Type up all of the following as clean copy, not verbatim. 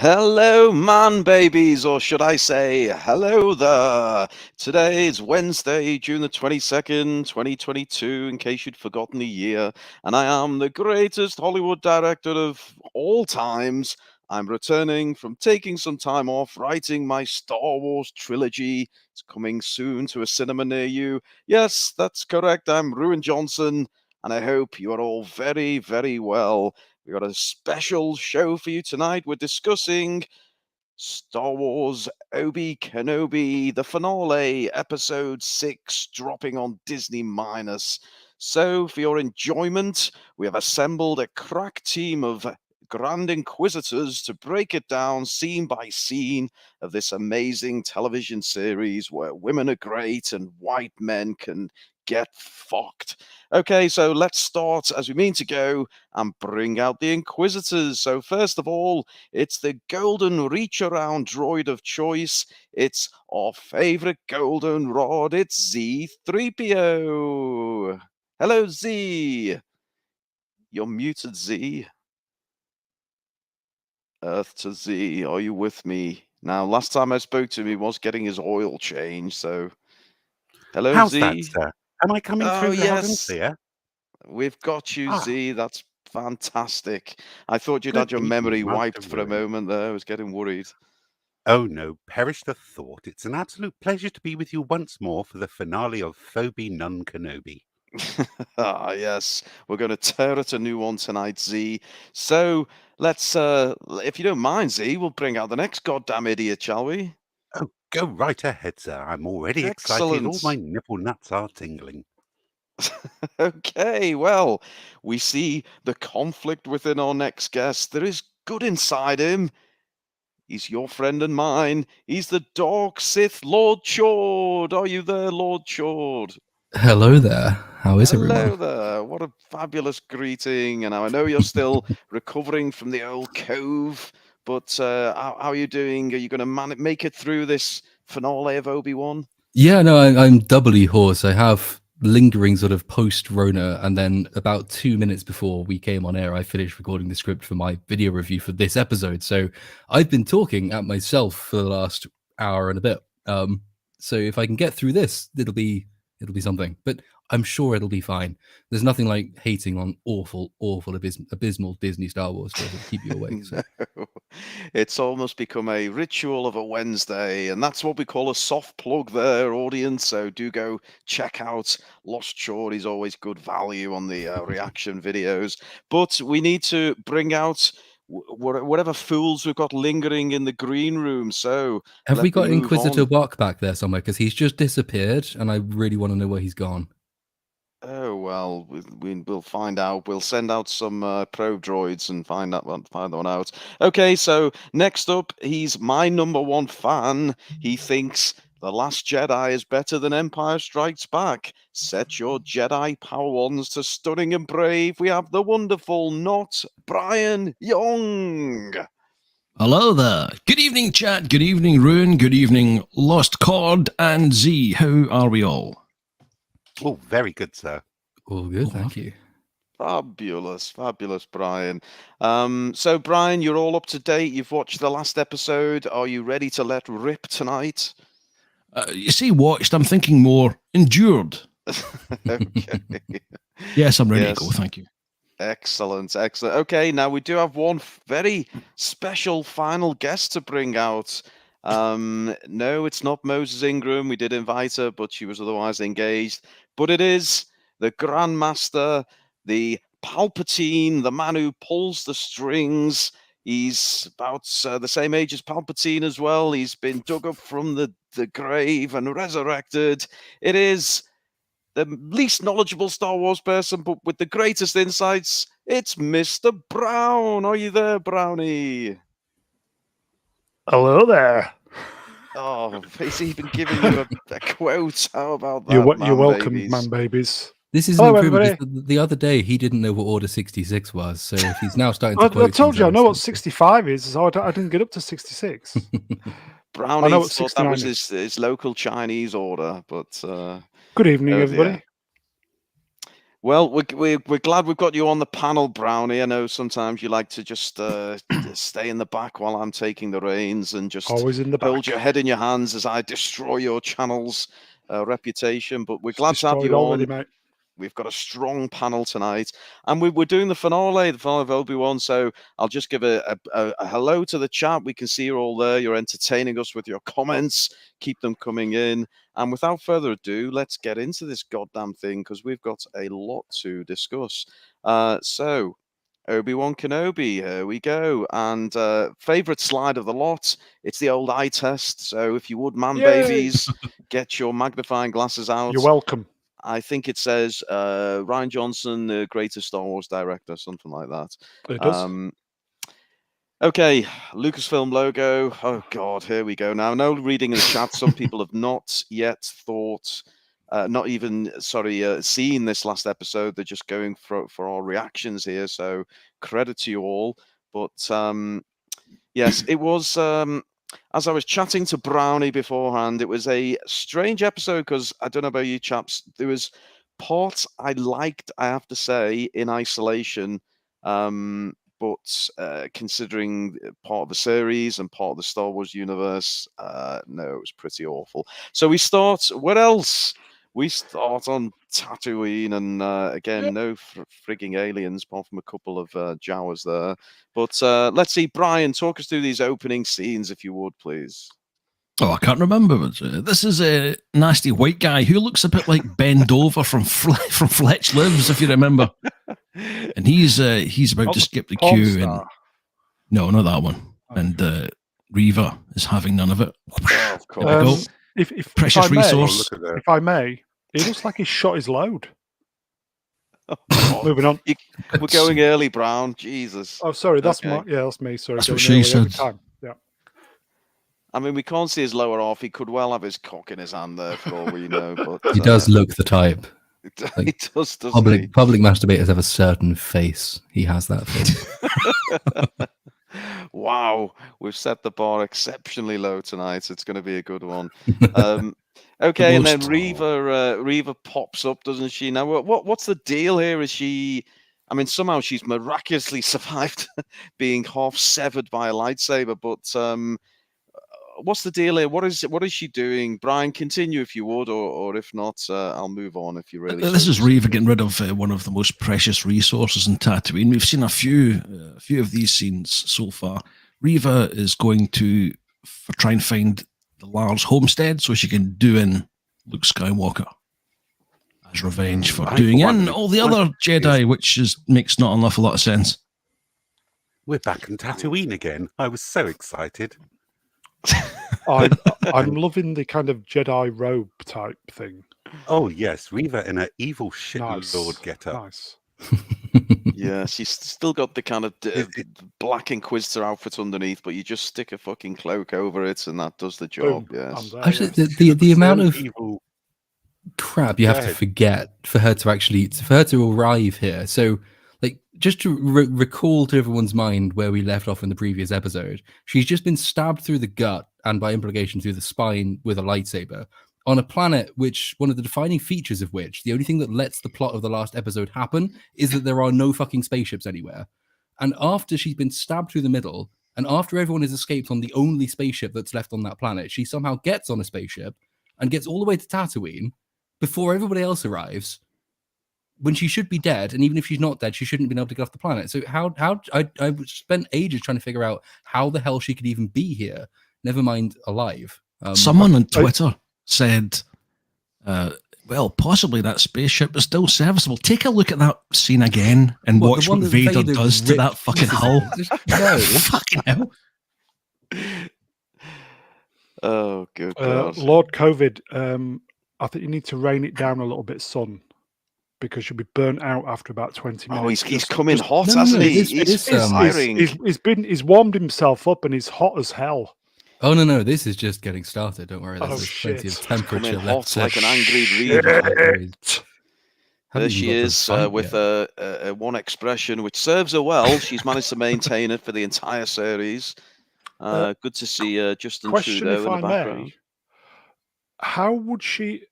Hello, man babies, or should I say, hello there. Today is Wednesday, June the 22nd, 2022, in case you'd forgotten the year, and I am the greatest Hollywood director of all times. I'm returning from taking some time off writing my Star Wars trilogy. It's coming soon to a cinema near you. Yes, that's correct. I'm Ruin Johnson, and I hope you are all very, very well. We got a special show for you tonight. We're discussing Star Wars Obi Kenobi, the finale, episode 6, dropping on Disney Minus. So, for your enjoyment, we have assembled a crack team of Grand Inquisitors to break it down scene by scene of this amazing television series where women are great and white men can get fucked. Okay, so let's start as we mean to go and bring out the Inquisitors. So, first of all, it's the golden reach around droid of choice. It's our favorite golden rod. It's Z3PO. Hello, Z. You're muted, Z. Earth to Z. Are you with me? Now, last time I spoke to him, he was getting his oil changed. So, hello, How's Z. that, sir? Am I coming Oh, through loud and yes. clear? We've got you, Ah, Z. That's fantastic. I thought you'd good had your evening, memory Master wiped for a Ruin. moment there. I was getting worried. Oh no, perish the thought. It's an absolute pleasure to be with you once more for the finale of Obi-Wan Kenobi. Ah, yes, we're going to tear at a new one tonight, Z. So let's, if you don't mind, Z, we'll bring out the next goddamn idiot, shall we? Oh, go right ahead, sir. I'm already excited. All my Excellent. nipple nuts are tingling. Okay, well, we see the conflict within our next guest. There is good inside him. He's your friend and mine. He's the Dark Sith Lord Chord. Are you there, Lord Chord? Hello there. How is Hello everyone? there. What a fabulous greeting. And I know you're still recovering from the old cove, but how are you doing? Are you going to make it through this finale of Obi-Wan? Yeah, no, I'm doubly hoarse. I have lingering sort of post-Rona, and then about 2 minutes before we came on air, I finished recording the script for my video review for this episode. So I've been talking at myself for the last hour and a bit. So if I can get through this, it'll be something. But I'm sure it'll be fine. There's nothing like hating on awful, abysmal Disney Star Wars to keep you awake. So. No. It's almost become a ritual of a Wednesday, and that's what we call a soft plug there, audience. So do go check out Lost Shore. He's always good value on the reaction videos. But we need to bring out whatever fools we've got lingering in the green room. So Have we let me got move Inquisitor on. Buck back there somewhere? Because he's just disappeared, and I really want to know where he's gone. Oh well, we'll find out. We'll send out some probe droids and find that one out. Okay, so next up, he's my number one fan. He thinks The Last Jedi is better than Empire Strikes Back. Set your Jedi Padawans to stunning and brave. We have the wonderful, not Brian Young. Hello there. Good evening, chat. Good evening, Ruin. Good evening, Lost Cord and Z. How are we all? Oh, very good, sir. All good, thank you. Fabulous, fabulous, Brian. So, Brian, you're all up to date. You've watched the last episode. Are you ready to let rip tonight? You say watched, I'm thinking more endured. Okay. Yes, I'm ready Yes. to go, thank you. Excellent, excellent. Okay, now we do have one very special final guest to bring out. No, it's not Moses Ingram. We did invite her, but she was otherwise engaged. But it is the Grandmaster, the Palpatine, the man who pulls the strings. He's about the same age as Palpatine as well. He's been dug up from the grave and resurrected. It is the least knowledgeable Star Wars person, but with the greatest insights, it's Mr. Brown. Are you there, Brownie? Hello there. Oh, he's even giving you a quote. How about that, You're welcome, babies? man babies. This isn't improving because the other day he didn't know what Order 66 was, so if he's now starting to quote I told you I know what things, 65 is, so I didn't get up to 66. Brownie I know what thought that was 69 his local Chinese order, but Good evening, oh everybody. dear. Well, we're glad we've got you on the panel, Brownie. I know sometimes you like to just stay in the back while I'm taking the reins and just Always in the back. hold your head in your hands as I destroy your channel's reputation. But we're glad to have Destroyed you already, on. mate. We've got a strong panel tonight, and we're doing the finale of Obi-Wan. So I'll just give a hello to the chat. We can see you're all there. You're entertaining us with your comments. Keep them coming in. And without further ado, let's get into this goddamn thing because we've got a lot to discuss. So, Obi-Wan Kenobi, here we go. And favorite slide of the lot, it's the old eye test. So if you would, man Yay! babies, get your magnifying glasses out. You're welcome. I think it says Rian Johnson, the greatest Star Wars director, something like that. It does. Okay, Lucasfilm logo. Oh God, here we go. Now, no reading in the chat. Some people have not yet thought, not even seen this last episode. They're just going for our reactions here. So credit to you all. But yes, it was. As I was chatting to Brownie beforehand, it was a strange episode because I don't know about you chaps. There was parts I liked, I have to say, in isolation. But considering part of the series and part of the Star Wars universe, no, it was pretty awful. So we start. What else? We start on Tatooine, and again, no frigging aliens, apart from a couple of Jawas there. But let's see, Brian, talk us through these opening scenes, if you would, please. Oh, I can't remember. But this is a nasty white guy who looks a bit like Ben Dover from Fletch Lives, if you remember. And he's about Not to the skip the porn queue. And star. no, not that one. Okay. And Reva is having none of it. Oh, of There we go. course. If Precious I may, resource. Look at that. If I may, it looks like he shot his load. Oh, Moving on. we're going early, Brown. Jesus. Oh, sorry, that's Okay. that's me. Sorry, That's going what she early said. every time. Yeah. I mean, we can't see his lower half. He could well have his cock in his hand there, for all we know. But He does look the type. He does, doesn't he? Public masturbators have a certain face. He has that face. Wow, we've set the bar exceptionally low tonight. It's going to be a good one. Okay, and then most- Reva pops up, doesn't she? Now, what's the deal here? Is she? I mean, somehow she's miraculously survived being half severed by a lightsaber. But what's the deal here? What is she doing? Brian, continue if you would, or if not, I'll move on if you really. This is Reva getting rid of one of the most precious resources in Tatooine. We've seen a few of these scenes so far. Reva is going to try and find the Lars homestead so she can do in Luke Skywalker as revenge for doing in all the other Jedi, which makes not an awful lot of sense. We're back in Tatooine again. I was so excited. I'm loving the kind of Jedi robe type thing. Oh yes, Reva in an evil shit Nice. lord getup. Nice. Yeah, she's still got the kind of black Inquisitor outfit underneath, but you just stick a fucking cloak over it, and that does the job. Boom, Yes. I'm there, Actually, yeah. the amount of evil. crap you have to ahead. forget for her to arrive here. So, like, just to recall to everyone's mind where we left off in the previous episode, she's just been stabbed through the gut and by implication through the spine with a lightsaber on a planet which one of the defining features of which the only thing that lets the plot of the last episode happen is that there are no fucking spaceships anywhere. And after she's been stabbed through the middle, and after everyone has escaped on the only spaceship that's left on that planet, she somehow gets on a spaceship and gets all the way to Tatooine before everybody else arrives, when she should be dead. And even if she's not dead, she shouldn't have been able to get off the planet. So how I spent ages trying to figure out how the hell she could even be here, never mind alive. Someone on Twitter said, well, possibly that spaceship is still serviceable. Take a look at that scene again and What, the watch one what that Vader Vader does to that ripped fucking pieces hull. No. Fucking hell. Oh, good God. Lord COVID, I think you need to rein it down a little bit, son, because you'll be burnt out after about 20 minutes. Oh, he's Just- coming just- hot, No, no, hasn't no, he? this- He's firing. He's warmed himself up and he's hot as hell. Oh no, this is just getting started. Don't worry, Oh, there's plenty shit. of temperature Coming left. hot like an angry Shit. Reva. There Haven't she even got to is fight with yet. a one expression which serves her well. She's managed to maintain it for the entire series. Good to see Justin Question, Trudeau if in I the background. may, how would she,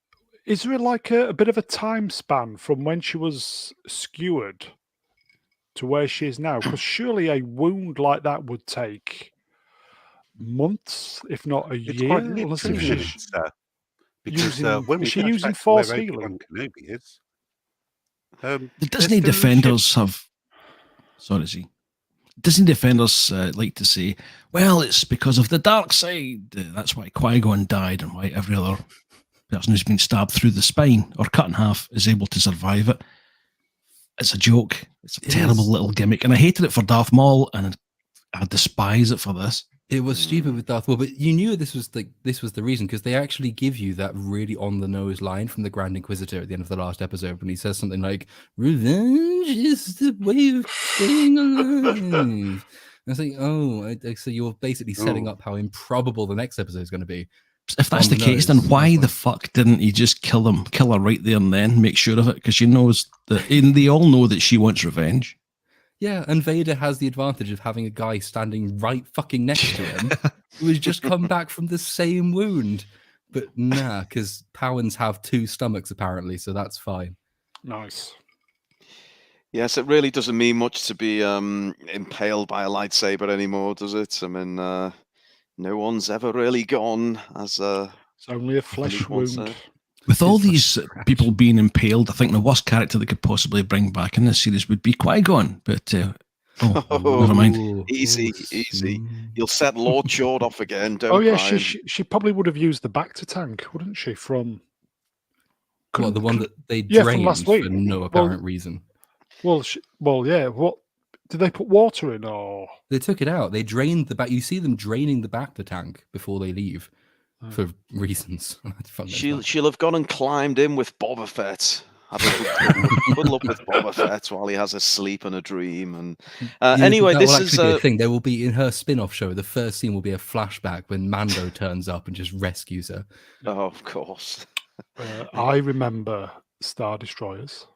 Is there like a bit of a time span from when she was skewered to where she is now? Because surely a wound like that would take months, if not a It's year, quite unless literally if she's minutes, because using. when we Is she flash using back to where force healing? Obi-Wan Kenobi is, The they're Disney still in the ship. Defenders have. Sorry, Z. Disney Defenders like to say, well, it's because of the dark side. That's why Qui-Gon died and why every other person who's been stabbed through the spine or cut in half is able to survive it. It's a joke. It's a terrible little gimmick. And I hated it for Darth Maul, and I despise it for this. It was stupid with Darth Maul, but you knew this was the reason, because they actually give you that really on the nose line from the Grand Inquisitor at the end of the last episode when he says something like, "Revenge is the way of staying alive." I was like, oh, so you're basically setting up how improbable the next episode is going to be. If that's the case, then why the fuck didn't he just kill her right there and then, make sure of it? Because she knows that, and they all know that she wants revenge. Yeah, and Vader has the advantage of having a guy standing right fucking next to him who has just come back from the same wound. But nah, because Powans have two stomachs apparently, so that's fine. Nice. Yes, it really doesn't mean much to be impaled by a lightsaber anymore, does it? I mean, no one's ever really gone as It's only a flesh once wound. said. With all these people being impaled, I think the worst character they could possibly bring back in this series would be Qui-Gon. But never mind. Easy. You'll set Lord Short off again. Don't Oh yeah, cry. she probably would have used the Bacta tank, wouldn't she? From Well, the one that they yeah, from drained last week. for no apparent reason. Well, yeah. What did they put water in, or They took it out. They drained the back. You see them draining the Bacta tank before they leave for reasons. She'll have gone and climbed in with Boba Fett. Have a cuddle up with Boba Fett while he has a sleep and a dream. And anyway, that this will is actually be a thing. There will be in her spin-off show. The first scene will be a flashback when Mando turns up and just rescues her. Oh, of course. I remember Star Destroyers.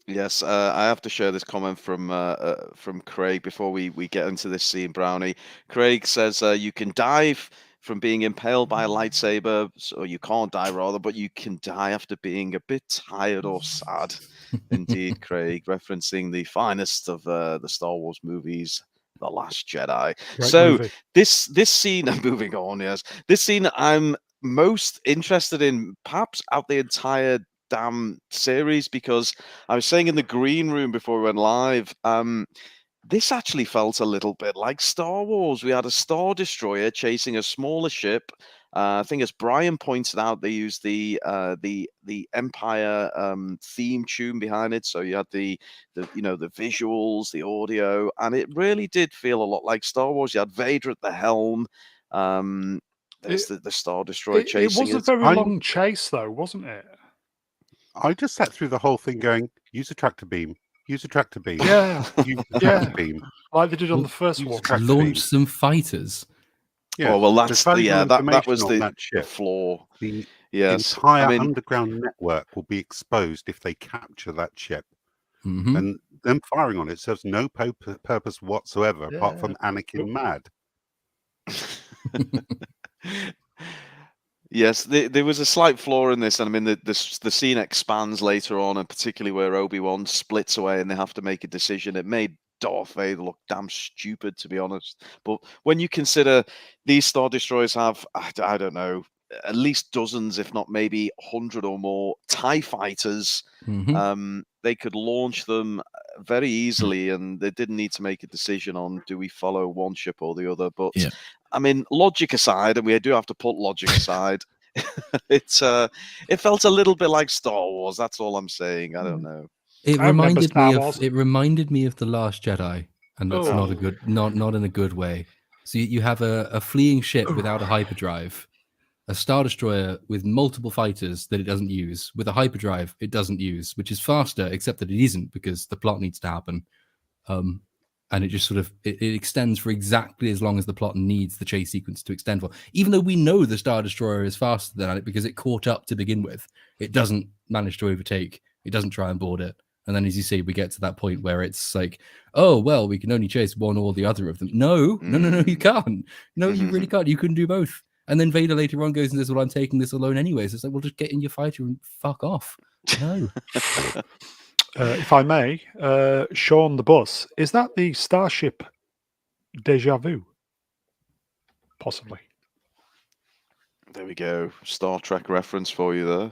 Yes, I have to share this comment from Craig before we get into this scene, Brownie. Craig says you can die from being impaled by a lightsaber, or you can't die rather, but you can die after being a bit tired or sad. Indeed, Craig, referencing the finest of the Star Wars movies, The Last Jedi. Great so movie. this scene, moving on, yes, this scene I'm most interested in, perhaps out the entire damn series, because I was saying in the green room before we went live, this actually felt a little bit like Star Wars. We had a Star Destroyer chasing a smaller ship. I think, as Brian pointed out, they used the Empire theme tune behind it, so you had the visuals, the audio, and it really did feel a lot like Star Wars. You had Vader at the helm. There's the Star Destroyer chasing it. Was a very long chase, though, wasn't it? I just sat through the whole thing going, use a tractor beam. Use a tractor beam. Yeah. Use a tractor beam. Like they did on the first one. Launch some fighters. Yeah. Oh, well, that was the ship. flaw. The Yes. entire underground network will be exposed if they capture that ship. Mm-hmm. And them firing on it serves no purpose whatsoever, apart from Anakin mad. Yes, there was a slight flaw in this, and I mean the scene expands later on, and particularly where Obi-Wan splits away and they have to make a decision. It made Darth Vader look damn stupid, to be honest. But when you consider these Star Destroyers have, I don't know, at least dozens, if not maybe 100 or more TIE fighters, they could launch them very easily, and they didn't need to make a decision on do we follow one ship or the other. But I mean, logic aside, and we do have to put logic aside, it felt a little bit like Star Wars. That's all I'm saying. I don't know. It reminded me of The Last Jedi, and that's not a good, not in a good way. So you have a fleeing ship without a hyperdrive, a Star Destroyer with multiple fighters that it doesn't use, with a hyperdrive it doesn't use, which is faster, except that it isn't because the plot needs to happen. And it just sort of it extends for exactly as long as the plot needs the chase sequence to extend for. Even though we know the Star Destroyer is faster than it because it caught up to begin with, it doesn't manage to overtake. It doesn't try and board it. And then, as you see, we get to that point where it's like, oh, well, we can only chase one or the other of them. No, you can't. No, you really can't. You couldn't do both. And then Vader later on goes and says, well, I'm taking this alone anyways. It's like, well, just get in your fighter and fuck off. No. If I may, Sean the Bus, is that the Starship Deja Vu? Possibly. There we go. Star Trek reference for you there.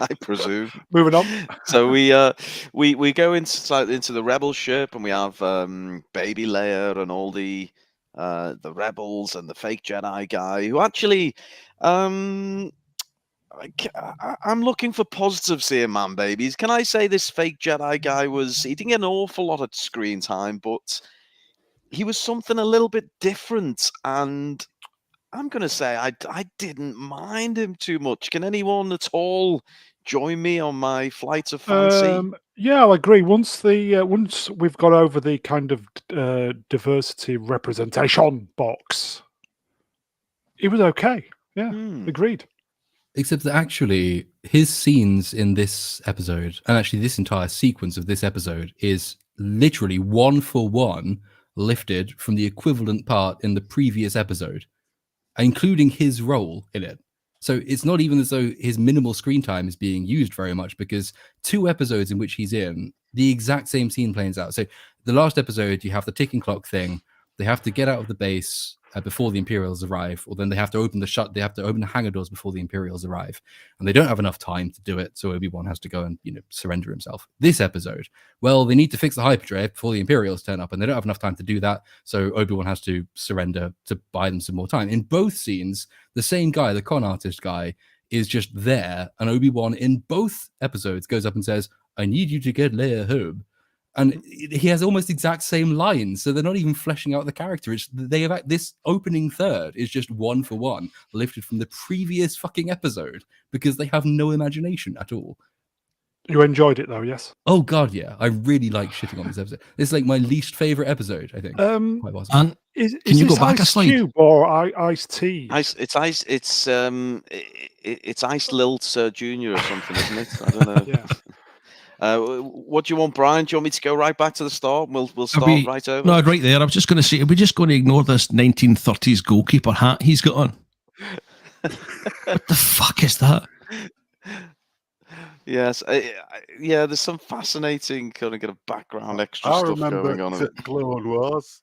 I presume. Moving on. So we go into the rebel ship, and we have Baby Leia and all the rebels and the fake Jedi guy who actually I'm looking for positives here, man, babies. Can I say this fake Jedi guy he didn't get an awful lot of screen time, but he was something a little bit different, and I'm going to say I didn't mind him too much. Can anyone at all join me on my flight of fancy? Yeah, I'll agree. Once we've got over the kind of diversity representation box, it was okay. Yeah, agreed. Except that actually his scenes in this episode, and actually this entire sequence of this episode, is literally 1-for-1 lifted from the equivalent part in the previous episode, including his role in it. So it's not even as though his minimal screen time is being used very much, because 2 episodes in which he's in, the exact same scene plays out. So the last episode, you have the ticking clock thing. They have to get out of the base before the Imperials arrive, or then they have to open the hangar doors before the Imperials arrive, and they don't have enough time to do it. So Obi-Wan has to go and surrender himself. This episode, well, they need to fix the hyperdrive before the Imperials turn up, and they don't have enough time to do that. So Obi-Wan has to surrender to buy them some more time. In both scenes, the same guy, the con artist guy, is just there, and Obi-Wan in both episodes goes up and says, "I need you to get Leia home." And he has almost exact same lines, so they're not even fleshing out the character. This opening third is just 1-for-1 lifted from the previous fucking episode, because they have no imagination at all. You enjoyed it though, yes? Oh god, yeah, I really like shitting on this episode. It's like my least favorite episode, I think. Quite possibly. And Is can you go this back a Ice slide? Cube or Ice Tea? It's Ice Lilt Junior or something, isn't it? I don't know. Yeah. What do you want, Brian? Do you want me to go right back to the start? We'll start right over. No, right there. I was just going to say, are we just going to ignore this 1930s goalkeeper hat he's got on? What the fuck is that? Yes, yeah. There's some fascinating kind of background extra I stuff remember going on. Clone Wars.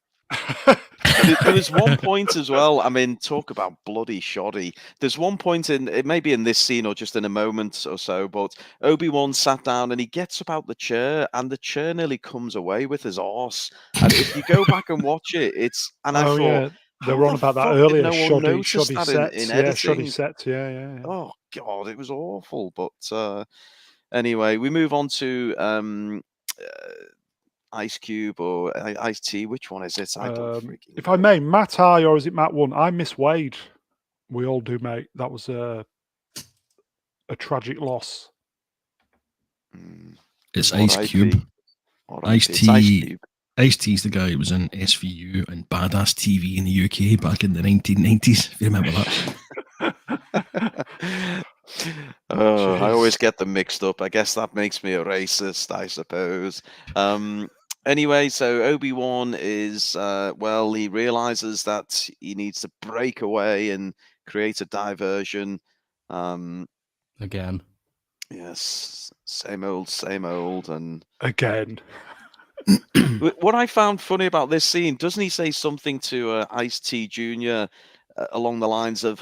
There's one point as well. I mean, talk about bloody shoddy. There's one point it may be in this scene or just in a moment or so, but Obi-Wan sat down and he gets up out the chair, and the chair nearly comes away with his arse. And if you go back and watch it, I thought, yeah. They were on about that earlier. Shoddy sets. Yeah, shoddy sets. Yeah. Oh god, it was awful. But anyway, we move on to Ice Cube or Ice Tea. Which one is it? I don't freaking if I may, Matt I, or is it Matt 1? I miss Wade. We all do, mate. That was a tragic loss. It's Ice Cube. Ice Tea. Ice T's the guy who was in SVU and Badass TV in the UK back in the 1990s, if you remember that. I always get them mixed up. I guess that makes me a racist, I suppose. Anyway, so Obi-Wan is, he realizes that he needs to break away and create a diversion. Again. Yes, same old, and again. What I found funny about this scene, doesn't he say something to Ice-T Jr. Along the lines of,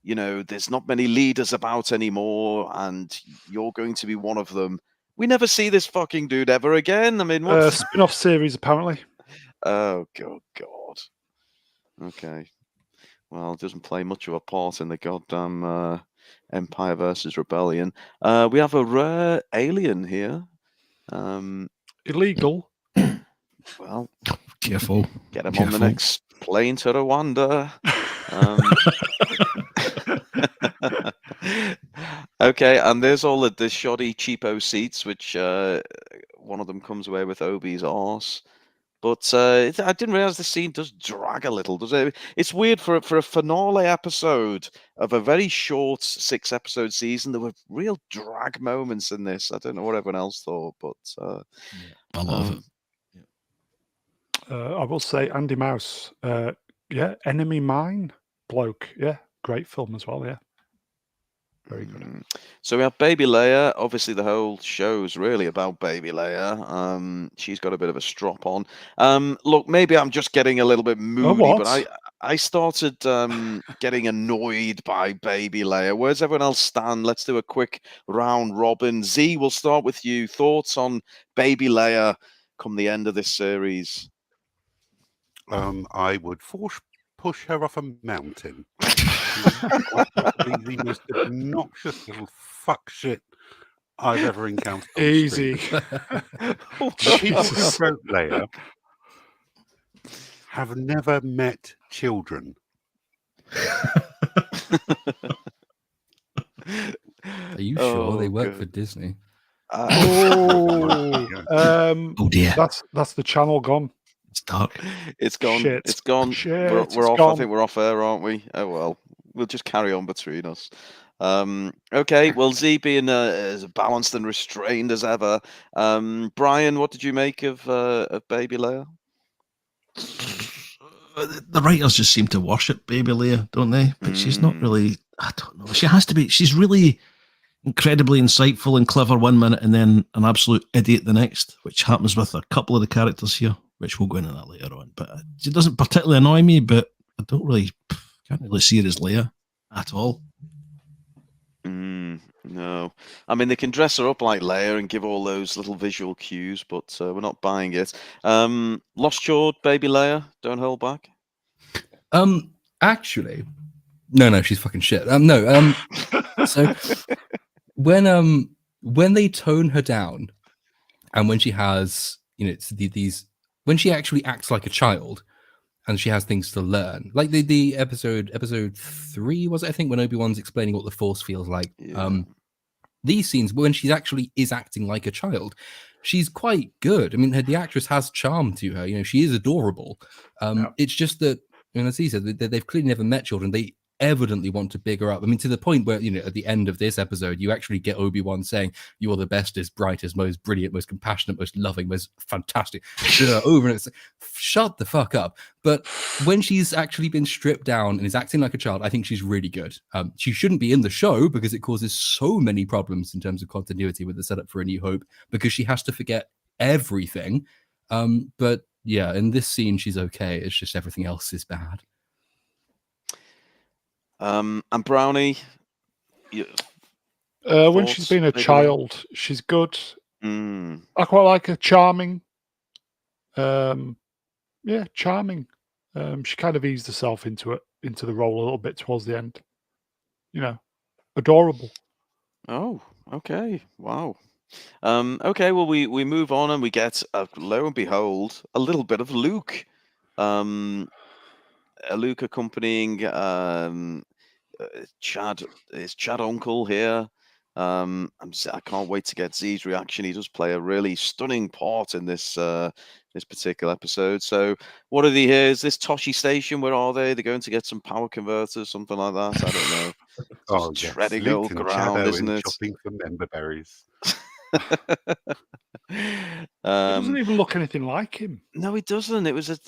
there's not many leaders about anymore, and you're going to be one of them. We never see this fucking dude ever again. I mean, what spin-off series apparently. Oh god. Okay. Well, it doesn't play much of a part in the goddamn Empire versus Rebellion. We have a rare alien here. Illegal. Well, careful. Get him on the next plane to Rwanda. Okay, and there's all the shoddy cheapo seats, which one of them comes away with Obi's arse. But I didn't realize the scene does drag a little, does it? It's weird for a finale episode of a very short 6-episode season. There were real drag moments in this. I don't know what everyone else thought, but I love it. I will say Andy Mouse Enemy Mine bloke. Yeah, great film as well. Yeah, very good. So we have Baby Leia. Obviously, the whole show's really about Baby Leia. She's got a bit of a strop on. Look, maybe I'm just getting a little bit moody, but what? I started getting annoyed by Baby Leia. Where's everyone else stand? Let's do a quick round robin. Z, we'll start with you. Thoughts on Baby Leia come the end of this series? I would push her off a mountain. She's quite possibly the most obnoxious little fuck shit I've ever encountered. On Easy. screen. Oh, The people who Jesus. wrote Leia have never met children. Are you sure they Oh, work for good. Disney? Oh, Oh dear, that's the channel gone. it's dark. It's gone. Shit. It's gone. Shit, We're it's off. I gone. think we're off air, aren't we? Oh well. We'll just carry on between us. Okay. Well, Z being as balanced and restrained as ever. Brian, what did you make of Baby Leia? The writers just seem to worship Baby Leia, don't they? But she's not really. I don't know. She has to be. She's really incredibly insightful and clever one minute, and then an absolute idiot the next, which happens with a couple of the characters here, which we'll go into that later on. But she doesn't particularly annoy me, but I can't really see her as Leia at all. No, I mean they can dress her up like Leia and give all those little visual cues, but we're not buying it. Lost Chord, Baby Leia, don't hold back. Actually, no, she's fucking shit. So when they tone her down, and when she has, it's these when she actually acts like a child, and she has things to learn, like the episode 3 was it, I think, when Obi-Wan's explaining what the Force feels like. Yeah. These scenes when she actually is acting like a child, she's quite good. I mean, the actress has charm to her. She is adorable. It's just that, as he said, they've clearly never met children. They evidently want to big her up. I mean, to the point where, at the end of this episode, you actually get Obi-Wan saying, "You are the bestest, brightest, most brilliant, most compassionate, most loving, most fantastic." Over and it's like, shut the fuck up. But when she's actually been stripped down and is acting like a child, I think she's really good. She shouldn't be in the show because it causes so many problems in terms of continuity with the setup for A New Hope, because she has to forget everything. But yeah, in this scene, she's okay. It's just everything else is bad. And Brownie, when she's been a child, she's good. I quite like her. Charming. Yeah, charming. She kind of eased herself into the role a little bit towards the end. Adorable. Oh, okay. Wow. Okay, well, we move on and we get, lo and behold, a little bit of Luke. Luke accompanying Chad, his Chad uncle here. I can't wait to get Z's reaction. He does play a really stunning part in this this particular episode. So, what are they here? Is this Toshi Station? Where are they? They're going to get some power converters, something like that. I don't know. Oh, Just yes. treading Luke old and ground, Shadow isn't in it? shopping for member berries. He doesn't even look anything like him. No, he doesn't. It was a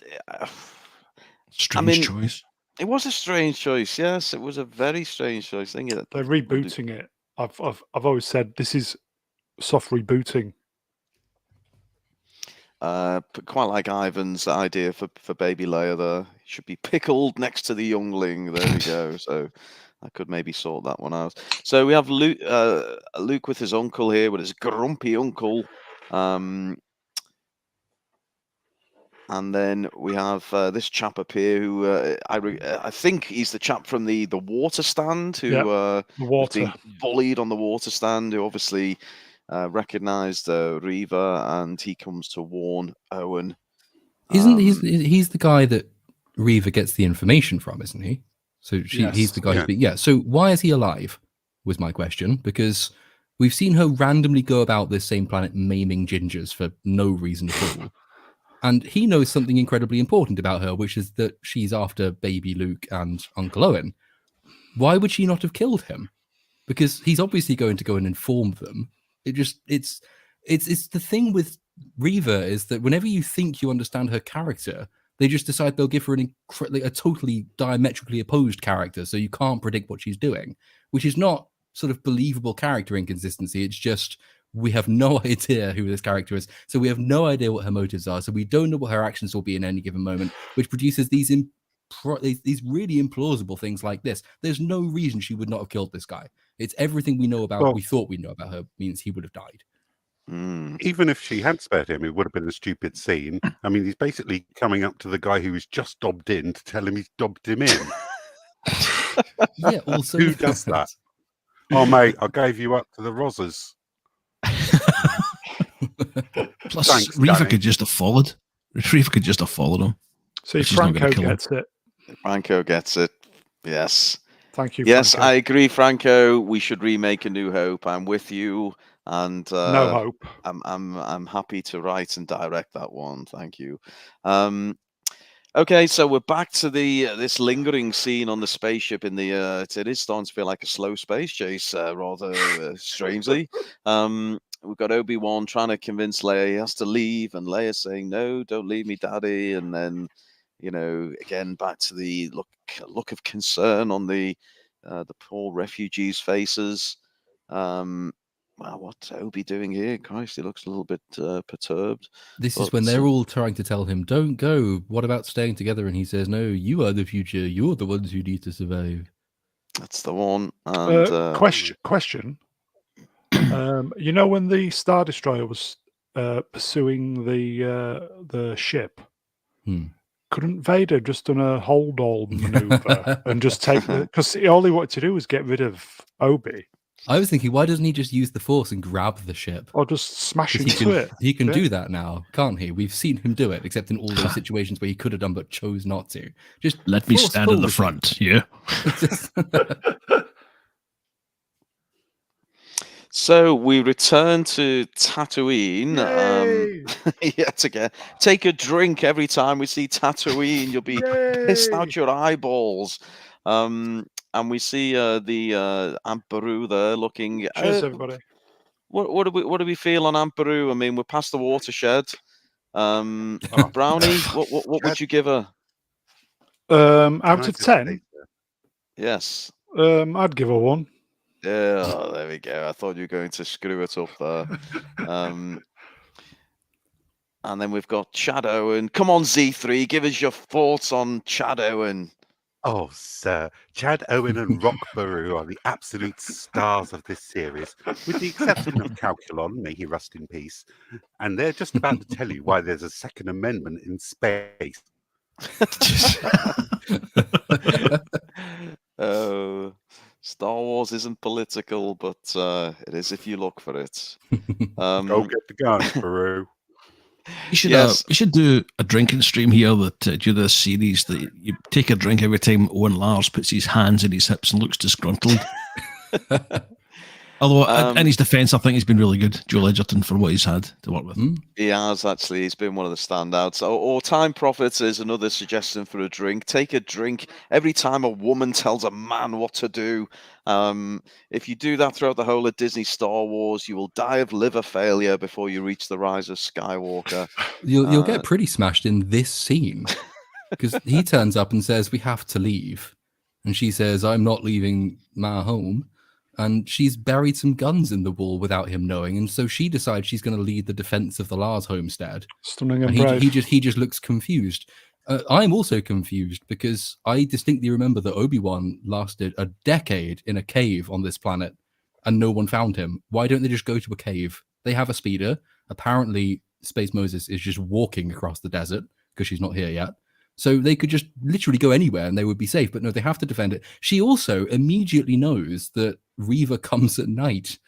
Strange choice. It was a strange choice. Yes, it was a very strange choice. They're rebooting it. I've always said this is soft rebooting. Quite like Ivan's idea for Baby Leia there. He should be pickled next to the youngling. There we go. So I could maybe sort that one out. So we have Luke with his uncle here, with his grumpy uncle. And then we have this chap up here who I think he's the chap from the water stand who was being bullied on the water stand, who obviously recognized Reva, and he comes to warn Owen. He's the guy that Reva gets the information from, isn't he? So he's the guy. Yeah. So why is he alive? Was my question, because we've seen her randomly go about this same planet maiming gingers for no reason at all. And he knows something incredibly important about her, which is that she's after baby Luke and Uncle Owen. Why would she not have killed him? Because he's obviously going to go and inform them. It's the thing with Reva is that whenever you think you understand her character, They just decide they'll give her a totally diametrically opposed character, so you can't predict what she's doing, which is not sort of believable character inconsistency. It's just we have no idea who this character is, so we have no idea what her motives are, so we don't know what her actions will be in any given moment, which produces these really implausible things like this. There's no reason she would not have killed this guy. It's everything we know about. We thought we know about her means he would have died. Even if she had spared him, it would have been a stupid scene. I mean, he's basically coming up to the guy who was just dobbed in to tell him he's dobbed him in. Yeah, also who does that? Oh, mate, I gave you up to the Rozzers. Plus, Thanks, Reva Danny. could just have followed. Reva could just have followed him. See, She's not Franco gonna kill him. gets it. Franco gets it. Yes. Thank you. Yes, Franco. I agree, Franco. We should remake A New Hope. I'm with you, and No hope. I'm happy to write and direct that one. Thank you. Okay, so we're back to the this lingering scene on the spaceship in the. It is starting to feel like a slow space chase, rather strangely. We've got Obi-Wan trying to convince Leia he has to leave, and Leia saying, "No, don't leave me, Daddy." And then, again back to the look of concern on the poor refugees' faces. Wow, what's Obi doing here? Christ, he looks a little bit perturbed. This is when they're all trying to tell him, "Don't go. What about staying together?" And he says, "No, you are the future. You're the ones who need to survive." That's the one. And, Question. When the Star Destroyer was pursuing the ship, couldn't Vader just done a hold all maneuver and just take because all he wanted to do was get rid of Obi? I was thinking, why doesn't he just use the Force and grab the ship? Or just smash into it? He can do that now, can't he? We've seen him do it, except in all those situations where he could have done but chose not to. Just let me stand in the front, yeah. So we return to Tatooine. Yet again, take a drink every time we see Tatooine. You'll be pissed out your eyeballs. And we see the Aunt Beru there looking. Cheers, everybody. What do we feel on Aunt Beru? I mean, we're past the watershed. Brownie, what would you give her? Out of 10? Yes. I'd give her 1. Yeah, there we go. I thought you were going to screw it up there. And then we've got Chad Owen. Come on, Z3, give us your thoughts on Chad Owen. Oh, sir. Chad Owen and Rock Baru are the absolute stars of this series, with the exception of Calculon, may he rest in peace. And they're just about to tell you why there's a Second Amendment in space. Oh, Star Wars isn't political, but it is if you look for it. Go get the gun, Baru. You should do a drinking stream here that do this series that you take a drink every time Owen Lars puts his hands in his hips and looks disgruntled. Although, in his defence, I think he's been really good, Joel Edgerton, for what he's had to work with. He has, actually. He's been one of the standouts. Or Time Profits is another suggestion for a drink. Take a drink every time a woman tells a man what to do. If you do that throughout the whole of Disney Star Wars, you will die of liver failure before you reach the Rise of Skywalker. You'll get pretty smashed in this scene. Because he turns up and says, "We have to leave." And she says, "I'm not leaving my home." And she's buried some guns in the wall without him knowing, and so she decides she's going to lead the defense of the Lars homestead. Stunning and brave. He just looks confused. I'm also confused because I distinctly remember that Obi-Wan lasted a decade in a cave on this planet, and no one found him. Why don't they just go to a cave? They have a speeder. Apparently, Space Moses is just walking across the desert because she's not here yet. So they could just literally go anywhere and they would be safe. But no, they have to defend it. She also immediately knows that Reva comes at night,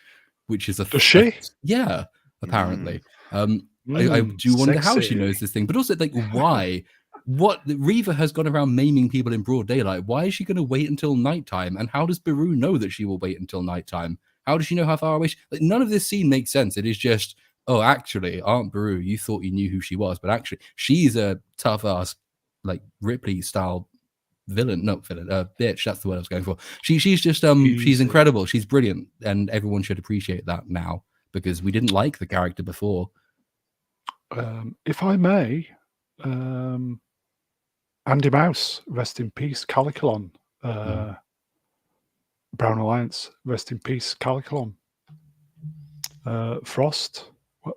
which is a... Does she? Yeah, apparently. I do wonder how she knows this thing. But also, like, why? Reva has gone around maiming people in broad daylight. Why is she going to wait until nighttime? And how does Beru know that she will wait until nighttime? How does she know how far away none of this scene makes sense. It is just, oh, actually, Aunt Beru, you thought you knew who she was. But actually, she's a tough-ass, like Ripley style bitch. That's the word I was going for. She's just she's incredible. She's brilliant, and everyone should appreciate that now because we didn't like the character before. If I may, Andy Mouse, rest in peace. Calicalon. Brown Alliance, rest in peace. Calicalon. Frost,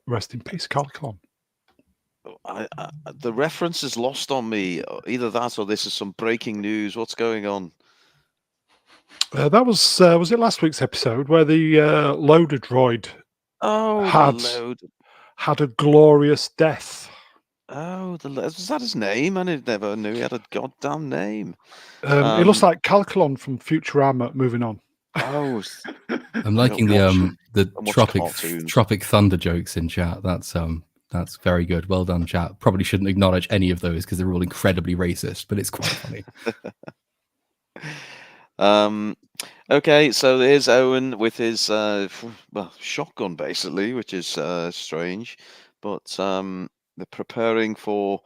rest in peace. Calicalon. The reference is lost on me. Either that or this is some breaking news. What's going on? That was it last week's episode where the loader droid had a glorious death. Oh, was that his name? I never knew he had a goddamn name. It looks like Calicalon from Futurama. Moving on. Oh, I'm liking the Tropic Thunder jokes in chat. That's very good. Well done, chat. Probably shouldn't acknowledge any of those because they're all incredibly racist, but it's quite funny. Okay, so there's Owen with his shotgun, basically, which is strange. But they're preparing for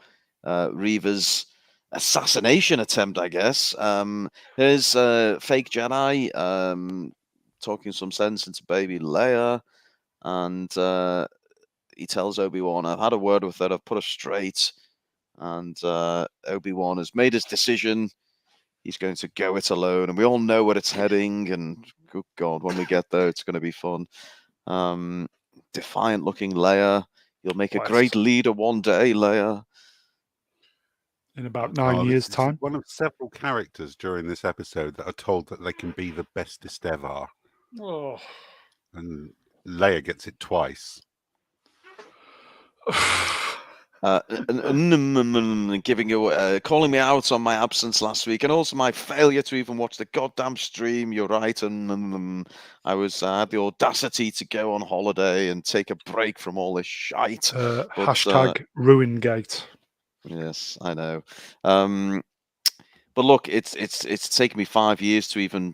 Reva's assassination attempt, I guess. Here's fake Jedi talking some sense into baby Leia, and he tells Obi-Wan, "I've had a word with her. I've put her straight." And Obi-Wan has made his decision. He's going to go it alone, and we all know where it's heading. And good God, when we get there, it's going to be fun. Defiant-looking Leia. You'll make a great leader one day, Leia. In about 9 years' time. One of several characters during this episode that are told that they can be the bestest ever. Oh. And Leia gets it twice. Giving you, calling me out on my absence last week, and also my failure to even watch the goddamn stream. You're right, and I had the audacity to go on holiday and take a break from all this shite. Hashtag Ruingate. Yes, I know. But look, it's taken me 5 years to even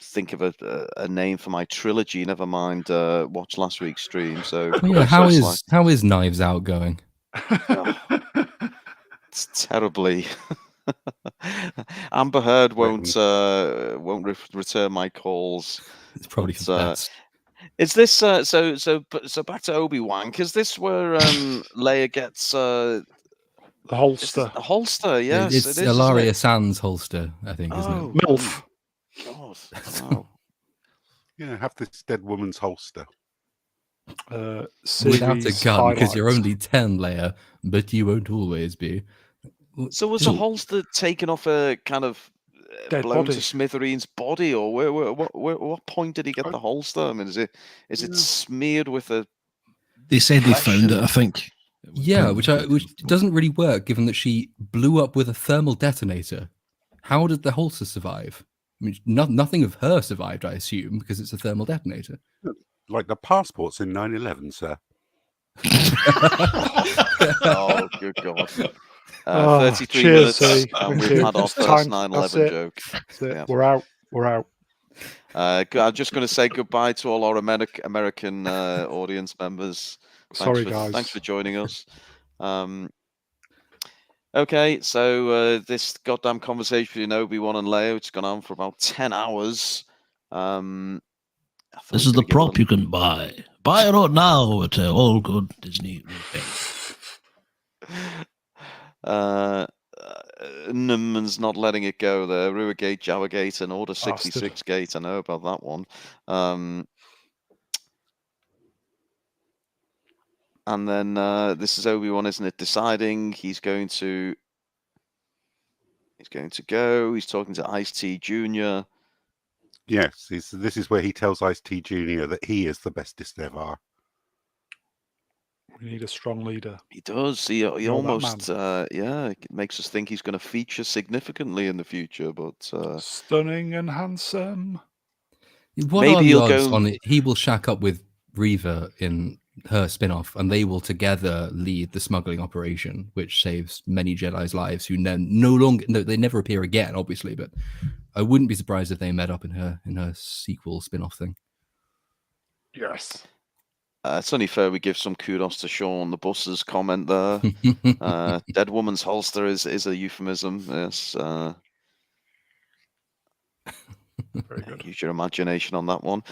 think of a name for my trilogy. Never mind watch last week's stream. So yeah, how is Knives Out going? It's terribly. Amber Heard won't return my calls. It's probably for the best. Is this so back to Obi-Wan? Is this where Leia gets the holster? The holster, yes. It's it is, Ilaria Sands holster, I think, isn't it? MILF. God, wow. Yeah, have this dead woman's holster. Without a gun, because you're only 10, Leia, but you won't always be. So was the holster taken off a kind of dead blown body to smithereens body, or what point did he get the holster? I mean, is it smeared with a? They said they found it, I think. Yeah, which doesn't really work, given that she blew up with a thermal detonator. How did the holster survive? I mean, nothing of her survived, I assume, because it's a thermal detonator. Like the passports in 9/11, sir. Oh, good God. 33 minutes, and we've had our first 9/11 joke. Yeah. We're out. I'm just going to say goodbye to all our American audience members. Sorry, guys. Thanks for joining us. Okay, so this goddamn conversation between Obi-Wan and Leia, it's gone on for about 10 hours. This is the prop you can buy. Buy it out now at all good Disney. Newman's not letting it go there. Ruigate, Jawagate, and Order 66 Gate. I know about that one. And then this is Obi-Wan, isn't it? Deciding he's going to go. He's talking to Ice-T Jr. Yes, this is where he tells Ice-T Jr. that he is the bestest ever. We need a strong leader. He does. He almost, it makes us think he's going to feature significantly in the future. But stunning and handsome. What maybe he'll go on it. He will shack up with Reva in her spin-off, and they will together lead the smuggling operation, which saves many Jedi's lives who they never appear again, obviously, but I wouldn't be surprised if they met up in her sequel spin-off thing. Yes. It's only fair we give some kudos to Sean the Bus's comment there. Dead woman's holster is a euphemism. Yes. Very good. Use your imagination on that one.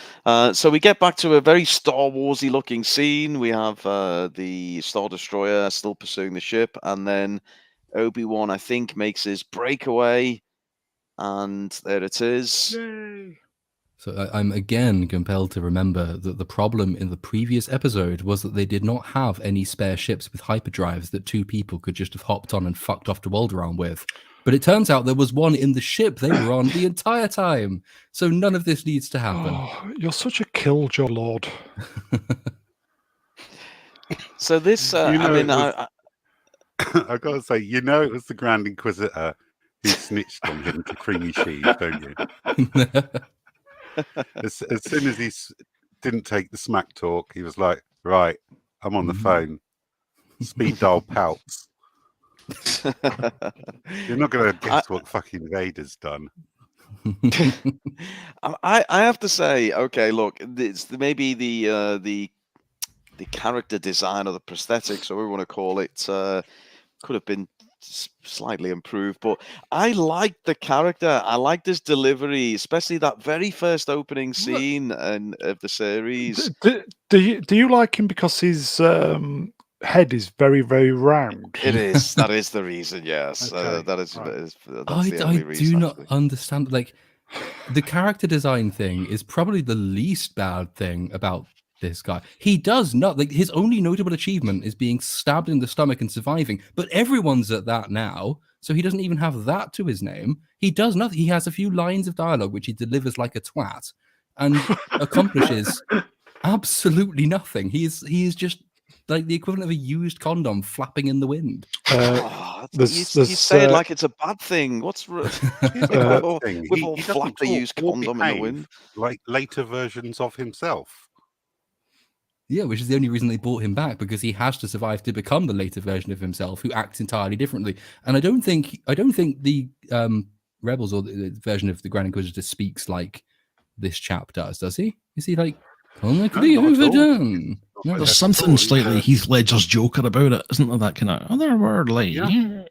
So we get back to a very Star Warsy looking scene. We have the Star Destroyer still pursuing the ship, and then Obi-Wan, I think, makes his breakaway, and there it is. Yay. So I'm again compelled to remember that the problem in the previous episode was that they did not have any spare ships with hyperdrives that two people could just have hopped on and fucked off to Alderaan with. But it turns out there was one in the ship they were on the entire time. So none of this needs to happen. Oh, you're such a killjoy, Lord. So this, I mean, I gotta say, it was the Grand Inquisitor who snitched on him to Creamy Sheep, don't you? As soon as he didn't take the smack talk, he was like, right, I'm on the phone. Speed dial Palps. You're not going to guess what fucking Vader's done. I have to say, okay, look, it's maybe the character design or the prosthetics, or whatever we want to call it, could have been slightly improved, but I liked the character. I liked his delivery, especially that very first opening scene of the series. Do you like him because his head is very, very round? It is. That is the reason. Yes, Okay, that is. right. That's the only I reason, do not actually. understand. Like, the character design thing is probably the least bad thing about this guy. He does not, like, his only notable achievement is being stabbed in the stomach and surviving, but everyone's at that now, so he doesn't even have that to his name. He does nothing. He has a few lines of dialogue which he delivers like a twat and accomplishes absolutely nothing. He is just like the equivalent of a used condom flapping in the wind. You say it like it's a bad thing. What's with all He flap doesn't the used talk or condom in the behave wind? like later versions of himself. Yeah, which is the only reason they brought him back, because he has to survive to become the later version of himself, who acts entirely differently. And I don't think the Rebels or the version of the Grand Inquisitor speaks like this chap does he? Is he like, There's something slightly Heath Ledger's Joker about it, isn't there? That kind of otherworldly. Yeah.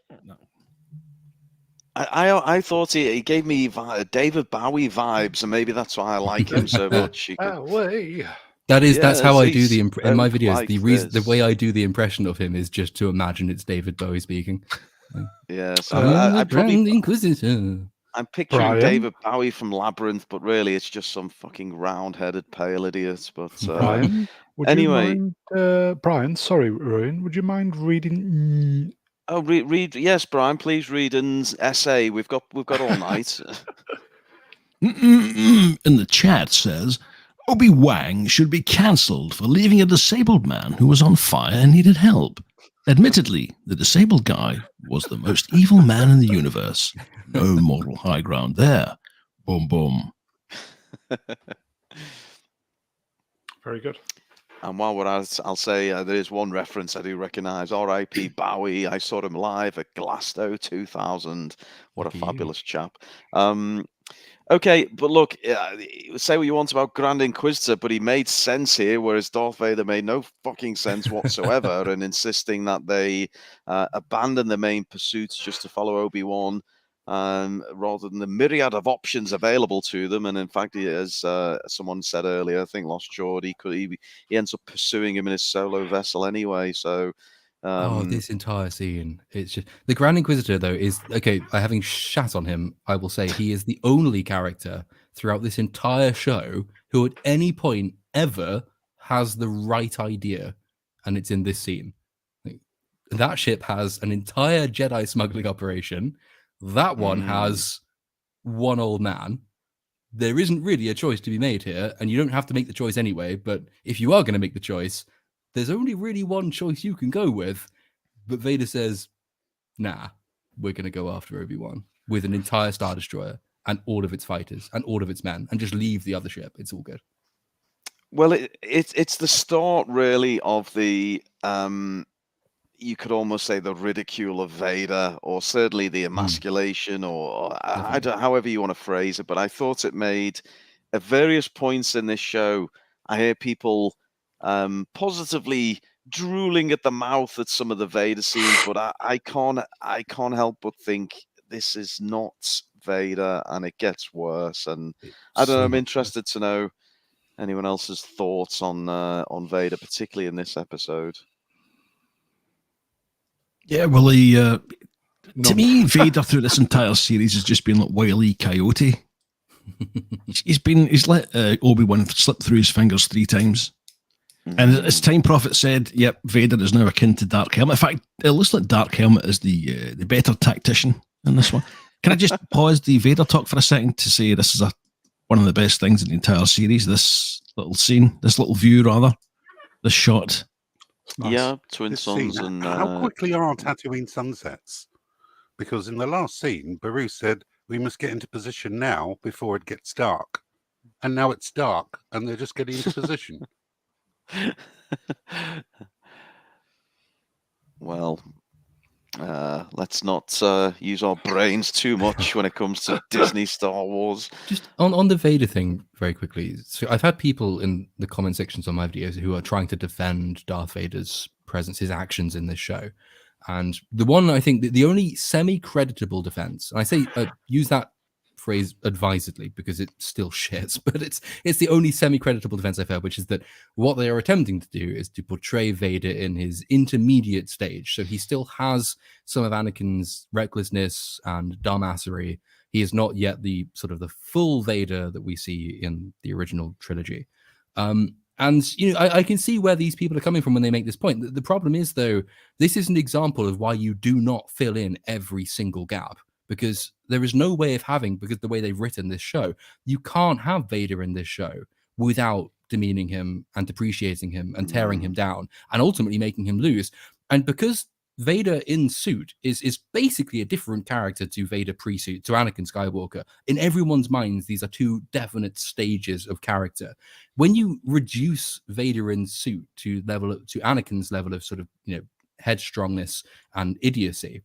I thought he gave me David Bowie vibes, and maybe that's why I like him so much. That's how I do in my videos. like The way I do the impression of him is just to imagine it's David Bowie speaking. Yeah, so I'm picturing Brian? David Bowie from Labyrinth, but really it's just some fucking round-headed pale idiot. But Brian, would anyway, you mind, Brian, sorry, Rowan, would you mind reading? Oh, read. Yes, Brian, please read an essay. We've got all night. In the chat says, Obi-Wan should be cancelled for leaving a disabled man who was on fire and needed help. Admittedly, the disabled guy was the most evil man in the universe. No moral high ground there. Boom, boom. Very good. And while we're at it, I'll say there is one reference I do recognise. R.I.P. Bowie. I saw him live at Glasgow 2000. What a fabulous chap. Okay, but look, say what you want about Grand Inquisitor, but he made sense here, whereas Darth Vader made no fucking sense whatsoever, and insisting that they abandon the main pursuits just to follow Obi-Wan, rather than the myriad of options available to them. And in fact, as someone said earlier, I think Lost Geordie, he ends up pursuing him in his solo vessel anyway. So. This entire scene, it's just the Grand Inquisitor, though, is okay. Having shat on him, I will say he is the only character throughout this entire show who at any point ever has the right idea, and it's in this scene. That ship has an entire Jedi smuggling operation. That one has one old man. There isn't really a choice to be made here, and you don't have to make the choice anyway. But if you are going to make the choice, there's only really one choice you can go with, but Vader says, nah, we're going to go after Obi-Wan with an entire Star Destroyer and all of its fighters and all of its men and just leave the other ship. It's all good. Well, it's the start, really, of the, you could almost say the ridicule of Vader, or certainly the emasculation, or I don't, however you want to phrase it, but I thought it made, at various points in this show, I hear people positively drooling at the mouth at some of the Vader scenes, but I can't help but think this is not Vader, and it gets worse. And I don't know. I'm interested to know anyone else's thoughts on Vader, particularly in this episode. Yeah, well, To me, Vader through this entire series has just been like Wile E. Coyote. He's let Obi-Wan slip through his fingers 3 times. And as Time Prophet said, yep, Vader is now akin to Dark Helmet. In fact, it looks like Dark Helmet is the better tactician in this one. Can I just pause the Vader talk for a second to say this is one of the best things in the entire series, this little scene, this little view rather, this shot. Nice. Yeah, twin This suns scene, and how quickly are Tatooine sunsets? Because in the last scene, Beru said we must get into position now before it gets dark, and now it's dark, and they're just getting into position. well, let's not use our brains too much when it comes to Disney Star Wars. Just on the Vader thing very quickly. So I've had people in the comment sections on my videos who are trying to defend Darth Vader's presence, his actions in this show. And the one, I think, the only semi-creditable defense, and I say use that phrase advisedly because it's still shit, but it's the only semi-creditable defense I've heard, which is that what they are attempting to do is to portray Vader in his intermediate stage. So he still has some of Anakin's recklessness and dumbassery. He is not yet the sort of the full Vader that we see in the original trilogy. And, you know, I can see where these people are coming from when they make this point. The problem is, though, this is an example of why you do not fill in every single gap, because there is no way of having, because the way they've written this show, you can't have Vader in this show without demeaning him and depreciating him and tearing him down and ultimately making him lose. And because Vader in suit is basically a different character to Vader pre-suit, to Anakin Skywalker. In everyone's minds, these are 2 definite stages of character. When you reduce Vader in suit to Anakin's level of sort of, you know, headstrongness and idiocy,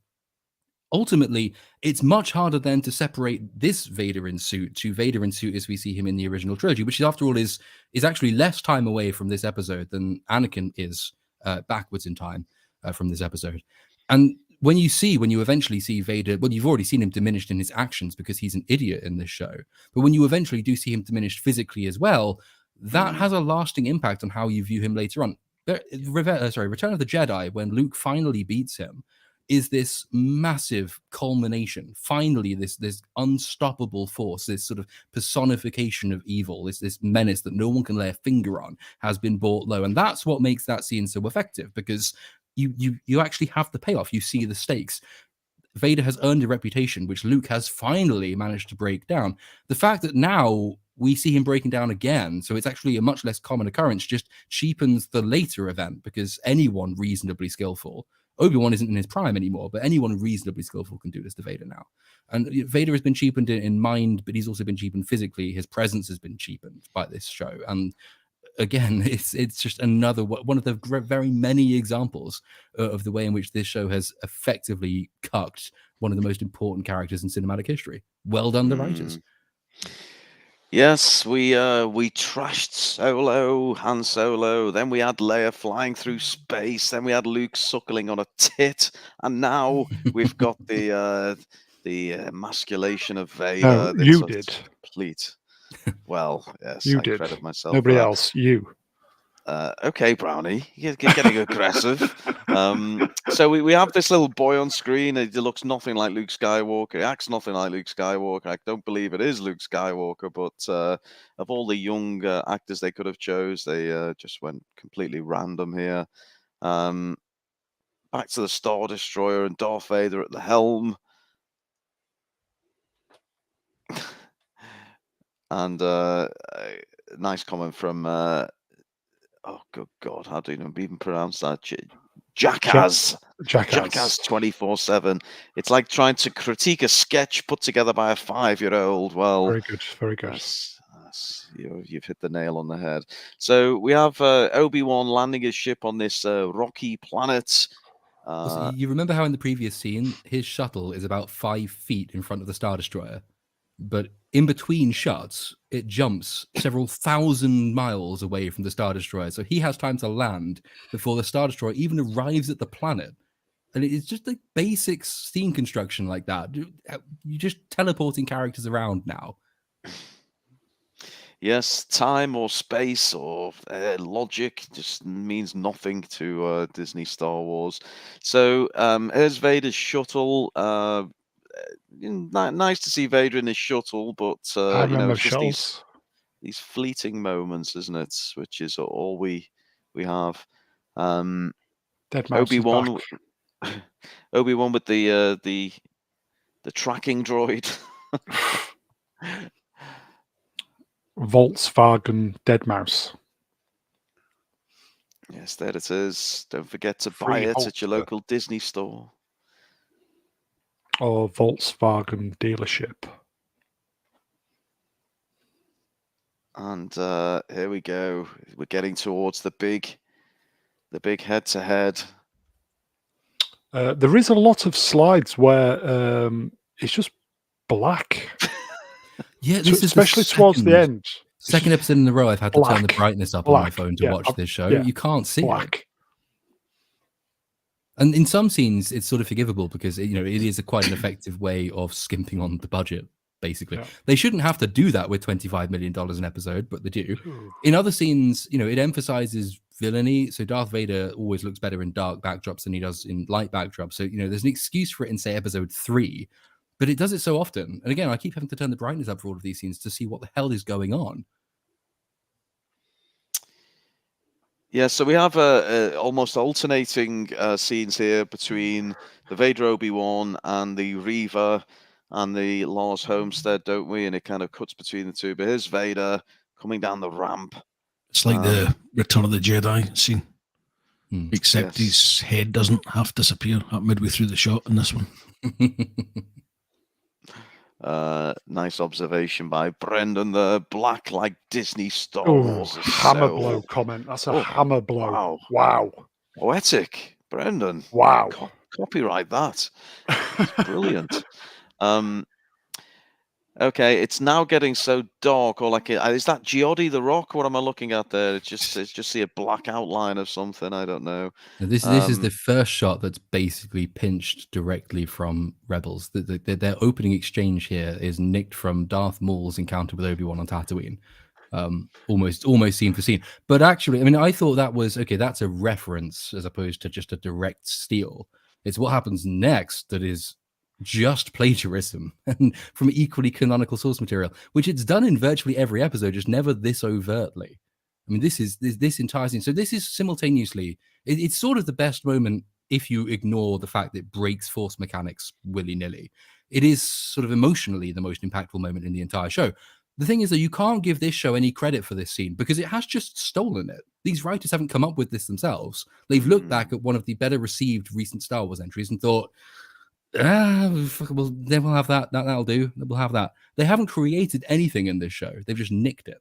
ultimately, it's much harder then to separate this Vader in suit to Vader in suit as we see him in the original trilogy, which after all is actually less time away from this episode than Anakin is backwards in time. From this episode. And when you eventually see Vader, well, you've already seen him diminished in his actions because he's an idiot in this show. But when you eventually do see him diminished physically as well, that has a lasting impact on how you view him later on. Return of the Jedi, when Luke finally beats him, is this massive culmination. Finally, this unstoppable force, this sort of personification of evil, this menace that no one can lay a finger on, has been brought low. And that's what makes that scene so effective, because you actually have the payoff. You see the stakes. Vader has earned a reputation which Luke has finally managed to break down. The fact that now we see him breaking down again, so it's actually a much less common occurrence, just cheapens the later event, because anyone reasonably skillful, Obi-Wan isn't in his prime anymore, but anyone reasonably skillful can do this to Vader now. And Vader has been cheapened in mind, but he's also been cheapened physically. His presence has been cheapened by this show. And again, it's just another one of the very many examples of the way in which this show has effectively cucked one of the most important characters in cinematic history. Well done, the writers. Yes, we trashed Solo, Han Solo, then we had Leia flying through space, then we had Luke suckling on a tit, and now we've got the emasculation of Vader. No, you did. Complete. Well, yes, you I did. credit myself. Nobody else. You. Okay, Brownie, you're getting aggressive. So we have this little boy on screen. He looks nothing like Luke Skywalker. He acts nothing like Luke Skywalker. I don't believe it is Luke Skywalker, but of all the young actors they could have chose, they just went completely random here. Back to the Star Destroyer and Darth Vader at the helm. And nice comment from oh good God, how do you even pronounce that? Jackass 24/7. It's like trying to critique a sketch put together by a 5-year-old. Well, very good, very good. You've hit the nail on the head. So we have Obi-Wan landing his ship on this rocky planet. You remember how in the previous scene his shuttle is about 5 feet in front of the Star Destroyer, but in between shots it jumps several thousand miles away from the Star Destroyer, so he has time to land before the Star Destroyer even arrives at the planet. And it's just like basic scene construction like that. You're just teleporting characters around now. Yes, time or space or logic just means nothing to Disney Star Wars. So here's Vader's shuttle. Nice to see Vader in his shuttle, but I remember it's just shuttles. these fleeting moments, isn't it? Which is all we have. Um, Dead Mouse is back. Obi-Wan, Obi-Wan with the tracking droid. Volkswagen Dead Mouse. Yes, there it is. Don't forget to buy Free it at holster. your local Disney store. Or Volkswagen dealership. And here we go. We're getting towards the big head-to-head. There is a lot of slides where it's just black. Yeah, this is especially towards the end. Second episode in a row, I've had to turn the black, brightness up on my black, phone to yeah, watch this show. yeah, You can't see it. Black. And in some scenes, it's sort of forgivable because it is quite an effective way of skimping on the budget. Basically, Yeah. they shouldn't have to do that with $25 million an episode, but they do. Ooh. In other scenes, it emphasizes villainy. So Darth Vader always looks better in dark backdrops than he does in light backdrops. So there's an excuse for it in, say, episode 3, but it does it so often. And again, I keep having to turn the brightness up for all of these scenes to see what the hell is going on. Yeah, so we have almost alternating scenes here between the Vader Obi-Wan and the Reva and the Lars Homestead, don't we? And it kind of cuts between the two. But here's Vader coming down the ramp. It's like the Return of the Jedi scene. Except Yes. his head doesn't half disappear at midway through the shot in this one. Nice observation by Brendan. The black like Disney Star Oh, Wars is hammer so blow comment. That's a Oh, hammer blow. wow. Wow. poetic. Brendan, Wow. copyright that. It's brilliant. Okay, it's now getting so dark. Or like, is that Giodi the Rock? What am I looking at there? It's just see a black outline of something. I don't know. Now, this is the first shot that's basically pinched directly from Rebels. Their opening exchange here is nicked from Darth Maul's encounter with Obi-Wan on Tatooine. Almost scene for scene. But actually, I mean, I thought that was okay. That's a reference as opposed to just a direct steal. It's what happens next that is just plagiarism and from equally canonical source material, which it's done in virtually every episode, just never this overtly. I mean, this entire scene. So this is simultaneously, it's sort of the best moment if you ignore the fact that it breaks force mechanics willy-nilly. It is sort of emotionally the most impactful moment in the entire show. The thing is that you can't give this show any credit for this scene because it has just stolen it. These writers haven't come up with this themselves. They've looked back at one of the better received recent Star Wars entries and thought, well, then we'll have that. That'll do. We'll have that. They haven't created anything in this show. They've just nicked it.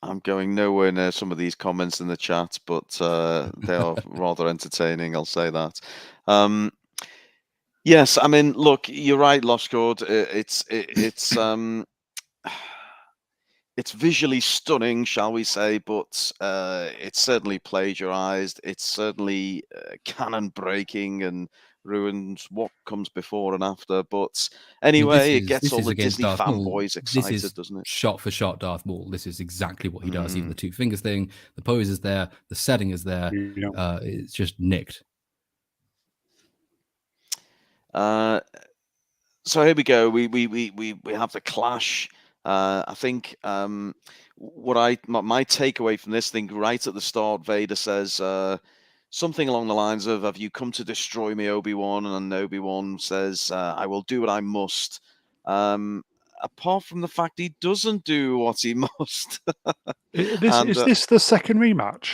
I'm going nowhere near some of these comments in the chat, but they are rather entertaining. I'll say that. Yes, I mean, look, you're right, Loscord. It's visually stunning, shall we say, but it's certainly plagiarized. It's certainly canon breaking and ruins what comes before and after. But anyway, it gets all the Disney fanboys excited, doesn't it? Shot for shot, Darth Maul. This is exactly what he does. Even the two fingers thing, the pose is there, the setting is there. Yeah. It's just nicked. So here we go. We have the clash. I think my takeaway from this thing right at the start, Vader says something along the lines of, "Have you come to destroy me, Obi-Wan?" And Obi-Wan says, "I will do what I must." Apart from the fact he doesn't do what he must. Is this the second rematch?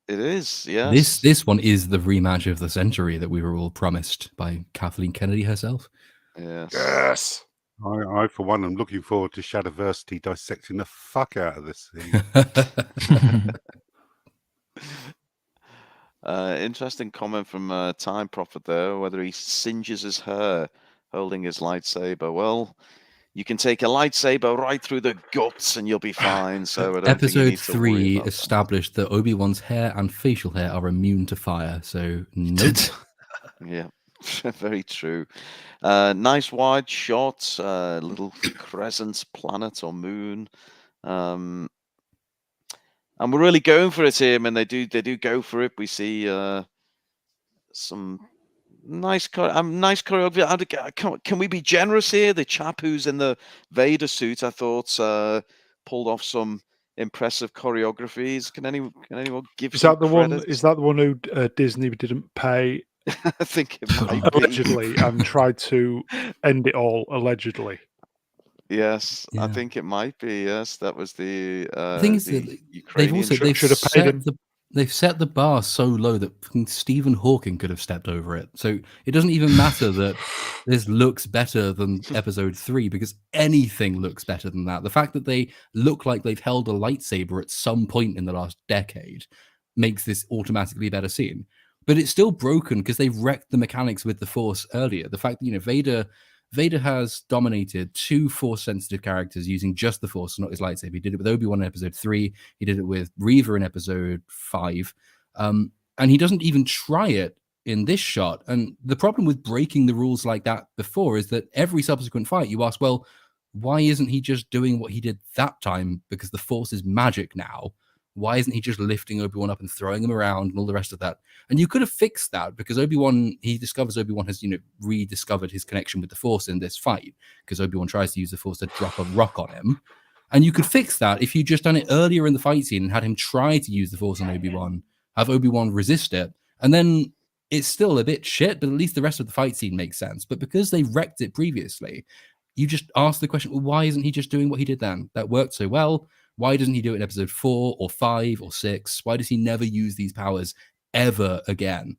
It is, yes. This one is the rematch of the century that we were all promised by Kathleen Kennedy herself. Yes. Yes. I for one, am looking forward to Shadowversity dissecting the fuck out of this scene. Interesting comment from Time Prophet there, whether he singes his hair holding his lightsaber. Well, you can take a lightsaber right through the guts and you'll be fine. So I don't think you Episode need to worry 3 about established that Obi-Wan's hair and facial hair are immune to fire. So nope. that. Yeah. Very true. Nice wide shot, little crescent planet or moon. And we're really going for it here. I mean, they do go for it. We see some nice choreography. Can we be generous here? The chap who's in the Vader suit, I thought, pulled off some impressive choreographies. Can anyone give Is some that the credit? one? Is that the one who Disney didn't pay I think it might be. allegedly and tried to end it all allegedly? Yes, I Yeah. think it might be. Yes, that was the The thing is that Ukrainian. they've set the bar so low that fucking Stephen Hawking could have stepped over it. So it doesn't even matter that this looks better than episode 3, because anything looks better than that. The fact that they look like they've held a lightsaber at some point in the last decade makes this automatically a better scene. But it's still broken because they've wrecked the mechanics with the Force earlier. The fact that, Vader has dominated 2 Force-sensitive characters using just the Force, not his lightsaber. He did it with Obi-Wan in episode 3. He did it with Reva in episode 5. And he doesn't even try it in this shot. And the problem with breaking the rules like that before is that every subsequent fight, you ask, well, why isn't he just doing what he did that time? Because the Force is magic now. Why isn't he just lifting Obi-Wan up and throwing him around and all the rest of that? And you could have fixed that because he discovers Obi-Wan has, rediscovered his connection with the Force in this fight, because Obi-Wan tries to use the Force to drop a rock on him. And you could fix that if you just done it earlier in the fight scene and had him try to use the Force on Obi-Wan, have Obi-Wan resist it, and then it's still a bit shit, but at least the rest of the fight scene makes sense. But because they wrecked it previously, you just ask the question, well, why isn't he just doing what he did then? That worked so well. Why doesn't he do it in episode 4 or 5 or 6? Why does he never use these powers ever again?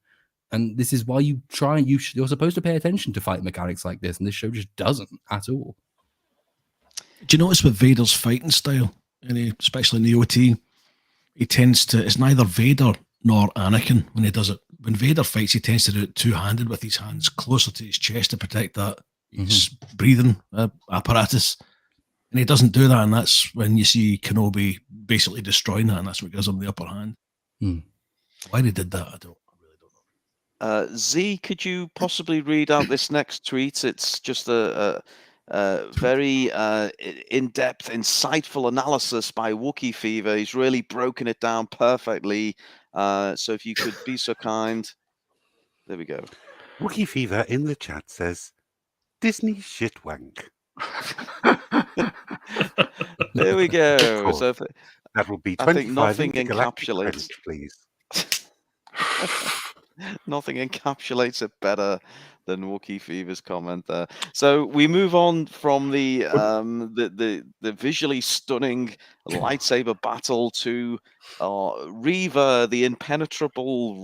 And this is why you're supposed to pay attention to fight mechanics like this, and this show just doesn't at all. Do you notice with Vader's fighting style, especially in the OT, he tends to, it's neither Vader nor Anakin when he does it. When Vader fights, he tends to do it two-handed with his hands closer to his chest to protect that his breathing apparatus. And he doesn't do that, and that's when you see Kenobi basically destroying that, and that's what gives him the upper hand. Why they did that, I really don't know. Z, could you possibly read out this next tweet? It's just a very in-depth, insightful analysis by Wookiee Fever. He's really broken it down perfectly. So if you could be so kind. There we go. Wookiee Fever in the chat says, Disney shitwank. There we go. So that will be 25 I think nothing encapsulates, please. Nothing encapsulates it better than Wookiee Fever's comment there. So we move on from the visually stunning lightsaber battle to Reva, the impenetrable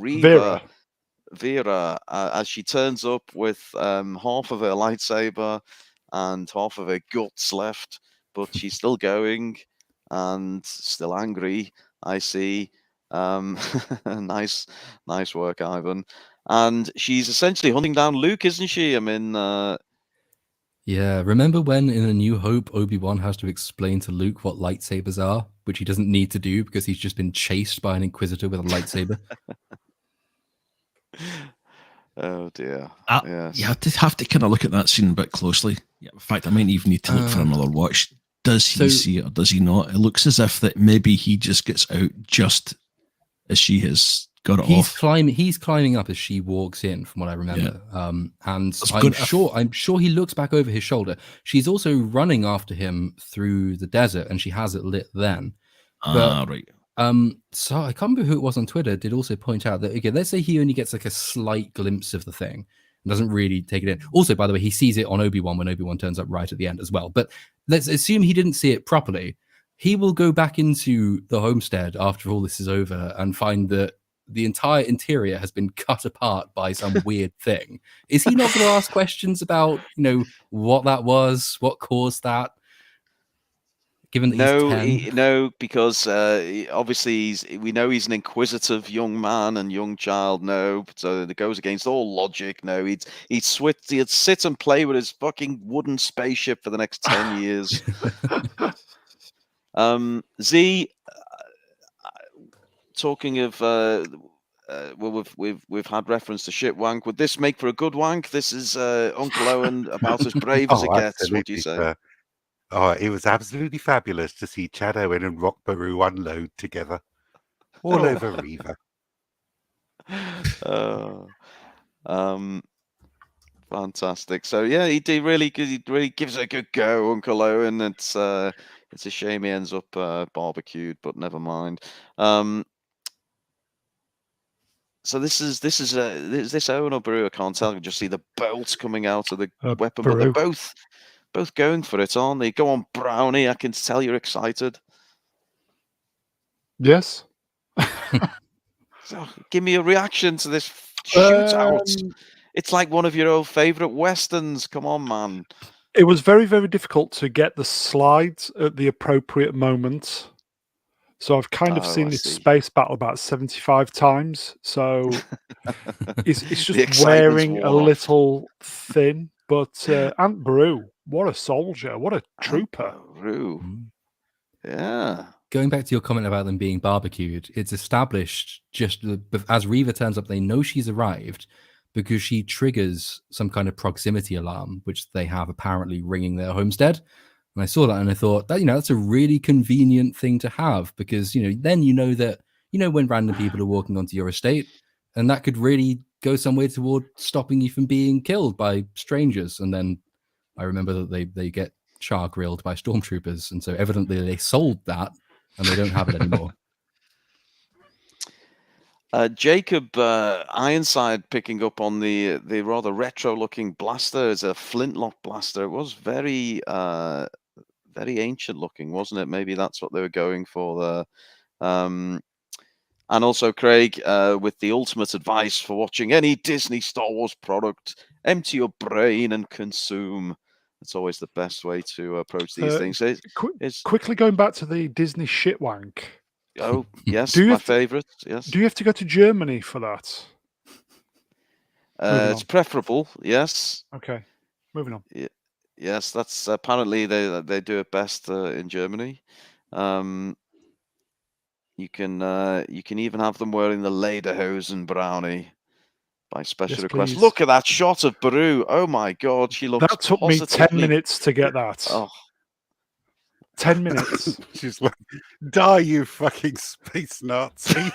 Vera, as she turns up with half of her lightsaber and half of her guts left, but she's still going and still angry. I see. Nice work, Ivan. And she's essentially hunting down Luke, isn't she? I mean, yeah. Remember when in A New Hope, Obi-Wan has to explain to Luke what lightsabers are, which he doesn't need to do because he's just been chased by an Inquisitor with a lightsaber. Oh dear. Yes. You have to kind of look at that scene a bit closely. Yeah, in fact, I might even need to look for another watch. Does he see it or does he not? It looks as if that maybe he just gets out just as she has got it off. He's climbing up as she walks in, from what I remember. Yeah. And I'm sure he looks back over his shoulder. She's also running after him through the desert, and she has it lit then. Right. So I can't remember who it was on Twitter did also point out that, again, let's say he only gets like a slight glimpse of the thing and doesn't really take it in. Also, by the way, he sees it on Obi-Wan when Obi-Wan turns up right at the end as well. But let's assume he didn't see it properly. He will go back into the homestead after all this is over and find that the entire interior has been cut apart by some weird thing. Is he not going to ask questions about, what that was, what caused that? Given that he's 10? No, because obviously we know he's an inquisitive young man and young child. No, so it goes against all logic. No, he'd sit and play with his fucking wooden spaceship for the next 10 years. Z, talking of well, we've had reference to shit wank. Would this make for a good wank? This is Uncle Owen about as brave as it gets. What do you absolutely, say? sir. Oh, it was absolutely fabulous to see Chad Owen and Rock Baru unload together, all Oh. over Riva. Fantastic. So yeah, he really gives it a good go, Uncle Owen. It's a shame he ends up barbecued, but never mind. So this is Owen or Baru? I can't tell. I can just see the bolts coming out of the weapon, but they're Baru. both going for it, aren't they? Go on, Brownie. I can tell you're excited. Yes. So give me a reaction to this shootout. It's like one of your old favorite westerns. Come on, man. It was very, very difficult to get the slides at the appropriate moment. So I've kind of Oh, seen I this see. space battle about 75 times. So it's The just excitement's wearing a worn off. little thin. But Aunt Baru, what a soldier, what a trooper. Baru. Yeah. Going back to your comment about them being barbecued, it's established just as Riva turns up, they know she's arrived because she triggers some kind of proximity alarm, which they have apparently ringing their homestead. And I saw that and I thought that, that's a really convenient thing to have because, then that, when random people are walking onto your estate, and that could really go somewhere toward stopping you from being killed by strangers. And then I remember that they get char grilled by stormtroopers. And so evidently they sold that and they don't have it anymore. Jacob Ironside picking up on the rather retro-looking blaster. It's a flintlock blaster. It was very very ancient-looking, wasn't it? Maybe that's what they were going for there. And also, Craig, with the ultimate advice for watching any Disney Star Wars product: empty your brain and consume. It's always the best way to approach these things. Quickly going back to the Disney shitwank. Oh, yes, my favourite. Yes. Do you have to go to Germany for that? It's preferable, yes. Okay, moving on. Yes, that's apparently they do it best in Germany. You can even have them wearing the lederhosen, Brownie, by special request. Please. Look at that shot of Baru. Oh my God, she looks. That took me 10 minutes to get that. Oh. 10 minutes. She's like, die, you fucking space Nazi.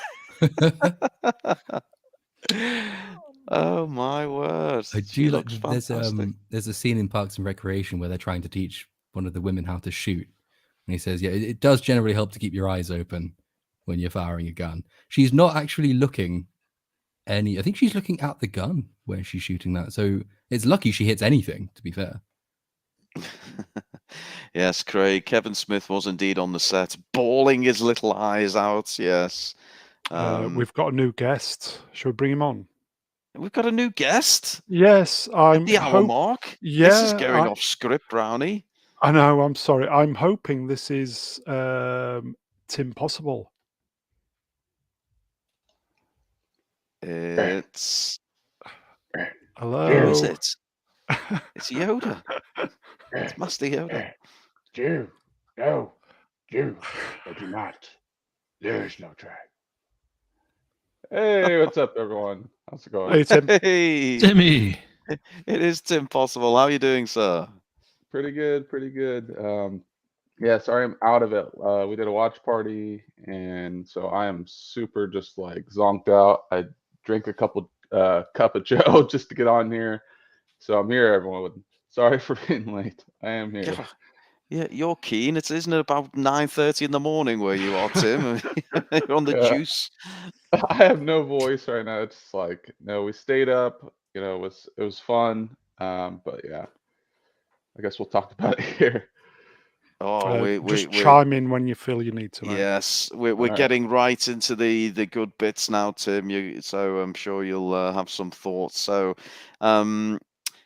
Oh my word. I do like there's a scene in Parks and Recreation where they're trying to teach one of the women how to shoot. And he says, yeah, it does generally help to keep your eyes open when you're firing a gun. She's not actually looking I think she's looking at the gun where she's shooting that. So it's lucky she hits anything, to be fair. Yes, Craig. Kevin Smith was indeed on the set, bawling his little eyes out. Yes. We've got a new guest. Shall we bring him on? We've got a new guest. Yes, at the hour mark. Yeah, this is going off script, Brownie. I know. I'm sorry. I'm hoping this is Tim Possible. It's hello. Who is it? It's Yoda. It's Master Yoda. Jew, no, Jew, I do not. There is no track. Hey, what's up, everyone? How's it going? Hey, Tim. Hey, Timmy. It is Tim Possible. How are you doing, sir? Pretty good, pretty good. Yeah, sorry I'm out of it. We did a watch party, and so I am super just like zonked out. I drank a cup of Joe just to get on here. So I'm here, everyone. Sorry for being late. I am here. Yeah, you're keen. Isn't it about 9:30 in the morning where you are, Tim? You're on the juice. I have no voice right now. It's like, no, we stayed up. It was fun. But yeah, I guess we'll talk about it here. Oh, just chime in when you feel you need to. Mate. Yes, we're getting right into the good bits now, Tim. So I'm sure you'll have some thoughts. So,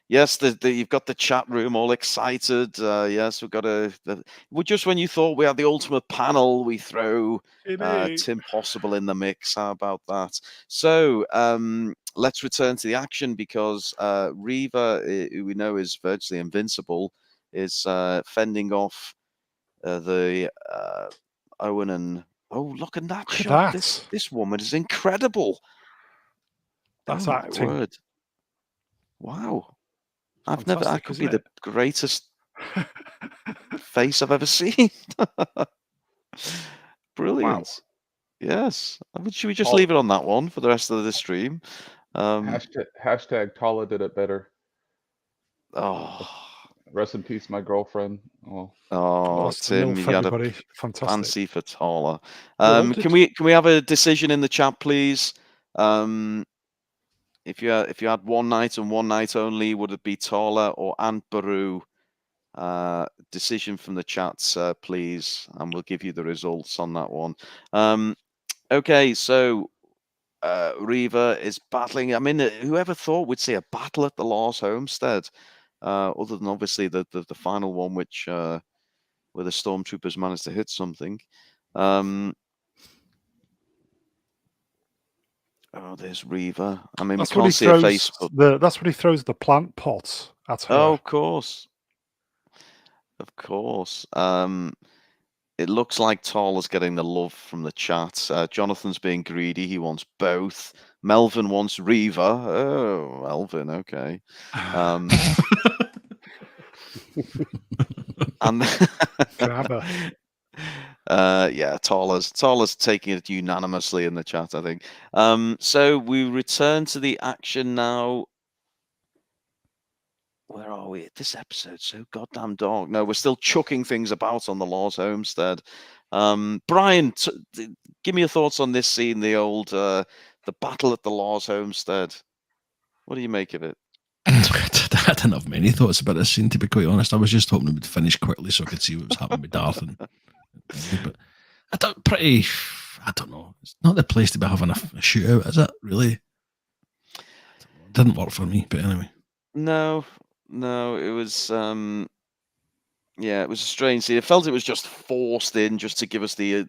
yes, you've got the chat room all excited. Yes, we've got just when you thought we had the ultimate panel, we throw Tim Possible in the mix. How about that? So let's return to the action because Riva, who we know is virtually invincible, is fending off the Owen and look at that shot. This woman is incredible. That's Oh, my acting. word. Wow. That Fantastic, could be isn't the greatest face I've ever seen. Brilliant. Yes. Should we just Paul- leave it on that one for the rest of the stream? Hashtag Tala did it better. Oh, Rest in peace, my girlfriend. Oh, Lost the Tim, MILF, you had a everybody. Fantastic. fancy for Tala. Well Can we have a decision in the chat, please? If you had one night and one night only, would it be Tala or Aunt Beru? Decision from the chats, please, and we'll give you the results on that one. Okay, so Reva is battling. I mean, whoever thought we'd see a battle at the Lars Homestead? Other than obviously the final one, which where the stormtroopers managed to hit something. Oh, there's Reva. I mean, That's we what he can't see her face, throws. but That's what he throws the plant pot at her. oh, of course. Of course. It looks like Tala's getting the love from the chat. Jonathan's being greedy. He wants both. Melvin wants Reva. Oh, Melvin, okay. And Grabber. yeah, Tala's taking it unanimously in the chat, I think. So we return to the action now. Where are we? This episode's so goddamn dark. No, we're still chucking things about on the Lars Homestead. Brian, give me your thoughts on this scene, the battle at the Lars Homestead. What do you make of it? I didn't have many thoughts about this scene, to be quite honest. I was just hoping it would finish quickly so I could see what was happening with Darth. But I don't know. It's not the place to be having a shootout, is it? Really? It didn't work for me, but anyway. No, it was yeah, it was a strange scene. I felt it was just forced in just to give us the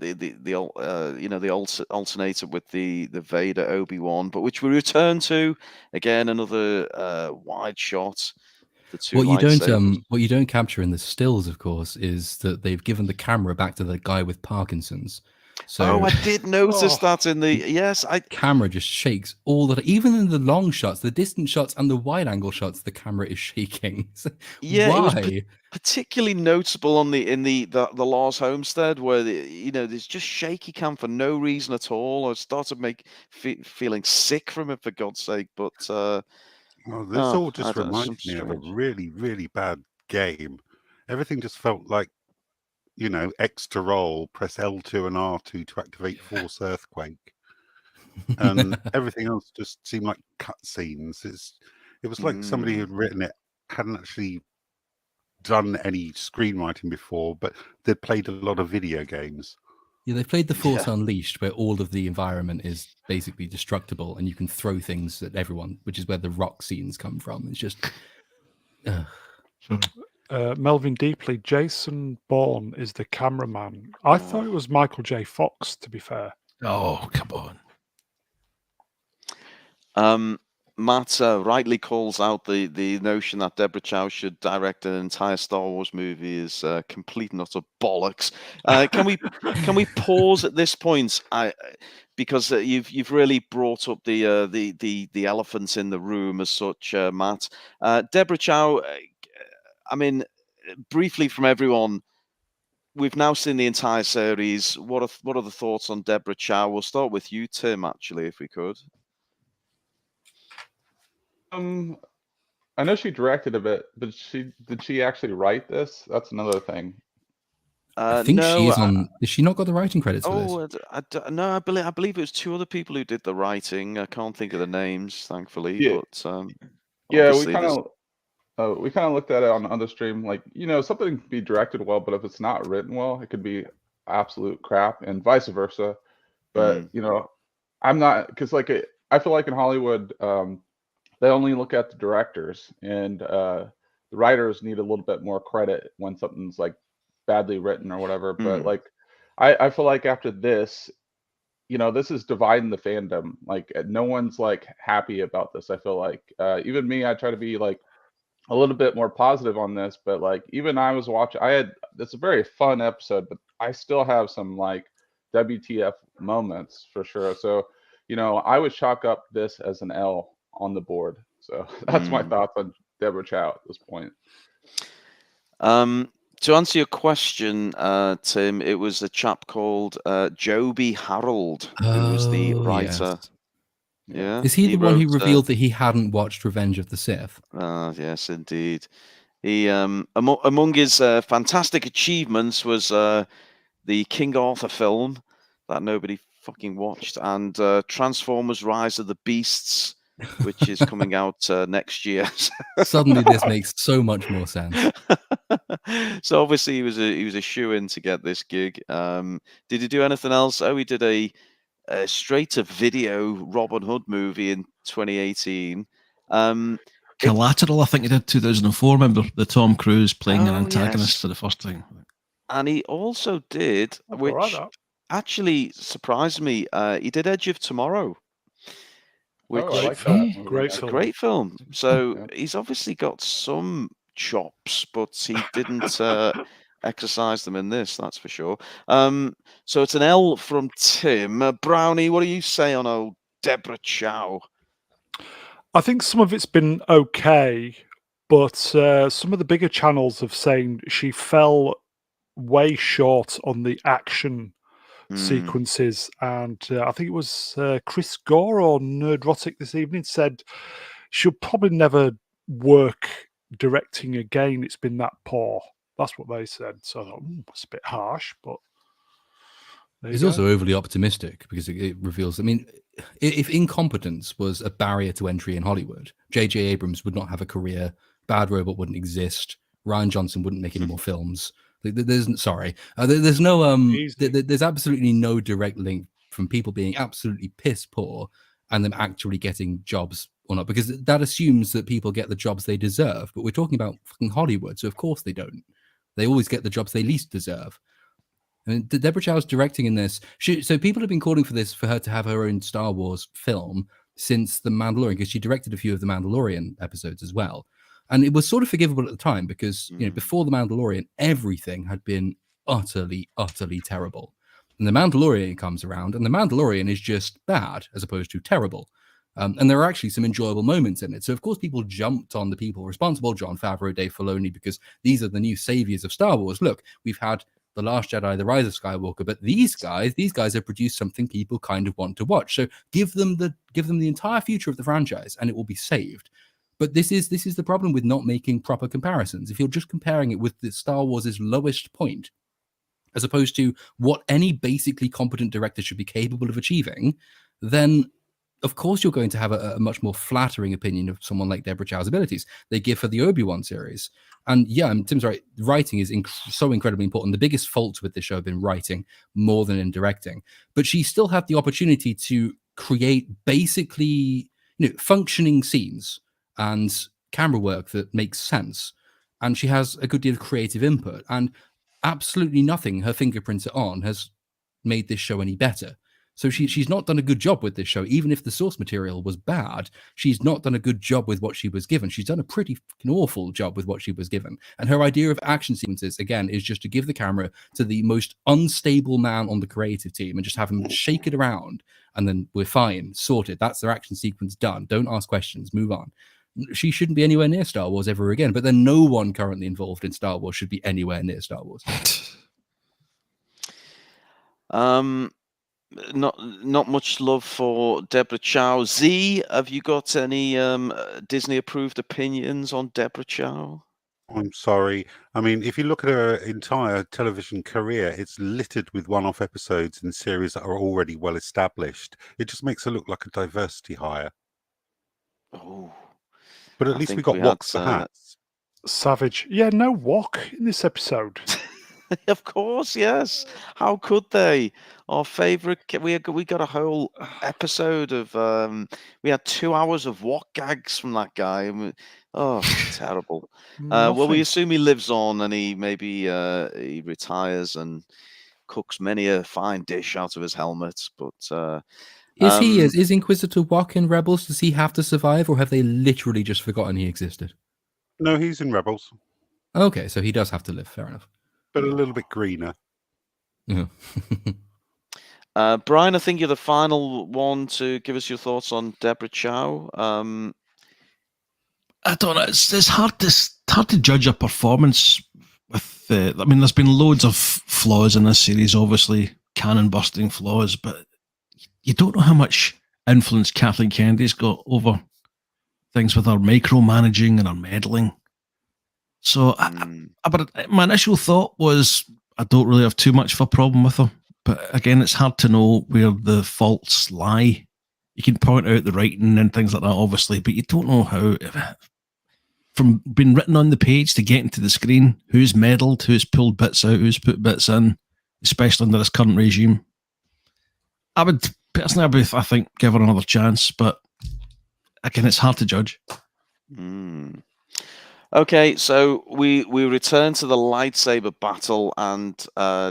alternator with the Vader Obi-Wan, but which we return to again, another wide shot. The two lightsabers. What you don't capture in the stills, of course, is that they've given the camera back to the guy with Parkinson's. So I did notice that in the camera just shakes all the even in the long shots, the distant shots, and the wide angle shots, the camera is shaking. Yeah, why? it was particularly noticeable on the Lars Homestead, where there's just shaky cam for no reason at all. I started feeling sick from it, for God's sake. But this all just reminded me of a really, really bad game. Everything just felt like, X to roll, press L2 and R2 to activate Force Earthquake. And everything else just seemed like cutscenes. It was like somebody who'd written it hadn't actually done any screenwriting before, but they'd played a lot of video games. Yeah, they played the Force Unleashed, where all of the environment is basically destructible, and you can throw things at everyone, which is where the rock scenes come from. It's just... Melvin Deeply, Jason Bourne is the cameraman. I thought it was Michael J. Fox, to be fair. Oh, come on. Matt rightly calls out the notion that Deborah Chow should direct an entire Star Wars movie is complete and utter bollocks. Can we pause at this point? Because you've really brought up the elephant in the room as such, Matt. Deborah Chow. I mean, briefly from everyone, we've now seen the entire series. What are the thoughts on Deborah Chow? We'll start with you, Tim, actually, if we could. I know she directed a bit, but did she actually write this? That's another thing. I think she's on. Has she not got the writing credits for this? No, I believe it was two other people who did the writing. I can't think of the names, thankfully. Yeah. But yeah, we kind of looked at it on the stream. Like, something can be directed well, but if it's not written well, it could be absolute crap, and vice versa. But I'm not, because I feel like in Hollywood, they only look at the directors, and the writers need a little bit more credit when something's like badly written or whatever. But I feel like after this, this is dividing the fandom. Like, no one's like happy about this. I feel like even me, I try to be like a little bit more positive on this, but like even I was watching, it's a very fun episode, but I still have some like WTF moments for sure. So I would chalk up this as an L on the board. So that's my thoughts on Deborah Chow at this point. To answer your question, Tim, it was a chap called Joby Harold who was the writer. Yes. Yeah. Is he the one who wrote, revealed that he hadn't watched Revenge of the Sith? Yes, indeed. He among his fantastic achievements was the King Arthur film that nobody fucking watched, and Transformers: Rise of the Beasts, which is coming out next year. Suddenly, this makes so much more sense. So obviously he was a shoo-in to get this gig. Did he do anything else? Oh, he did a straight-to-video Robin Hood movie in 2018. Collateral, I think he did 2004. Remember the Tom Cruise playing an Oh, antagonist yes. for the first time. And he also did, That's all which right, that. actually surprised me, he did Edge of Tomorrow, which Oh, I like film. that movie. Great is a film. great film. So Yeah. he's obviously got some chops, but he didn't exercise them in this, that's for sure. So it's an L from Tim. Brownie, what do you say on old Deborah Chow? I think some of it's been okay, but some of the bigger channels have saying she fell way short on the action sequences, and I think it was Chris Gore or Nerdrotic this evening said she'll probably never work directing again. It's been that poor. That's what they said. So I thought, it's a bit harsh, but there you It's go. also overly optimistic because it reveals. I mean, if incompetence was a barrier to entry in Hollywood, J.J. Abrams would not have a career. Bad Robot wouldn't exist. Ryan Johnson wouldn't make any more films. There's there's no there's absolutely no direct link from people being absolutely piss poor and them actually getting jobs or not, because that assumes that people get the jobs they deserve. But we're talking about fucking Hollywood, so of course they don't. They always get the jobs they least deserve. I mean, Deborah Chow's directing in this. So people have been calling for her to have her own Star Wars film since The Mandalorian, because she directed a few of the Mandalorian episodes as well. And it was sort of forgivable at the time because, before The Mandalorian, everything had been utterly, utterly terrible. And The Mandalorian comes around, and The Mandalorian is just bad as opposed to terrible. And there are actually some enjoyable moments in it. So, of course, people jumped on the people responsible, Jon Favreau, Dave Filoni, because these are the new saviors of Star Wars. Look, we've had The Last Jedi, The Rise of Skywalker, but these guys have produced something people kind of want to watch. So give them the entire future of the franchise, and it will be saved. But this is the problem with not making proper comparisons. If you're just comparing it with the Star Wars' lowest point, as opposed to what any basically competent director should be capable of achieving, then of course you're going to have a much more flattering opinion of someone like Deborah Chow's abilities. They give her the Obi-Wan series. And yeah, Tim's right. Writing is so incredibly important. The biggest faults with this show have been writing more than in directing. But she still had the opportunity to create basically functioning scenes and camera work that makes sense. And she has a good deal of creative input. And absolutely nothing her fingerprints are on has made this show any better. So she's not done a good job with this show. Even if the source material was bad, she's not done a good job with what she was given. She's done a pretty fucking awful job with what she was given. And her idea of action sequences, again, is just to give the camera to the most unstable man on the creative team and just have him shake it around, and then we're fine, sorted. That's their action sequence done. Don't ask questions, move on. She shouldn't be anywhere near Star Wars ever again. But then no one currently involved in Star Wars should be anywhere near Star Wars. Not much love for Deborah Chow. Z, have you got any Disney approved opinions on Deborah Chow? I'm sorry. I mean, if you look at her entire television career, it's littered with one-off episodes in series that are already well established. It just makes her look like a diversity hire. Oh, but at I least we think got we Woks had, the Hats. Savage. Yeah, no wok in this episode. Of course, yes. How could they? Our favorite. We got a whole episode of. We had 2 hours of wok gags from that guy. And terrible. Well, we Nothing. assume he lives on, and he retires and cooks many a fine dish out of his helmet. But Is Inquisitor Wok in Rebels? Does he have to survive, or have they literally just forgotten he existed? No, he's in Rebels, Okay, so he does have to live. Fair enough. but a little bit greener. Yeah. Brian, I think you're the final one to give us your thoughts on Deborah Chow. I don't know. It's hard to judge a performance with. I mean, there's been loads of flaws in this series, obviously cannon busting flaws, but you don't know how much influence Kathleen Kennedy's got over things with her micromanaging and her meddling. So, but my initial thought was I don't really have too much of a problem with her. But again, it's hard to know where the faults lie. You can point out the writing and things like that, obviously, but you don't know how. From being written on the page to getting to the screen, who's meddled, who's pulled bits out, who's put bits in, especially under this current regime. I would personally, I think, give her another chance, but again, it's hard to judge. Okay, so we return to the lightsaber battle, and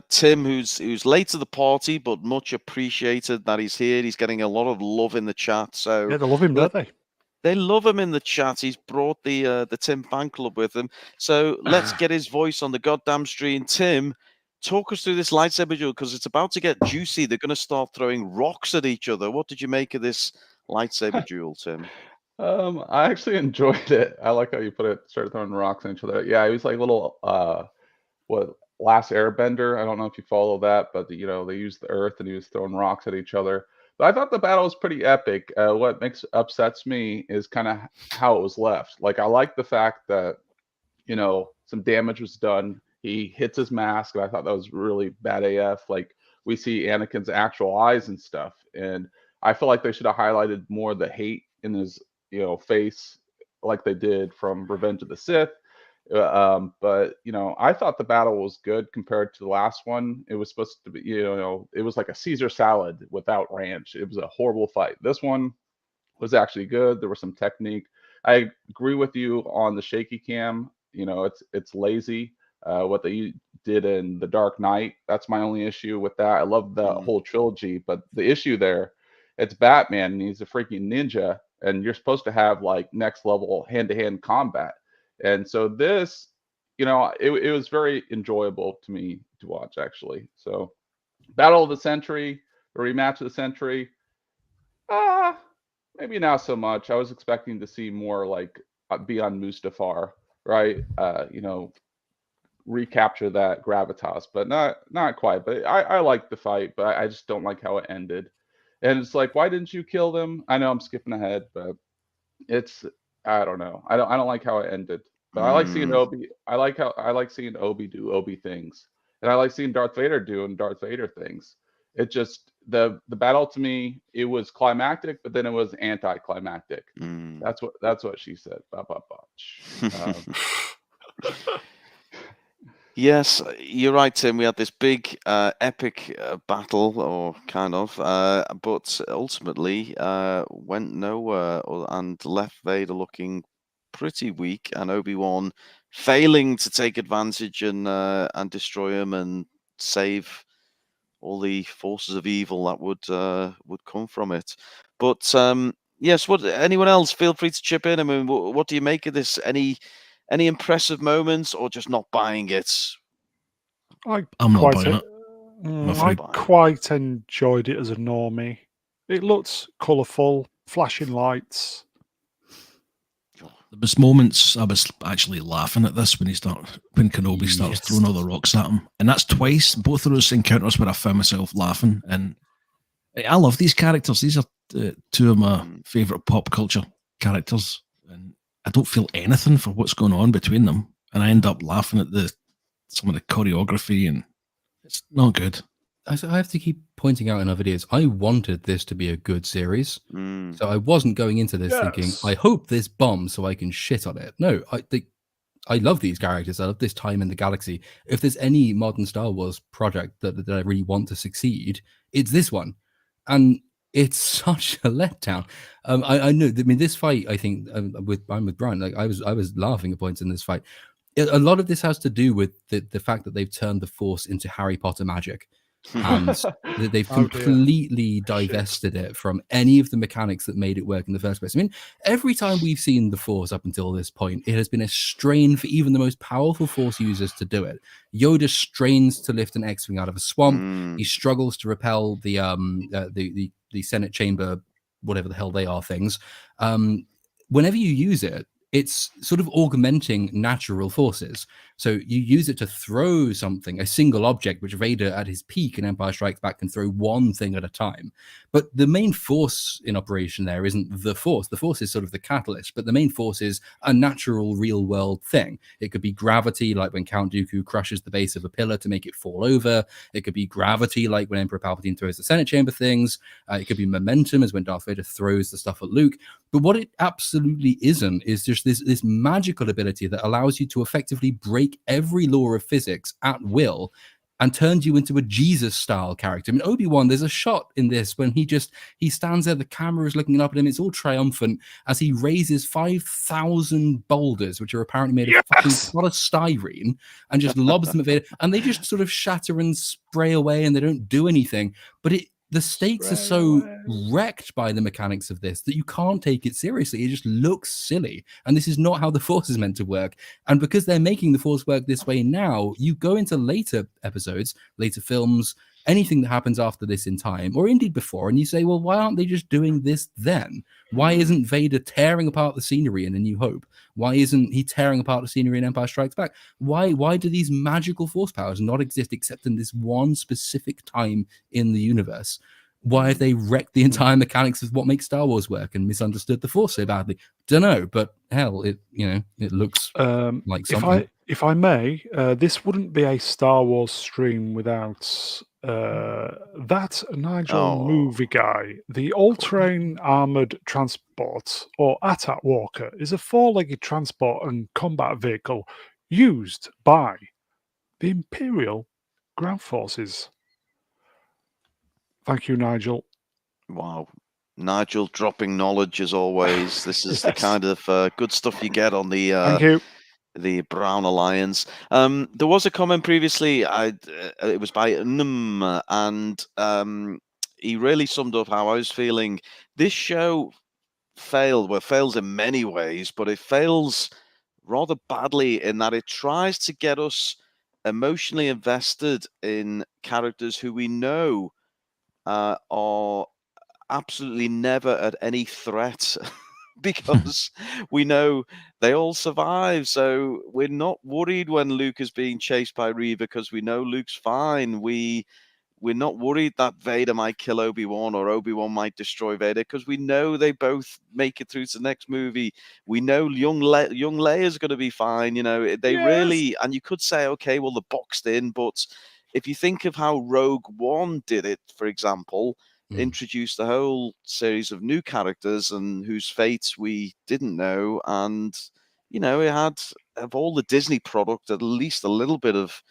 Tim, who's late to the party but much appreciated that he's here. He's getting a lot of love in the chat. So Yeah, they love him, don't they? They love him in the chat. He's brought the Tim Fan Club with him. So let's get his voice on the goddamn stream. Tim, talk us through this lightsaber duel, because it's about to get juicy. They're going to start throwing rocks at each other. What did you make of this lightsaber duel, Tim? I actually enjoyed it. I like how you put it, started throwing rocks at each other. Yeah, it was like a little, Last Airbender. I don't know if you follow that, but they used the earth and he was throwing rocks at each other. But I thought the battle was pretty epic. What upsets me is kind of how it was left. Like, I like the fact that, some damage was done. He hits his mask, and I thought that was really bad AF. Like, we see Anakin's actual eyes and stuff. And I feel like they should have highlighted more of the hate in his, face, like they did from Revenge of the Sith. But I thought the battle was good compared to the last one. It was supposed to be, it was like a Caesar salad without ranch. It was a horrible fight. This one was actually good. There was some technique. I agree with you on the shaky cam. It's lazy. What they did in The Dark Knight, that's my only issue with that. I love the whole trilogy, but the issue there, it's Batman and he's a freaking ninja, and you're supposed to have like next level hand-to-hand combat. And so this, it was very enjoyable to me to watch, actually. So Battle of the Century, the rematch of the century, maybe not so much. I was expecting to see more like be on Mustafar, right? Recapture that gravitas, but not quite. But I like the fight, but I just don't like how it ended. And it's like, why didn't you kill them? I know I'm skipping ahead, but I don't know. I don't like how it ended. But I like seeing Obi. I like seeing Obi do Obi things, and I like seeing Darth Vader doing Darth Vader things. It just the battle to me, it was climactic, but then it was anticlimactic. That's what she said. Yes, you're right, Tim. We had this big epic battle, or kind of, but ultimately went nowhere and left Vader looking pretty weak, and Obi-Wan failing to take advantage and destroy him and save all the forces of evil that would come from it. But yes, anyone else? Feel free to chip in. I mean, what do you make of this? Any impressive moments, or just not buying it? I'm not buying it. I quite enjoyed it as a normie. It looked colourful, flashing lights. There was moments I was actually laughing at this when Kenobi starts throwing all the rocks at him, and that's twice. Both of those encounters where I found myself laughing, and I love these characters. These are two of my favourite pop culture characters, and I don't feel anything for what's going on between them, and I end up laughing at some of the choreography, and it's not good. I have to keep pointing out in our videos, I wanted this to be a good series. So I wasn't going into this thinking, I hope this bombs so I can shit on it. No, I love these characters. I love this time in the galaxy. If there's any modern Star Wars project that I really want to succeed, it's this one. And it's such a letdown. I know. I mean, this fight, I think, I'm with Brian. Like I was laughing at points in this fight. A lot of this has to do with the fact that they've turned the Force into Harry Potter magic. and they've Oh, dear. completely divested it from any of the mechanics that made it work in the first place. I mean, every time we've seen the Force up until this point, it has been a strain for even the most powerful Force users to do it. Yoda strains to lift an X-wing out of a swamp. He struggles to repel the Senate chamber, whatever the hell they are, things. Whenever you use it, it's sort of augmenting natural forces. So you use it to throw something, a single object, which Vader at his peak in Empire Strikes Back can throw one thing at a time. But the main force in operation there isn't the Force. The Force is sort of the catalyst, but the main force is a natural real world thing. It could be gravity, like when Count Dooku crushes the base of a pillar to make it fall over. It could be gravity, like when Emperor Palpatine throws the Senate chamber things. It could be momentum, as when Darth Vader throws the stuff at Luke. But what it absolutely isn't is just this magical ability that allows you to effectively break every law of physics at will and turns you into a Jesus-style character. I mean, Obi-Wan, there's a shot in this when he stands there, the camera is looking up at him, it's all triumphant, as he raises 5,000 boulders, which are apparently made of fucking polystyrene, and just lobs them at Vader, and they just sort of shatter and spray away, and they don't do anything. But the stakes are so wrecked by the mechanics of this that you can't take it seriously. It just looks silly. And this is not how the Force is meant to work. And because they're making the Force work this way now, you go into later episodes, later films, anything that happens after this in time, or indeed before, and you say, well, why aren't they just doing this then? Why isn't Vader tearing apart the scenery in A New Hope? Why isn't he tearing apart the scenery in Empire Strikes Back? Why do these magical force powers not exist except in this one specific time in the universe? Why have they wrecked the entire mechanics of what makes Star Wars work and misunderstood the Force so badly? Don't know, but hell, it looks like something. If I may, this wouldn't be a Star Wars stream without that Nigel movie guy. The all-terrain armored transport, or AT-AT Walker, is a four-legged transport and combat vehicle used by the Imperial Ground Forces. Thank you, Nigel. Wow. Nigel dropping knowledge as always. This is the kind of good stuff you get on the Thank you. The Brown Alliance. There was a comment previously. It was by Num, and he really summed up how I was feeling. This show fails in many ways, but it fails rather badly in that it tries to get us emotionally invested in characters who we know are absolutely never at any threat. Because we know they all survive, so we're not worried when Luke is being chased by Reva because we know Luke's fine. We're not worried that Vader might kill Obi-Wan or Obi-Wan might destroy Vader because we know they both make it through to the next movie. We know young Leia's going to be fine. You know, they really, and you could say, okay, well, they're boxed in, but if you think of how Rogue One did it, for example, introduced a whole series of new characters and whose fates we didn't know, and you know, it had, of all the Disney product, at least a little bit of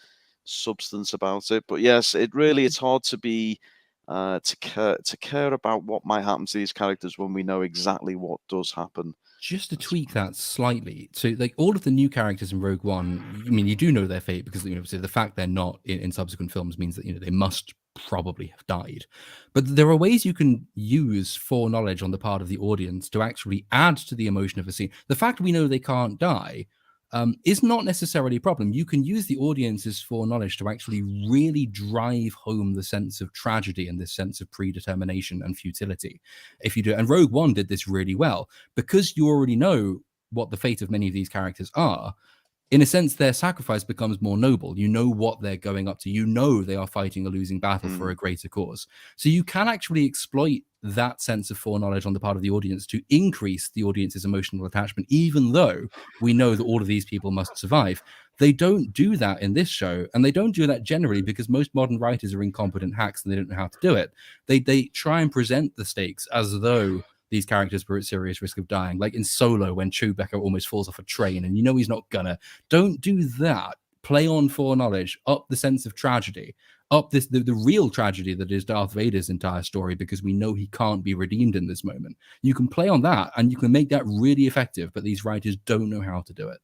substance about it. But yes, it's hard to be to care about what might happen to these characters when we know exactly what does happen. Just to tweak that slightly, so like all of the new characters in Rogue One, I mean, you do know their fate because so the fact they're not in subsequent films means that they must probably have died. But there are ways you can use foreknowledge on the part of the audience to actually add to the emotion of a scene. The fact we know they can't die is not necessarily a problem. You can use the audience's foreknowledge to actually really drive home the sense of tragedy and this sense of predetermination and futility. If you do, and Rogue One did this really well, because you already know what the fate of many of these characters are. In a sense, their sacrifice becomes more noble. You know what they're going up to. You know they are fighting a losing battle for a greater cause. So you can actually exploit that sense of foreknowledge on the part of the audience to increase the audience's emotional attachment, even though we know that all of these people must survive. They don't do that in this show, and they don't do that generally because most modern writers are incompetent hacks and they don't know how to do it. They try and present the stakes as though these characters were at serious risk of dying, like in Solo when Chewbacca almost falls off a train and you know he's not gonna. Don't do that. Play on foreknowledge, up the sense of tragedy, up the real tragedy that is Darth Vader's entire story, because we know he can't be redeemed in this moment. You can play on that and you can make that really effective, but these writers don't know how to do it.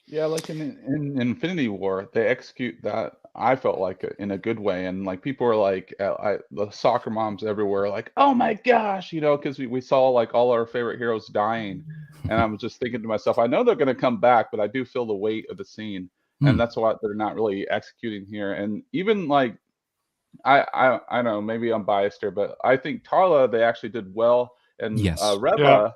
Yeah, like in Infinity War, they execute that I felt like in a good way, and like people were like, the soccer moms everywhere, were like, oh my gosh, because we saw like all our favorite heroes dying, and I'm just thinking to myself, I know they're going to come back, but I do feel the weight of the scene, and that's why they're not really executing here. And even like I know maybe I'm biased here, but I think Tarla they actually did well, and Yes. Reva. Yeah.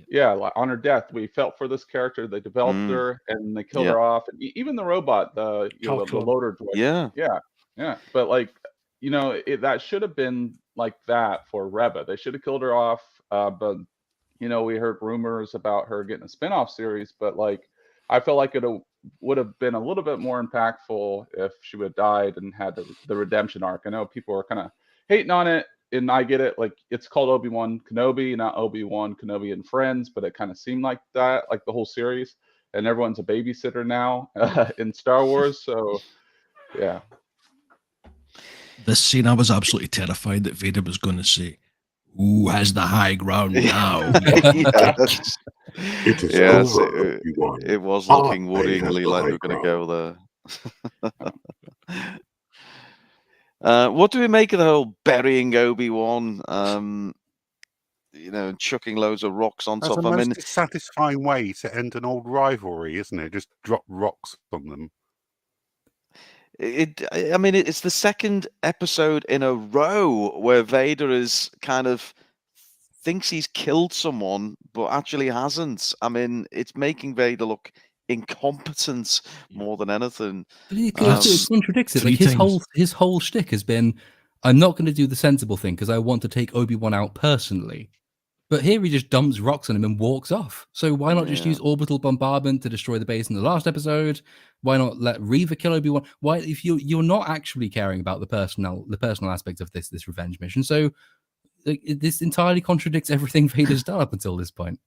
Yeah, like on her death, we felt for this character. They developed her, and they killed Yeah. her off. And even the robot, the Calculon. loader droid. Yeah. Yeah. But like, that should have been like that for Reva. They should have killed her off. But we heard rumors about her getting a spinoff series. But like, I felt like it would have been a little bit more impactful if she would have died and had the redemption arc. I know people are kind of hating on it, and I get it. Like, it's called Obi-Wan Kenobi, not Obi-Wan Kenobi and Friends, but it kind of seemed like that, like the whole series. And everyone's a babysitter now in Star Wars. So, yeah. This scene, I was absolutely terrified that Vader was going to say, "Who has the high ground now?" Yes. It is Yes, over, Obi-Wan. it was I looking have worryingly the like high we were going to ground. go there. What do we make of the whole burying Obi-Wan? Chucking loads of rocks on That's top. a I most mean, dissatisfying way to end an old rivalry, isn't it? Just drop rocks on them. it's the second episode in a row where Vader is kind of thinks he's killed someone, but actually hasn't. I mean, it's making Vader look incompetent more than anything. But it contradicts it. Like his whole shtick has been, I'm not going to do the sensible thing because I want to take Obi-Wan out personally. But here he just dumps rocks on him and walks off. So why not just use orbital bombardment to destroy the base in the last episode? Why not let Reva kill Obi-Wan? Why, if you're not actually caring about the personal aspect of this revenge mission? So this entirely contradicts everything Vader's done up until this point.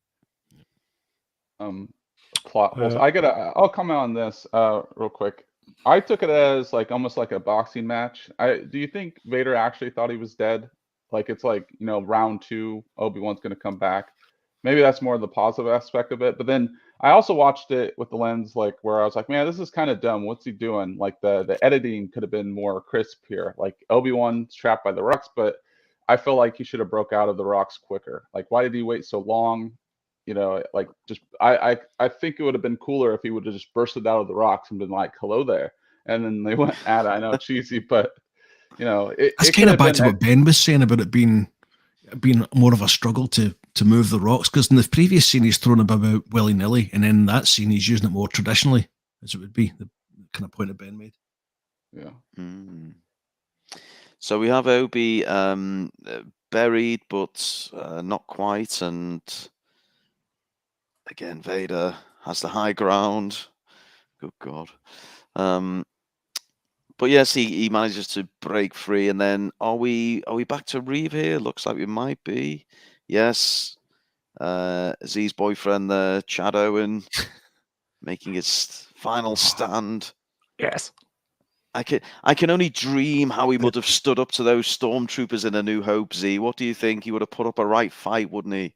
Plot holes. I'll comment on this real quick. I took it as like almost like a boxing match. Do you think Vader actually thought he was dead? Like, it's like, round 2, Obi-Wan's going to come back. Maybe that's more the positive aspect of it. But then I also watched it with the lens like where I was like, man, this is kind of dumb. What's he doing? Like the editing could have been more crisp here. Like, Obi-Wan's trapped by the rocks, but I feel like he should have broke out of the rocks quicker. Like, why did he wait so long? Like, just I think it would have been cooler if he would have just bursted out of the rocks and been like, hello there. And then they went at it. I know, cheesy, but That's kind of back to what Ben was saying about it being more of a struggle to move the rocks, because in the previous scene he's thrown about willy-nilly, and in that scene he's using it more traditionally, as it would be the kind of point that Ben made. So we have Obi buried, but not quite, and again Vader has the high ground. Good God. But yes, he manages to break free, and then are we back to Reeve here? Looks like we might be. Yes. Z's boyfriend there, Chad Owen, making his final stand. Yes. I can only dream how he would have stood up to those stormtroopers in A New Hope, Z. What do you think? He would have put up a right fight, wouldn't he?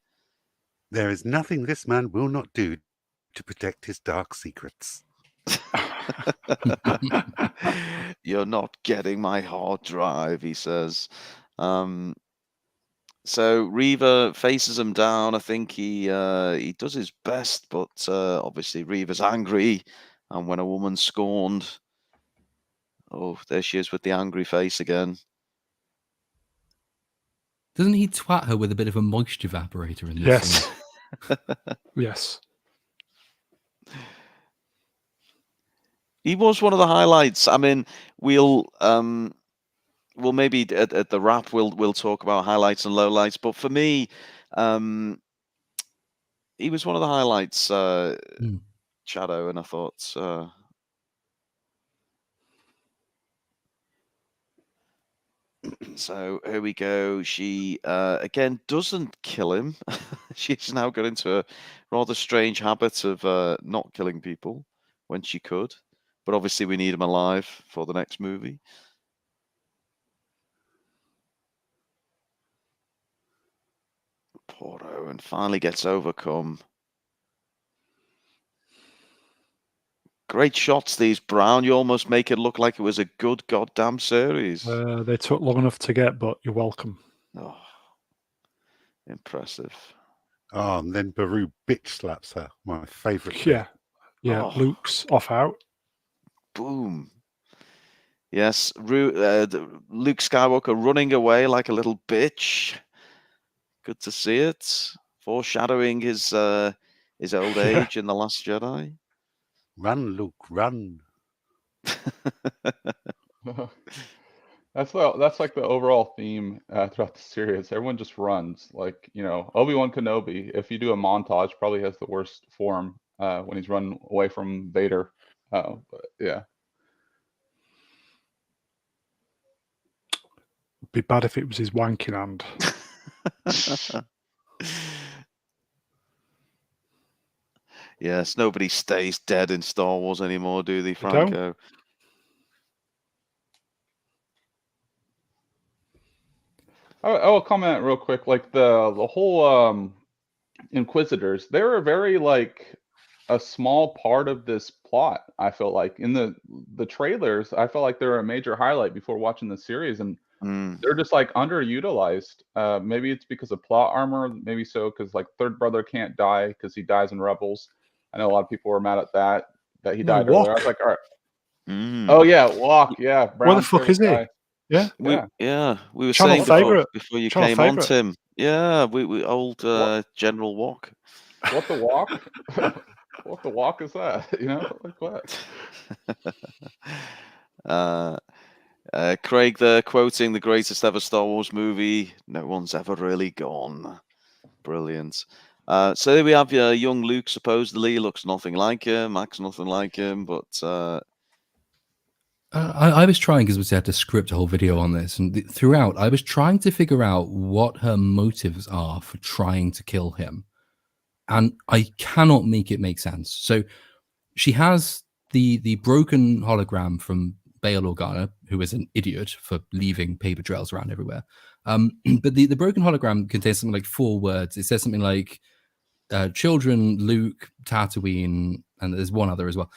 There is nothing this man will not do to protect his dark secrets. You're not getting my hard drive, he says. So Reva faces him down. I think he does his best, but obviously Reva's angry, and when a woman's scorned, oh, there she is with the angry face again. Doesn't he twat her with a bit of a moisture evaporator in this scene? Yes. He was one of the highlights. I mean, we'll maybe at the wrap we'll talk about highlights and lowlights, but for me, he was one of the highlights. Shadow, and I thought. So here we go. She again doesn't kill him. She's now got into a rather strange habit of not killing people when she could. But obviously we need him alive for the next movie. Poor Owen finally gets overcome. Great shots, these, Brown. You almost make it look like it was a good goddamn series. They took long enough to get, but you're welcome. Oh, impressive. Oh, and then Baru bitch slaps her. My favourite. Yeah. Yeah. Oh. Luke's off out. Boom. Yes, Luke Skywalker running away like a little bitch. Good to see it. Foreshadowing his old age in The Last Jedi. Run, Luke, run. That's like the overall theme throughout the series. Everyone just runs. Like, Obi-Wan Kenobi, if you do a montage, probably has the worst form when he's running away from Vader. But yeah. It'd be bad if it was his wanking hand. Yes, nobody stays dead in Star Wars anymore, do they, They don't. Franco? I will comment real quick. Like the whole Inquisitors, they were very like a small part of this plot. I feel like in the trailers, I felt like they were a major highlight before watching the series, and they're just like underutilized. Maybe it's because of plot armor, maybe so because like Third Brother can't die because he dies in Rebels. I know a lot of people were mad at that he died earlier. I was like, all right. Oh yeah, Walk. Yeah, Where the fuck is he? guy. Yeah. We were Channel saying favourite. before you Channel came on, favourite. Tim. Yeah, we old General Walk. What the Walk? What the Walk is that? Like what? Craig there quoting the greatest ever Star Wars movie. No one's ever really gone. Brilliant. So there we have young Luke. Supposedly looks nothing like him. Acts nothing like him, but. I was trying, because we had to script a whole video on this, and throughout I was trying to figure out what her motives are for trying to kill him, and I cannot make it make sense. So she has the broken hologram from Bail Organa, who is an idiot for leaving paper trails around everywhere. But the broken hologram contains something like 4 words. It says something like children, Luke, Tatooine, and there's one other as well.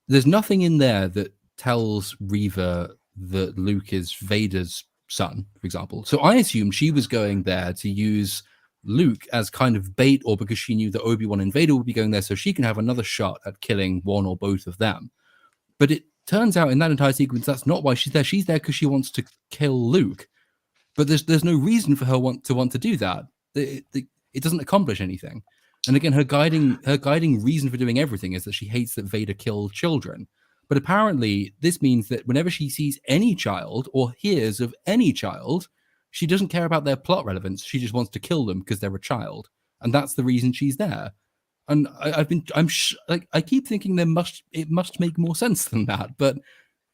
There's nothing in there that tells Reva that Luke is Vader's son, for example. So I assumed she was going there to use Luke as kind of bait, or because she knew that Obi-Wan and Vader would be going there so she can have another shot at killing one or both of them. But it turns out in that entire sequence, that's not why she's there. She's there because she wants to kill Luke. But there's no reason for her want to do that. It doesn't accomplish anything. And again, her guiding reason for doing everything is that she hates that Vader killed children. But apparently, this means that whenever she sees any child or hears of any child, she doesn't care about their plot relevance. She just wants to kill them because they're a child, and that's the reason she's there. And I keep thinking it must make more sense than that. But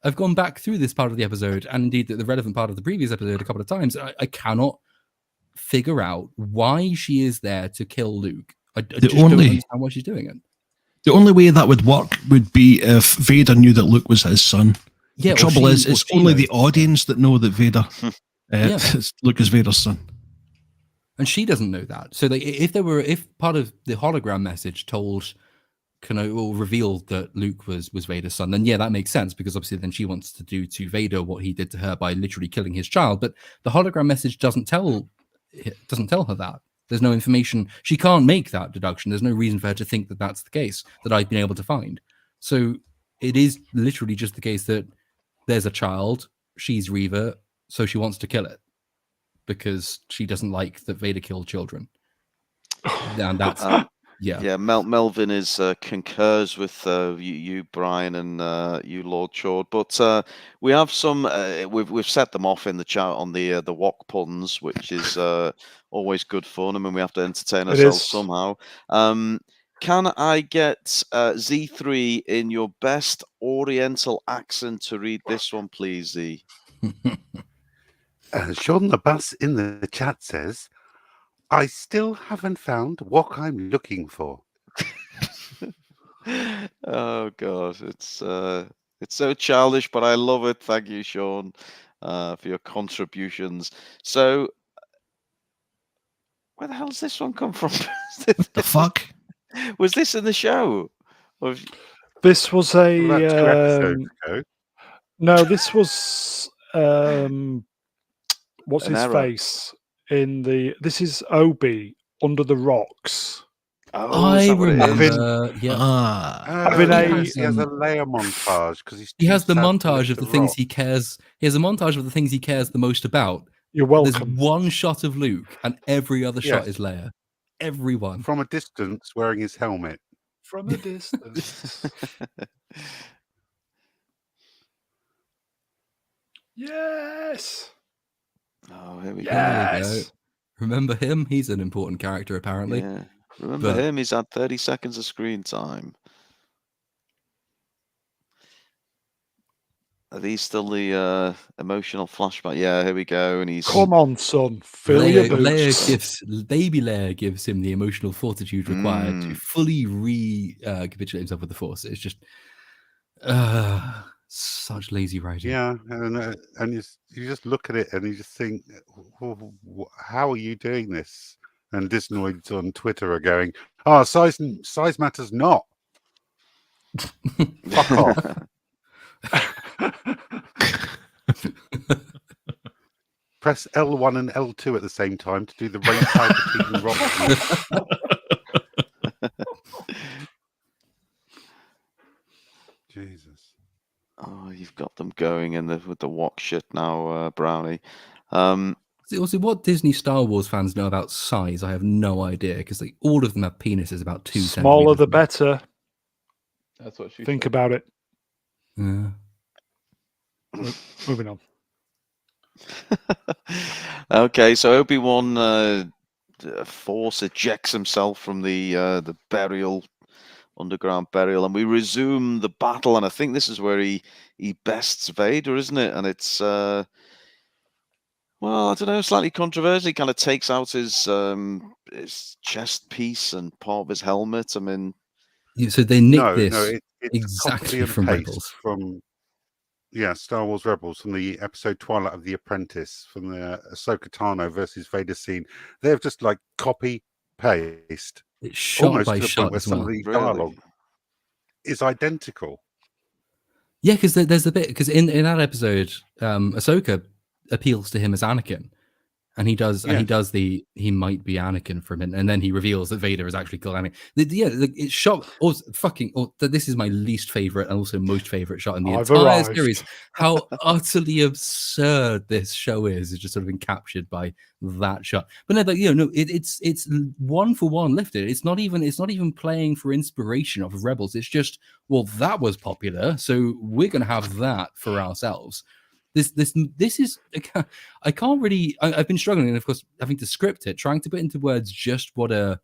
I've gone back through this part of the episode, and indeed the relevant part of the previous episode a couple of times. I cannot figure out why she is there to kill Luke. I just don't understand why she's doing it. The only way that would work would be if Vader knew that Luke was his son. Yeah, the trouble is, it's only the audience that know that Vader, Luke is Vader's son. And she doesn't know that. So if part of the hologram message told or revealed that Luke was Vader's son, then yeah, that makes sense, because obviously then she wants to do to Vader what he did to her by literally killing his child. But the hologram message doesn't tell her that. There's no information. She can't make that deduction. There's no reason for her to think that that's the case that I've been able to find. So it is literally just the case that there's a child, she's Reva, so she wants to kill it because she doesn't like that Vader killed children. And that's yeah. Melvin is concurs with you, Brian, and you, Lord Chord. But we have some. We've set them off in the chat on the wok puns, which is always good fun. I mean, we have to entertain ourselves somehow. Can I get Z3 in your best Oriental accent to read this one, please, Z? Sean the Bus in the chat says, I still haven't found what I'm looking for. Oh God, it's so childish, but I love it. Thank you, Sean, for your contributions. So, where the hell does this one come from? The fuck? Was this in the show? This was About 2 episodes ago. no, this was what's An his error. face in the. This is Obi under the rocks. Oh, is I that what it is? remember. Yeah, Having He has a layer montage because he's he too has the sad to montage lift of the the things rock. he cares. He has a montage of the things he cares the most about. You're There's welcome. one shot of Luke, and every other shot Yes. is Leia. Everyone. From a distance, wearing his helmet. From a distance. Yes. Oh, here we go. There you go. Yes. Remember him? He's an important character, apparently. Yeah. Remember But- him? He's had 30 seconds of screen time. Are these still the emotional flashback? Yeah, here we go. And he's Come on, son. Fill your boots. Baby Leia gives him the emotional fortitude required to fully recapitulate himself with the Force. It's just such lazy writing. Yeah, and you just look at it and you just think, how are you doing this? And Disnoids on Twitter are going, "Oh, size matters not. Fuck off." Press L1 and L2 at the same time to do the rain palpitating rock. Jesus. Oh, you've got them going in with the walk shit now, Brownie. Also, what Disney Star Wars fans know about size, I have no idea, because all of them have penises about 2 Smaller centimeters. the better. That's what she Think said. about it. Yeah. Moving on. Okay, so Obi-Wan Force ejects himself from the burial, underground burial, and we resume the battle. And I think this is where he bests Vader, isn't it? And it's well, I don't know, slightly controversial. He kind of takes out his chest piece and part of his helmet. I mean, So they nicked No, this it's exactly copy and from paste Rebels. from Star Wars Rebels, from the episode Twilight of the Apprentice, from the Ahsoka Tano versus Vader scene. They've just like copy paste, It's shot almost by to the shot point where as some well. of the really. dialogue is identical. Yeah, because there's the bit, because in that episode, Ahsoka appeals to him as Anakin, and he does he might be Anakin for a minute, and then he reveals that Vader is actually called Anakin. It's shot. This is my least favorite and also most favorite shot in the I've entire arrived. series. How utterly absurd this show is just sort of been captured by that shot. But no, it's one for one lifted. It's not even playing for inspiration off of Rebels. It's just, well, that was popular, so we're gonna have that for ourselves. This is, I can't really, I've been struggling, and of course having to script it, trying to put into words just what a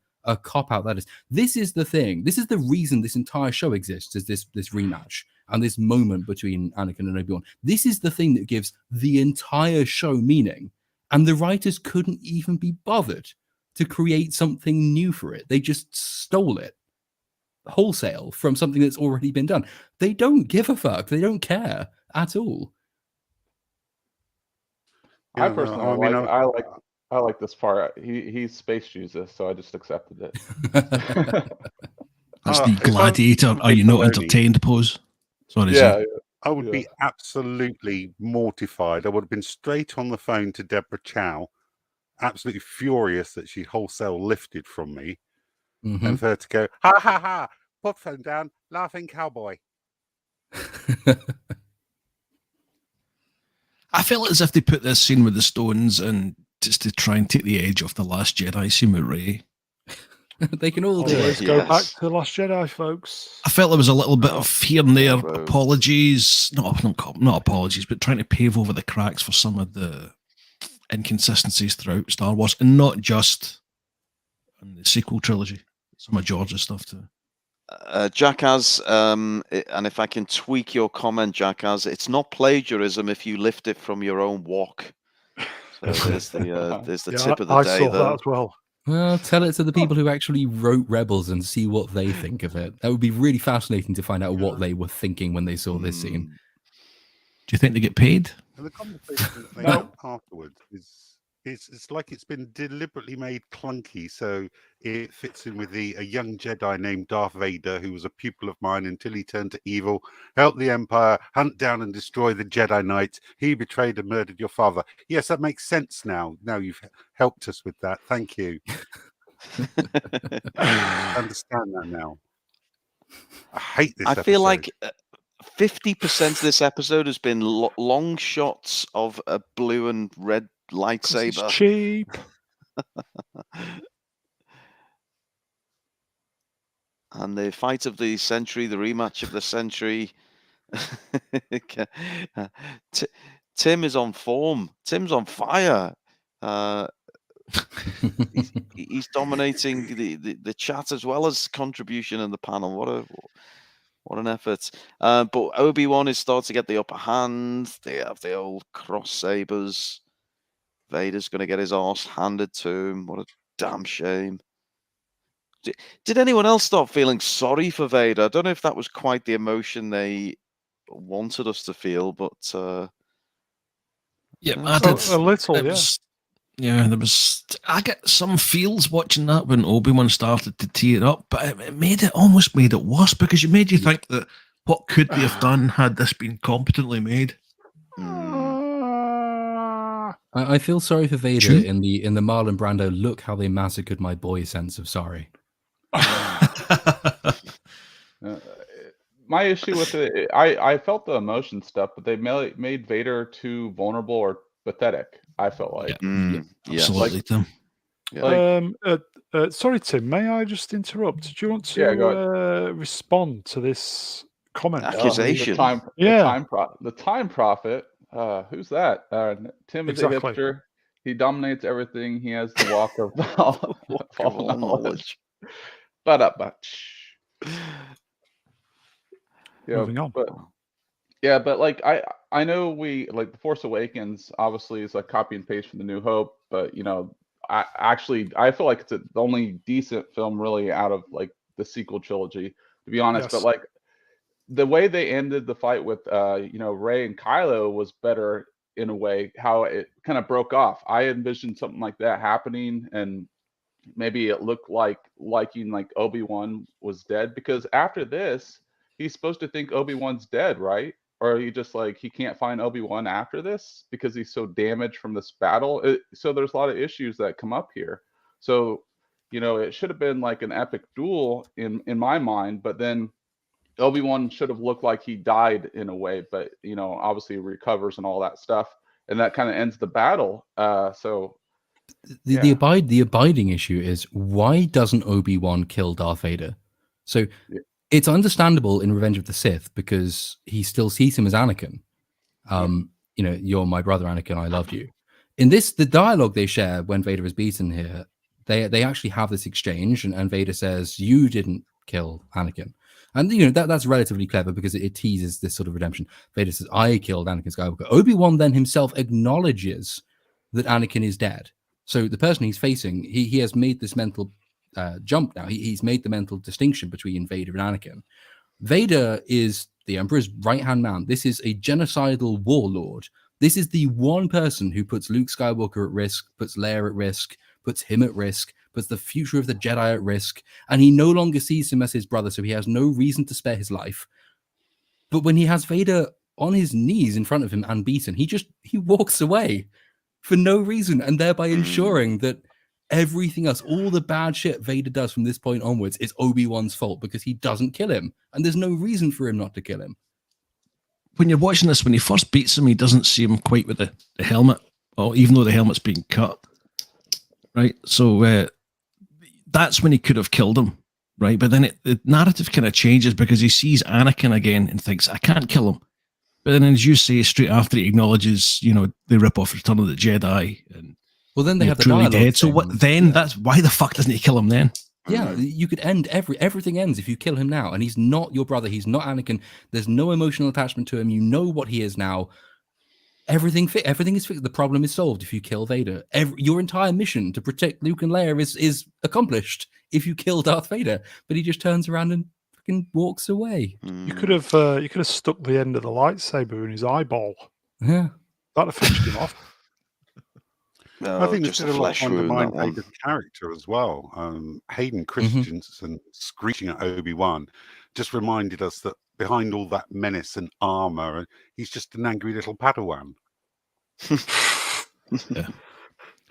cop out that is. This is the thing. This is the reason this entire show exists, is this rematch and this moment between Anakin and Obi-Wan. This is the thing that gives the entire show meaning, and the writers couldn't even be bothered to create something new for it. They just stole it wholesale from something that's already been done. They don't give a fuck. They don't care at all. I personally I like this part. He's space Jesus, so I just accepted it. That's if the I was gladiator. Are you not Filoni, entertained pose? Sorry, Yeah, I would be absolutely mortified. I would have been straight on the phone to Deborah Chow, absolutely furious that she wholesale lifted from me, and for her to go, ha ha ha, put phone down, laughing cowboy. I felt as if they put this scene with the stones and just to try and take the edge off the Last Jedi scene with Rey. They can all do Always it. go back to the Last Jedi, folks. I felt there was a little bit of here and there Road. apologies, not apologies, but trying to pave over the cracks for some of the inconsistencies throughout Star Wars, and not just in the sequel trilogy. Some of George's stuff too. Jackass, and if I can tweak your comment, Jackass, it's not plagiarism if you lift it from your own walk. So there's the tip of the I day. saw Though. that as well. Well, tell it to the people who actually wrote Rebels and see what they think of it. That would be really fascinating to find out what they were thinking when they saw this scene. Do you think they get paid? And the conversation that they have afterwards is it's like it's been deliberately made clunky, so it fits in with a young Jedi named Darth Vader, who was a pupil of mine until he turned to evil, helped the Empire hunt down and destroy the Jedi Knight. He betrayed and murdered your father. Yes, that makes sense now. Now you've helped us with that. Thank you. I understand that now. I hate this episode. I feel like 50% of this episode has been long shots of a blue and red 'Cause lightsaber. it's cheap. And the fight of the century, the rematch of the century. Tim is on form. Tim's on fire. He's dominating the chat as well as contribution in the panel. What an effort. But Obi-Wan is starting to get the upper hand. They have the old cross sabers. Vader's going to get his arse handed to him. What a damn shame. Did anyone else start feeling sorry for Vader? I don't know if that was quite the emotion they wanted us to feel, but yeah, I did. A little, It yeah. was- yeah, there was. I get some feels watching that when Obi-Wan started to tear up, but it almost made it worse because it made you think that what could they have done had this been competently made. I feel sorry for Vader True. in the Marlon Brando. Look how they massacred my boy sense of sorry. My issue with it, I felt the emotion stuff, but they made Vader too vulnerable or pathetic. I felt like. yes. Absolutely, Tim. Yeah. Sorry, Tim. May I just interrupt? Do you want Yeah, go to respond to this comment? Accusation. The time prophet. Who's that? Tim is Exactly. a hipster. He dominates everything. He has the walk of Walk of all knowledge. But Moving on. But like I know we like The Force Awakens obviously is like copy and paste from The New Hope, but you know, I feel like it's the only decent film really out of like the sequel trilogy, to be honest. Yes. But like the way they ended the fight with Rey and Kylo was better in a way, how it kind of broke off. I envisioned something like that happening, and maybe it looked like Obi-Wan was dead, because after this he's supposed to think Obi-Wan's dead, right? Or he just like he can't find Obi-Wan after this because he's so damaged from this battle. So there's a lot of issues that come up here. So it should have been like an epic duel in my mind, but then Obi-Wan should have looked like he died in a way, but obviously he recovers and all that stuff, and that kind of ends the battle. The abiding issue is, why doesn't Obi-Wan kill Darth Vader? So it's understandable in Revenge of the Sith because he still sees him as Anakin. You're my brother, Anakin. I loved you. In this, the dialogue they share when Vader is beaten here, they actually have this exchange, and Vader says, "You didn't kill Anakin." And that's relatively clever because it teases this sort of redemption. Vader says, "I killed Anakin Skywalker." Obi-Wan then himself acknowledges that Anakin is dead. So the person he's facing, he has made this mental jump now. He's made the mental distinction between Vader and Anakin. Vader is the Emperor's right-hand man. This is a genocidal warlord. This is the one person who puts Luke Skywalker at risk, puts Leia at risk, puts him at risk, puts the future of the Jedi at risk, and he no longer sees him as his brother, so he has no reason to spare his life. But when he has Vader on his knees in front of him and beaten, he walks away for no reason, and thereby ensuring that everything else, all the bad shit Vader does from this point onwards, is Obi-Wan's fault because he doesn't kill him, and there's no reason for him not to kill him. When you're watching this, when he first beats him, he doesn't see him quite with the helmet, or even though the helmet's being cut, right? So that's when he could have killed him, right? But then the narrative kind of changes because he sees Anakin again and thinks, I can't kill him. But then, as you say, straight after he acknowledges, they rip off Return of the Jedi, and well, then they have the truly dialogue dead. So what? Then that's why the fuck doesn't he kill him then? Yeah, you could end everything ends if you kill him now, and he's not your brother. He's not Anakin. There's no emotional attachment to him. You know what he is now. Everything is fixed. The problem is solved if you kill Vader. Your entire mission to protect Luke and Leia is accomplished if you kill Darth Vader. But he just turns around and fucking walks away. You could have stuck the end of the lightsaber in his eyeball. Yeah, That'd have finished him off. I think this just did a a lot flesh to wound, undermine that one. Vader's character as well. Hayden Christensen screeching at Obi-Wan just reminded us that behind all that menace and armor, he's just an angry little Padawan.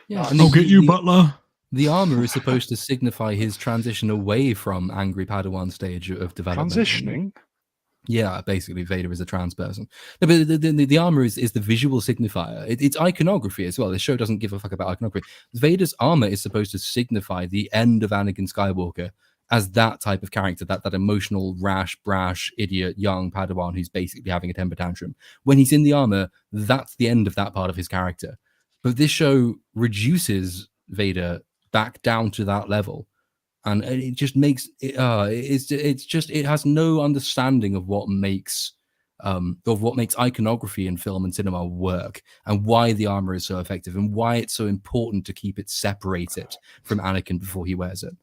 Yeah, I'll get you, Butler. The armor is supposed to signify his transition away from angry Padawan stage of development. Transitioning? Yeah, basically, Vader is a trans person. No, but the armor is the visual signifier. It's iconography as well. The show doesn't give a fuck about iconography. Vader's armor is supposed to signify the end of Anakin Skywalker as that type of character, that emotional, rash, brash, idiot, young Padawan who's basically having a temper tantrum. When he's in the armor, that's the end of that part of his character. But this show reduces Vader back down to that level. And it just makes it it has no understanding of what makes iconography in film and cinema work, and why the armor is so effective, and why it's so important to keep it separated from Anakin before he wears it.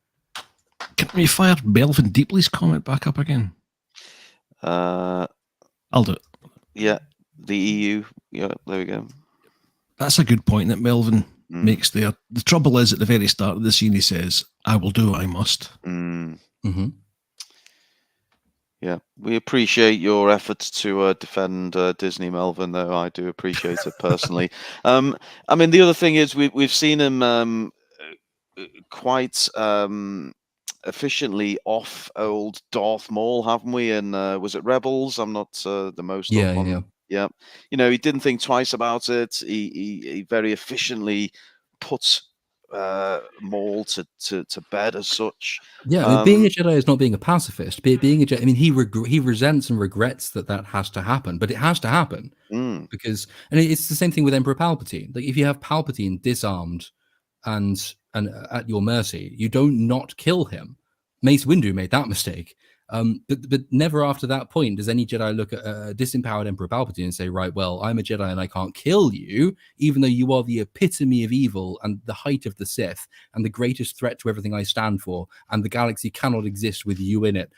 Can we fire Melvin Deepley's comment back up again? I'll do it. Yeah, the EU. Yeah, there we go. That's a good point that Melvin makes there. The trouble is, at the very start of the scene, he says, "I will do what I must." Yeah, we appreciate your efforts to defend Disney, Melvin, though. I do appreciate it personally. I mean, the other thing is we've seen him quite efficiently off old Darth Maul, haven't we? And was it Rebels? I'm not the most up on. Yeah. You know, he didn't think twice about it. He very efficiently put Maul to bed as such. Yeah, being a Jedi is not being a pacifist. Being a Jedi, I mean, he resents and regrets that has to happen, but it has to happen because, and it's the same thing with Emperor Palpatine. Like, if you have Palpatine disarmed and at your mercy, you don't not kill him. Mace Windu made that mistake. But never after that point does any Jedi look at a disempowered Emperor Palpatine and say, right, well, I'm a Jedi and I can't kill you, even though you are the epitome of evil and the height of the Sith and the greatest threat to everything I stand for, and the galaxy cannot exist with you in it.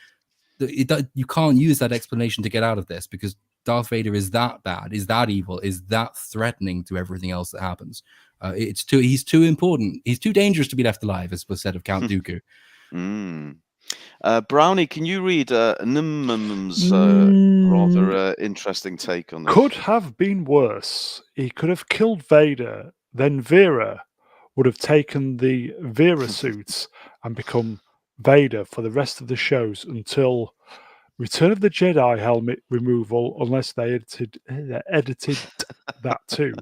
You can't use that explanation to get out of this, because Darth Vader is that bad, is that evil, is that threatening to everything else that happens. He's too important. He's too dangerous to be left alive, as was said of Count Dooku. Brownie, can you read Nimum's rather interesting take on this? Could have been worse. He could have killed Vader, then Vera would have taken the Vera suits and become Vader for the rest of the shows until Return of the Jedi helmet removal, unless they edited that too.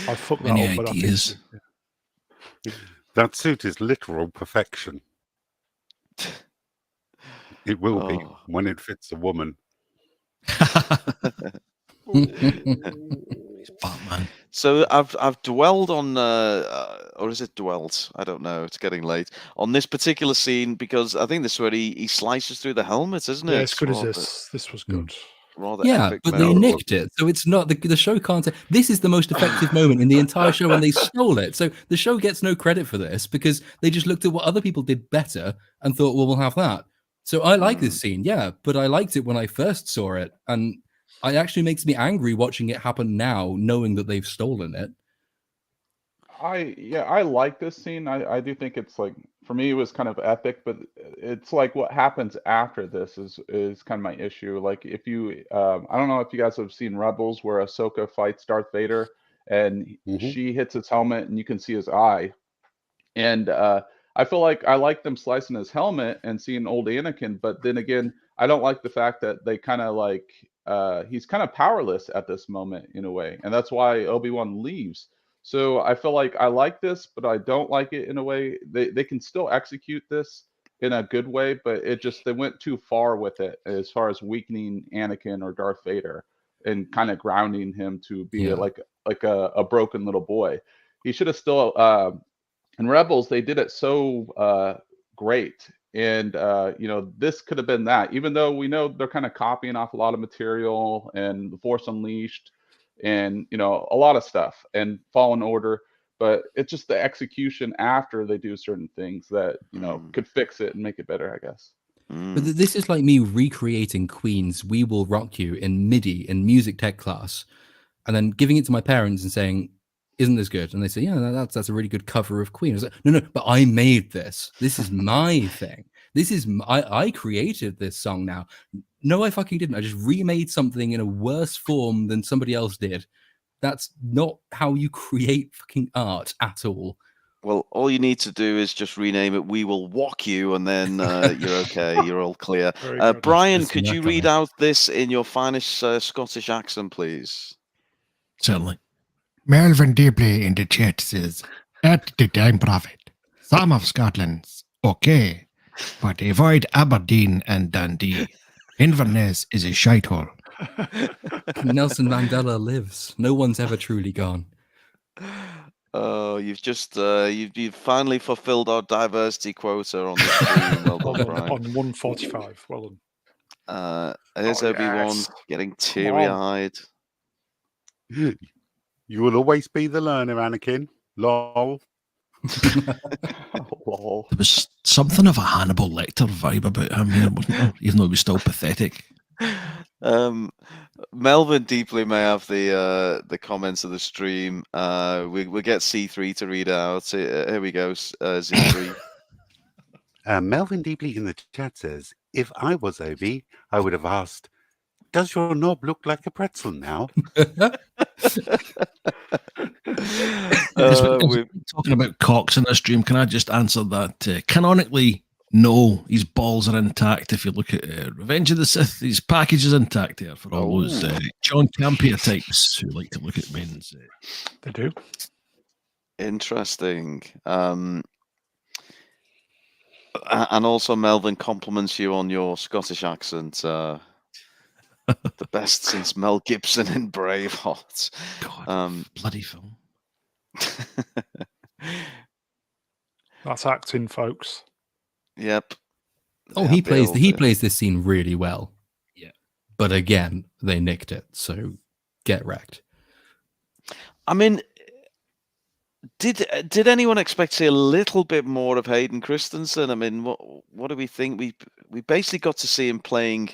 I fucked that up, but I think that suit is literal perfection. It will be when it fits a woman. Batman. So I've dwelled on, or is it dwelt? I don't know. It's getting late on this particular scene, because I think this is where he slices through the helmet, isn't it? Yeah, as good as this. This was good. Rather yeah, epic but moment. they nicked it, so it's not the show can't. This is the most effective moment in the entire show, and they stole it. So the show gets no credit for this because they just looked at what other people did better and thought, well, we'll have that. So I like this scene, yeah, but I liked it when I first saw it, and it actually makes me angry watching it happen now, knowing that they've stolen it. I like this scene. I do think it's, like, for me it was kind of epic, but it's like what happens after this is kind of my issue. Like, if you I don't know if you guys have seen Rebels, where Ahsoka fights Darth Vader and she hits his helmet and you can see his eye. And I feel like I like them slicing his helmet and seeing old Anakin, but then again, I don't like the fact that they kind of like he's kind of powerless at this moment in a way, and that's why Obi-Wan leaves. So I feel like I like this, but I don't like it in a way. They can still execute this in a good way, but they went too far with it as far as weakening Anakin or Darth Vader and kind of grounding him to be like a broken little boy. He should have still in Rebels, they did it so great. And, this could have been that, even though we know they're kind of copying off a lot of material and The Force Unleashed and, a lot of stuff and Fallen Order. But it's just the execution after they do certain things that, could fix it and make it better, I guess. But this is like me recreating Queen's We Will Rock You in MIDI in music tech class, and then giving it to my parents and saying, isn't this good? And they say, yeah, that's a really good cover of Queen. I was like, no, but I made this. This is my thing. This is I created this song now. No, I fucking didn't. I just remade something in a worse form than somebody else did. That's not how you create fucking art at all. Well, all you need to do is just rename it "We Will Walk You," and then you're okay. You're all clear. Very good. Brian, Just could you knack on read it. out this in your finest Scottish accent, please? Certainly. Melvin Deeply in the chat says, at the time prophet, some of Scotland's okay, but avoid Aberdeen and Dundee. Inverness is a shithole. Nelson Mandela lives. No one's ever truly gone. Oh, you've just you've finally fulfilled our diversity quota on the stream. Well done, Brian. On 145. Well done. There's Oh, Obi-Wan yes. getting Come on. teary-eyed. You will always be the learner, Anakin. Lol. Lol. There was something of a Hannibal Lecter vibe about him here, wasn't there? Even though he was still pathetic. Melvin Deeply may have the comments of the stream. We'll get C3 to read out. Here we go, Z3. Melvin Deeply in the chat says, if I was Obi, I would have asked, does your knob look like a pretzel now? As we're talking about cocks in this stream, can I just answer that? Canonically, no, his balls are intact. If you look at Revenge of the Sith, his package is intact there for all those John Campea types who like to look at men's. They do. Interesting. And also Melvin compliments you on your Scottish accent. The best since Mel Gibson in Braveheart. God, bloody film. That's acting, folks. Yep. Oh, he plays this scene really well. Yeah. But again, they nicked it, so get wrecked. I mean, did anyone expect to see a little bit more of Hayden Christensen? I mean, what do we think? We basically got to see him playing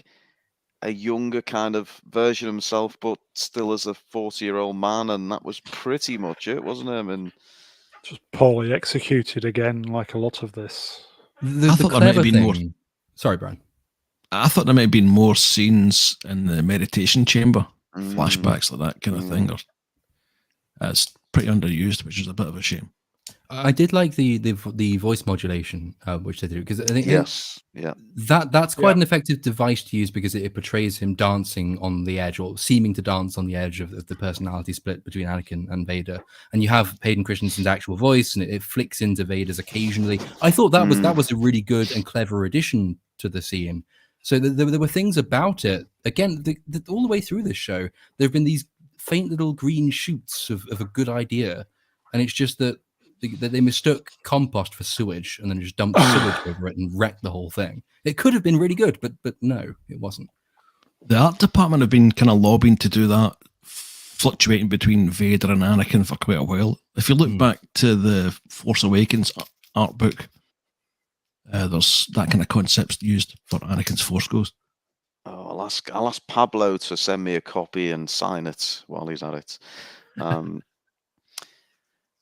a younger kind of version of himself, but still as a 40-year-old man, and that was pretty much it, wasn't it? I mean, just poorly executed again, like a lot of this. I thought there might have been more. Sorry, Brian. I thought there might have been more scenes in the meditation chamber, flashbacks like that kind of thing. Or it's pretty underused, which is a bit of a shame. I did like the voice modulation, which they do, because I think that's quite an effective device to use because it portrays him dancing on the edge or seeming to dance on the edge of the personality split between Anakin and Vader. And you have Hayden Christensen's actual voice, and it flicks into Vader's occasionally. I thought that was a really good and clever addition to the scene. So there were things about it. Again, all the way through this show, there have been these faint little green shoots of a good idea, and it's just that they mistook compost for sewage and then just dumped sewage over it and wrecked the whole thing. It could have been really good, but no, it wasn't. The art department have been kind of lobbying to do that, fluctuating between Vader and Anakin for quite a while. If you look back to the Force Awakens art book, there's that kind of concepts used for Anakin's Force Ghost. Oh, I'll ask Pablo to send me a copy and sign it while he's at it.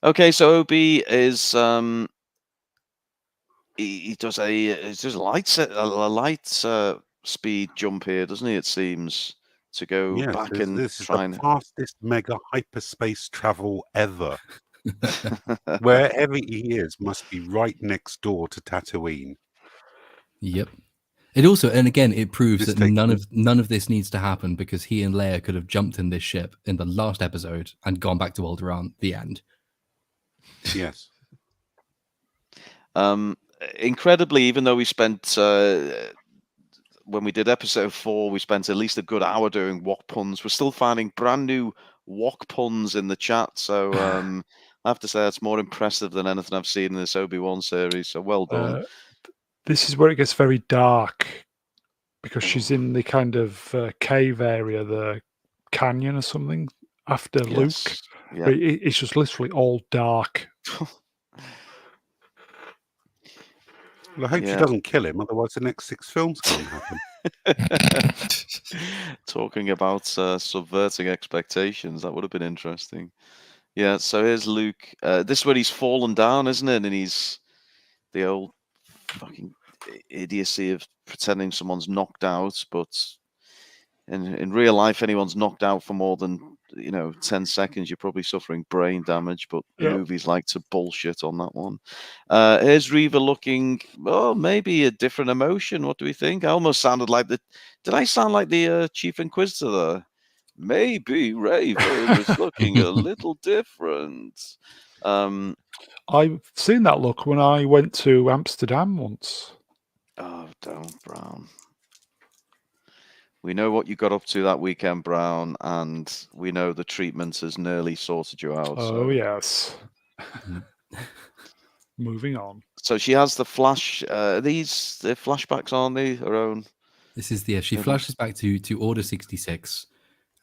Okay, so Obi is he does a light speed jump here, doesn't he? It seems to go back and this try is the fastest mega hyperspace travel ever. Wherever he is must be right next door to Tatooine. Yep. It also, and again, it proves that none of this needs to happen because he and Leia could have jumped in this ship in the last episode and gone back to Alderaan. The end. Yes. Incredibly, even though we spent when we did episode 4, we spent at least a good hour doing wok puns. We're still finding brand new wok puns in the chat. So I have to say that's more impressive than anything I've seen in this Obi-Wan series. So well done. This is where it gets very dark because she's in the kind of cave area, the canyon or something after Luke. Yeah. It's just literally all dark. Well, I hope she doesn't kill him, otherwise the next 6 films can't happen. Talking about subverting expectations, that would have been interesting. Yeah, so here's Luke. This is where he's fallen down, isn't it? And he's the old fucking idiocy of pretending someone's knocked out, but in real life, anyone's knocked out for more than 10 seconds, you're probably suffering brain damage. But Yep. movies like to bullshit on that one. Here's Reva looking, well, maybe a different emotion. What do we think? I almost sounded like the. Did I sound like the Chief Inquisitor there? Maybe Reva is looking a little different. I've seen that look when I went to Amsterdam once. Oh, don't, Brown. We know what you got up to that weekend, Brown, and we know the treatment has nearly sorted you out. Oh, so. yes. Moving on. So she has the flash. These the flashbacks, aren't they? Her own. This is the she flashes back to Order 66,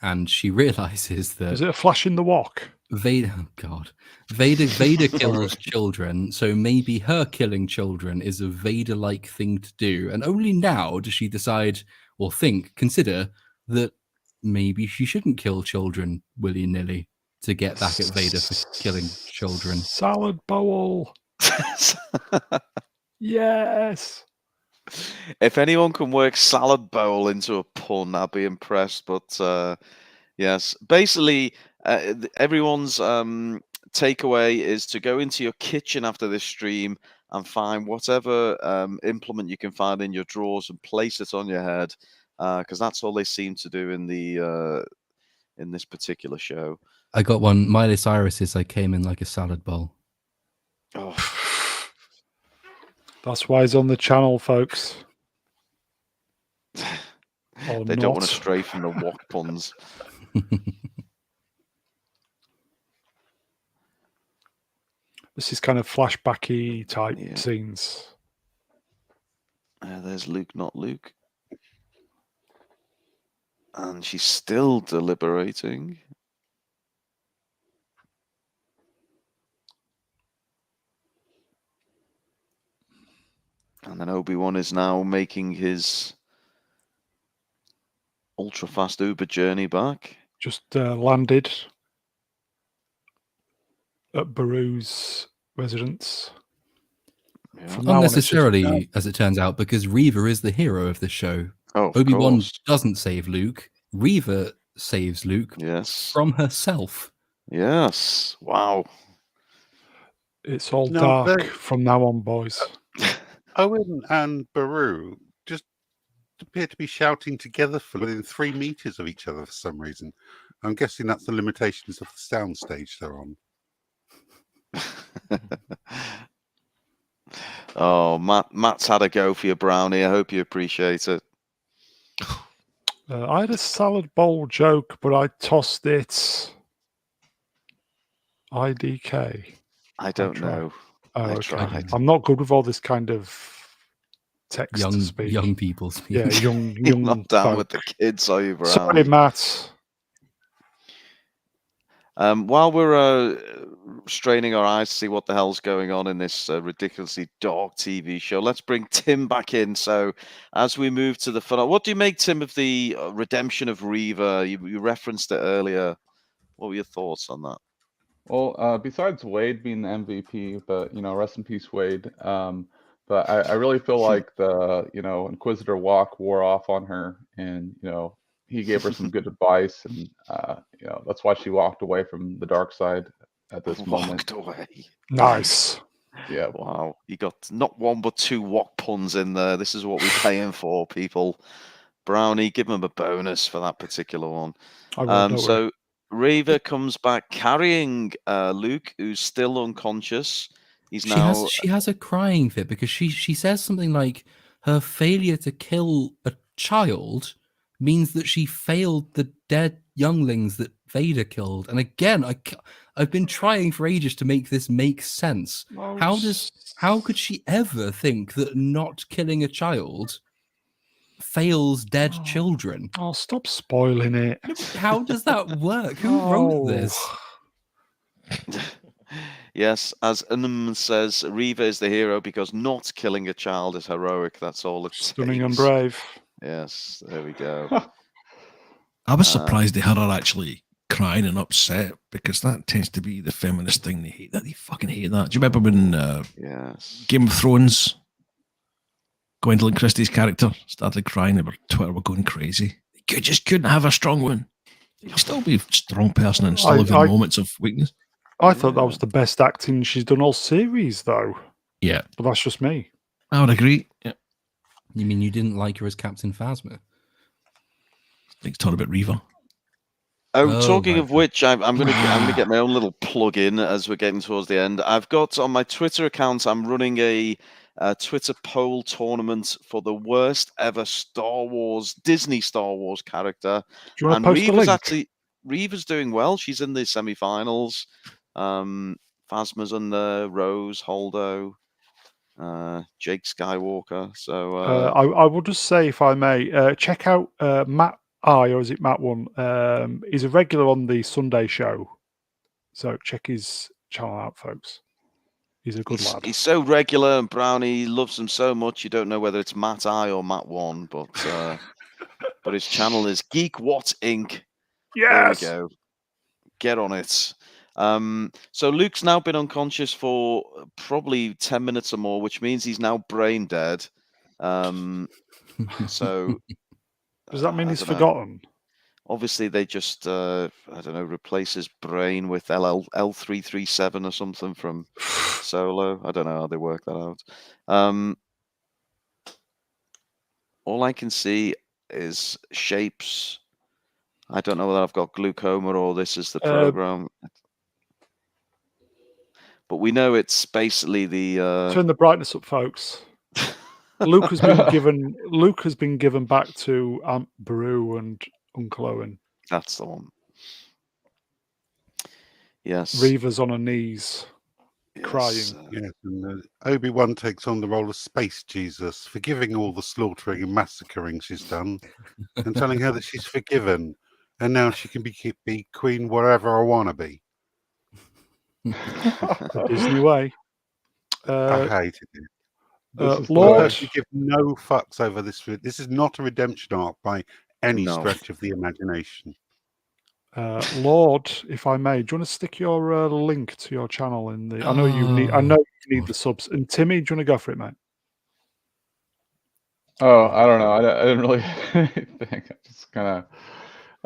and she realizes that Is it a flash in the wok? Vader. Oh God, Vader kills children. So maybe her killing children is a Vader-like thing to do, and only now does she decide or consider that maybe she shouldn't kill children willy-nilly to get back at Vader for killing children. Salad bowl. Yes. If anyone can work salad bowl into a pun, I'd be impressed. But yes, basically, everyone's takeaway is to go into your kitchen after this stream and find whatever implement you can find in your drawers and place it on your head, because that's all they seem to do in this particular show. I got one. Miley Cyrus's "I Came in Like a Salad Bowl." Oh. That's why he's on the channel, folks. They don't want to stray from the wok puns. This is kind of flashbacky type scenes. There's Luke, not Luke. And she's still deliberating. And then Obi-Wan is now making his ultra-fast Uber journey back. Just landed at Beru's residence. Yeah. Unnecessarily, as it turns out, because Reva is the hero of the show. Oh, Obi-Wan doesn't save Luke. Reva saves Luke from herself. Yes. Wow. It's all dark from now on, boys. Owen and Beru just appear to be shouting together for within 3 meters of each other for some reason. I'm guessing that's the limitations of the soundstage they're on. Oh, Matt's had a go for you, Brownie. I hope you appreciate it. I had a salad bowl joke, but I tossed it IDK. I don't know. Oh, I okay. tried. I'm not good with all this kind of text to speak. Young people speak. Yeah, young. You're not down with the kids, are you, Brown? Sorry, Matt. While we're straining our eyes to see what the hell's going on in this ridiculously dark TV show, let's bring Tim back in. So as we move to the finale, what do you make, Tim, of the redemption of Reva? You referenced it earlier. What were your thoughts on that? Well, besides Wade being the MVP, but rest in peace, Wade. But I really feel like the Inquisitor walk wore off on her, and he gave her some good advice, and that's why she walked away from the dark side at this moment. Walked away. Nice. Yeah. Wow. You got not one but 2 wok puns in there. This is what we're paying for, people. Brownie, give him a bonus for that particular one. So Reva comes back carrying Luke, who's still unconscious. She has a crying fit because she says something like her failure to kill a child means that she failed the dead younglings that Vader killed. And again, I've been trying for ages to make this make sense. How could she ever think that not killing a child fails dead children? Oh, stop spoiling it. How does that work? Who wrote this? Yes, as Unum says, Reva is the hero because not killing a child is heroic. That's all it Stunning takes. and brave. Yes, there we go. I was surprised they had her actually crying and upset because that tends to be the feminist thing they hate. That they fucking hate that. Do you remember when Yes. Game of Thrones, Gwendolyn Christie's character started crying? Twitter were going crazy. You just couldn't have a strong one. You can still be a strong person and still have moments of weakness. I thought that was the best acting she's done all series, though. Yeah, but that's just me. I would agree. Yeah. You mean you didn't like her as Captain Phasma? Let's talk about Reva. Oh, talking right. of which, I'm going to get my own little plug in as we're getting towards the end. I've got on my Twitter account, I'm running a Twitter poll tournament for the worst ever Disney Star Wars character. Do you want to post the link? Reva's doing well. She's in the semi-finals. Phasma's in there, Rose, Holdo, Jake Skywalker. So I will just say, if I may, check out Matt I, or is it Matt One? He's a regular on the Sunday show, so check his channel out, folks. He's a good lad. He's so regular, and Brownie loves him so much you don't know whether it's Matt I or Matt One, but his channel is Geek What Inc. Yes. There we go. Get on it. So Luke's now been unconscious for probably 10 minutes or more, which means he's now brain dead. So does that mean he's forgotten? Obviously, they just I don't know, replace his brain with L337 or something from Solo. I don't know how they work that out. All I can see is shapes. I don't know whether I've got glaucoma or this is the program. But we know it's basically the turn the brightness up, folks. Luke has been given back to Aunt Beru and Uncle Owen. That's the one. Yes. Reva's on her knees, crying. Yes, and Obi-Wan takes on the role of Space Jesus, forgiving all the slaughtering and massacring she's done, and telling her that she's forgiven, and now she can be queen wherever I want to be. The Disney way. I hated it. Lord, you give no fucks over this. This is not a redemption arc by any stretch of the imagination. Lord, if I may, do you want to stick your link to your channel in the? I know you need the subs. And Timmy, do you want to go for it, mate? Oh, I don't know. I didn't really think. I just kind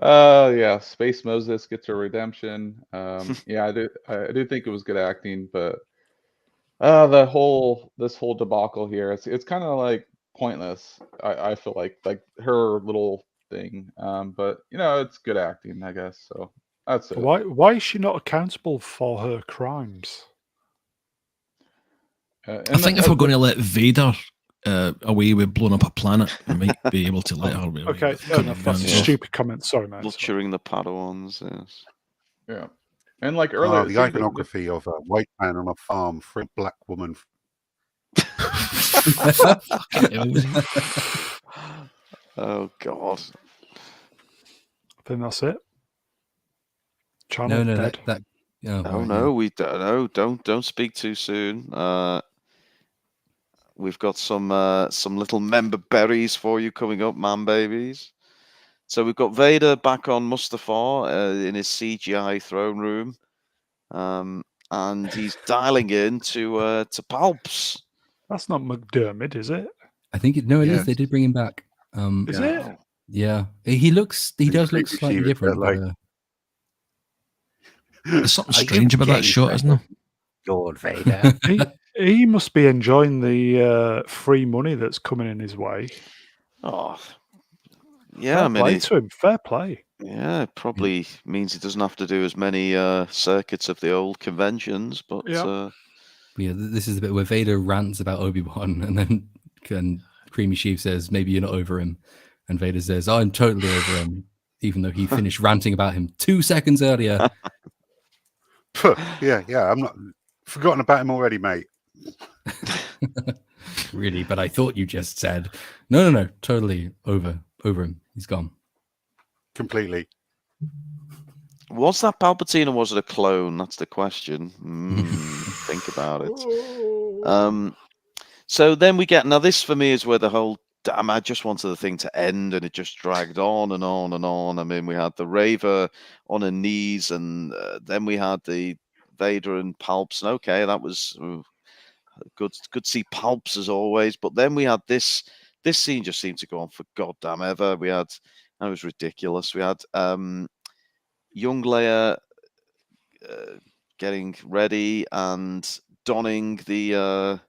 of, yeah. Space Moses gets her redemption. Yeah, I do think it was good acting, but this whole debacle here, it's kind of like pointless. I feel like her little thing, but it's good acting, I guess. So that's it. Why is she not accountable for her crimes? I think if we're going to let Vader away with blowing up a planet, we might be able to let her away. Okay, that's a stupid comment. Sorry, man. Butchering the Padawans, yes. Yeah. And like earlier, the iconography of a white man on a farm for a black woman. Oh God! I think that's it. Channel dead. No, we don't. Don't speak too soon. We've got some little member berries for you coming up, man babies. So we've got Vader back on Mustafar in his CGI throne room, and he's dialing in to Palps. That's not McDermott, is it? I think it is. They did bring him back. Is it? Yeah, he does look slightly different. There's something strange about that shot, isn't there? Lord Vader. He must be enjoying the free money that's coming in his way. Oh, yeah. Fair play to him. Fair play. Yeah, it probably means he doesn't have to do as many circuits of the old conventions. But yeah, this is the bit where Vader rants about Obi-Wan, and then Creamy Sheep says, "Maybe you're not over him," and Vader says, "I'm totally over him," even though he finished ranting about him 2 seconds earlier. Yeah. I'm not forgotten about him already, mate. Really, but I thought you just said no, totally over him. He's gone completely. Was that Palpatine or was it a clone? That's the question. Think about it. So then we get, now this for me is where the whole damn, I just wanted the thing to end, and it just dragged on and on and on. I mean, we had the Raver on her knees, and then we had the Vader and Palps, and okay, that was good to see Palps as always. But then we had this scene just seemed to go on for goddamn ever. We had, and it was ridiculous. We had young Leia getting ready and donning the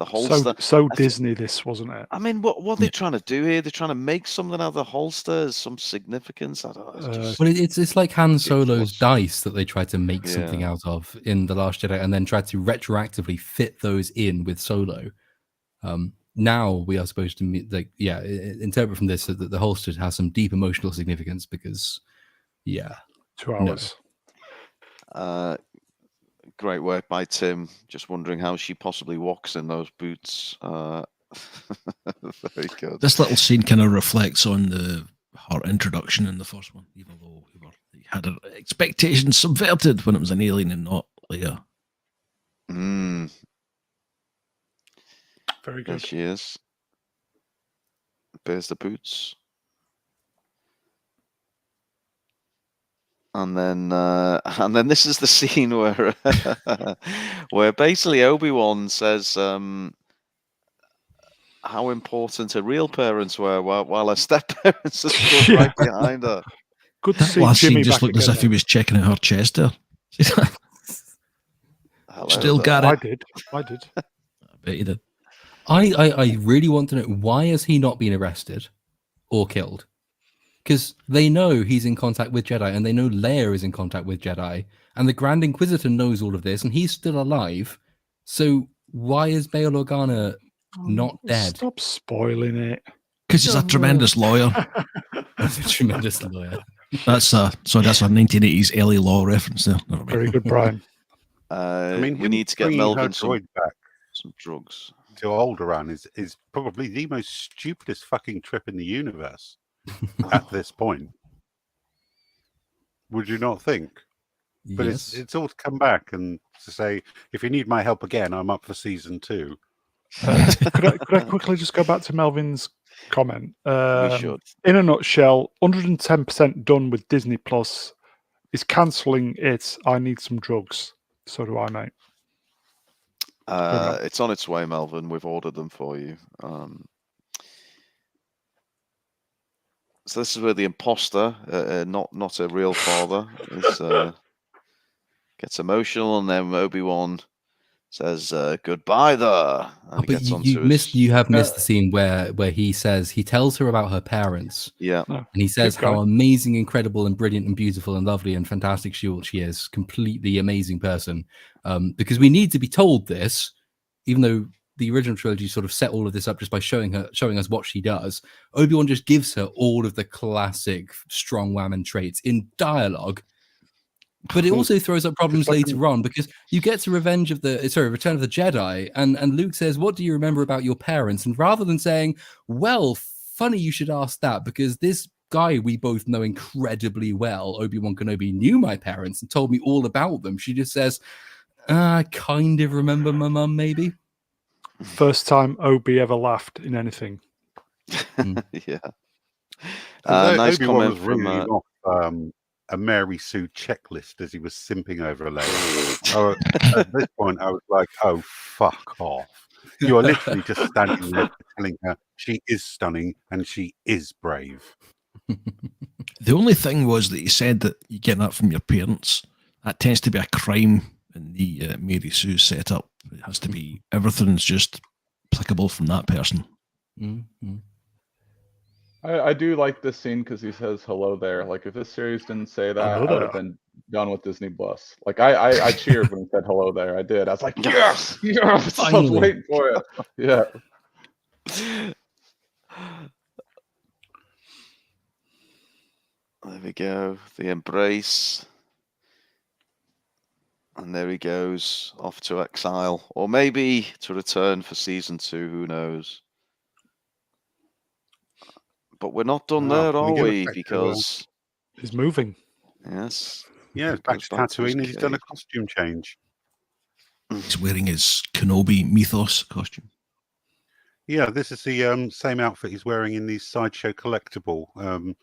holster. So Disney, this wasn't it? I mean, what are they trying to do here? They're trying to make something out of the holster, some significance. I don't know. It's just Well, it's like Han Solo's ridiculous. dice that they tried to make something Yeah. out of in The Last Jedi, and then tried to retroactively fit those in with Solo. Now we are supposed to interpret from this that the holster has some deep emotional significance because, 2 hours. Great work by Tim. Just wondering how she possibly walks in those boots. Very good. This little scene kind of reflects on her introduction in the first one, even though we had our expectations subverted when it was an alien and not Leia. Very There good. she is. Bears the boots. And then this is the scene where where basically Obi-Wan says how important her real parents were while her step-parents are stood right behind her. Good to That see last Jimmy scene just back looked as again if he then. was checking out her chest there. Hello Still there. got I it. did. I bet you did. I really want to know, why has he not been arrested or killed? Because they know he's in contact with Jedi, and they know Leia is in contact with Jedi, and the Grand Inquisitor knows all of this, and he's still alive. So why is Bail Organa not dead? Stop spoiling it. Because he's a tremendous lawyer. That's a tremendous lawyer. That's a 1980s LA Law reference there. Never mind. Very good, Brian. I mean, we him need to get bringing her Melvin some droid back drugs. to Alderaan is probably the most stupidest fucking trip in the universe at this point. Would you not think? But Yes. it's all to come back and to say, if you need my help again, I'm up for season 2. Could I quickly just go back to Melvin's comment? We should. In a nutshell, 110% done with Disney Plus is cancelling it. I need some drugs. So do I, mate. It's on its way, Melvin. We've ordered them for you. So this is where the imposter, not a real father, gets emotional, and then Obi-Wan says goodbye there, and he But gets onto you have missed the scene where he tells her about her parents, yeah, No. and he says Keep going. how amazing, incredible, and brilliant, and beautiful, and lovely, and fantastic she is. Completely amazing person. Because we need to be told this, even though the original trilogy sort of set all of this up just by showing us what she does. Obi-Wan just gives her all of the classic strong woman traits in dialogue. But it also throws up problems later on, because you get to Return of the Jedi, and Luke says, "What do you remember about your parents?" And rather than saying, "Well, funny you should ask that, because this guy we both know incredibly well, Obi-Wan Kenobi, knew my parents and told me all about them," she just says, "I kind of remember my mum, maybe." First time Obi ever laughed in anything. yeah. Obi-Wan Nice comment was from. reading off a Mary Sue checklist as he was simping over a Leia. At this point, I was like, "Oh, fuck off! You are literally just standing there telling her she is stunning and she is brave." The only thing was that he said that you get that from your parents. That tends to be a crime in the Mary Sue setup. It has to be, everything's just applicable from that person. Mm-hmm. I do like this scene because he says hello there. Like, if this series didn't say that, Hello I would have there. been done with Disney Plus. Like, I cheered when he said hello there. I did. I was like, yes, yes, I was Finally. waiting for it. Yeah. There we go. The embrace. And there he goes off to exile, or maybe to return for season 2. Who knows? But we're not done Oh, there, can we are get we? back to, Because He's moving. yes, Yeah, Goes back to back to his Tatooine, and he's done a cave. costume change. He's wearing his Kenobi mythos costume. Yeah, this is the same outfit he's wearing in the Sideshow collectible, and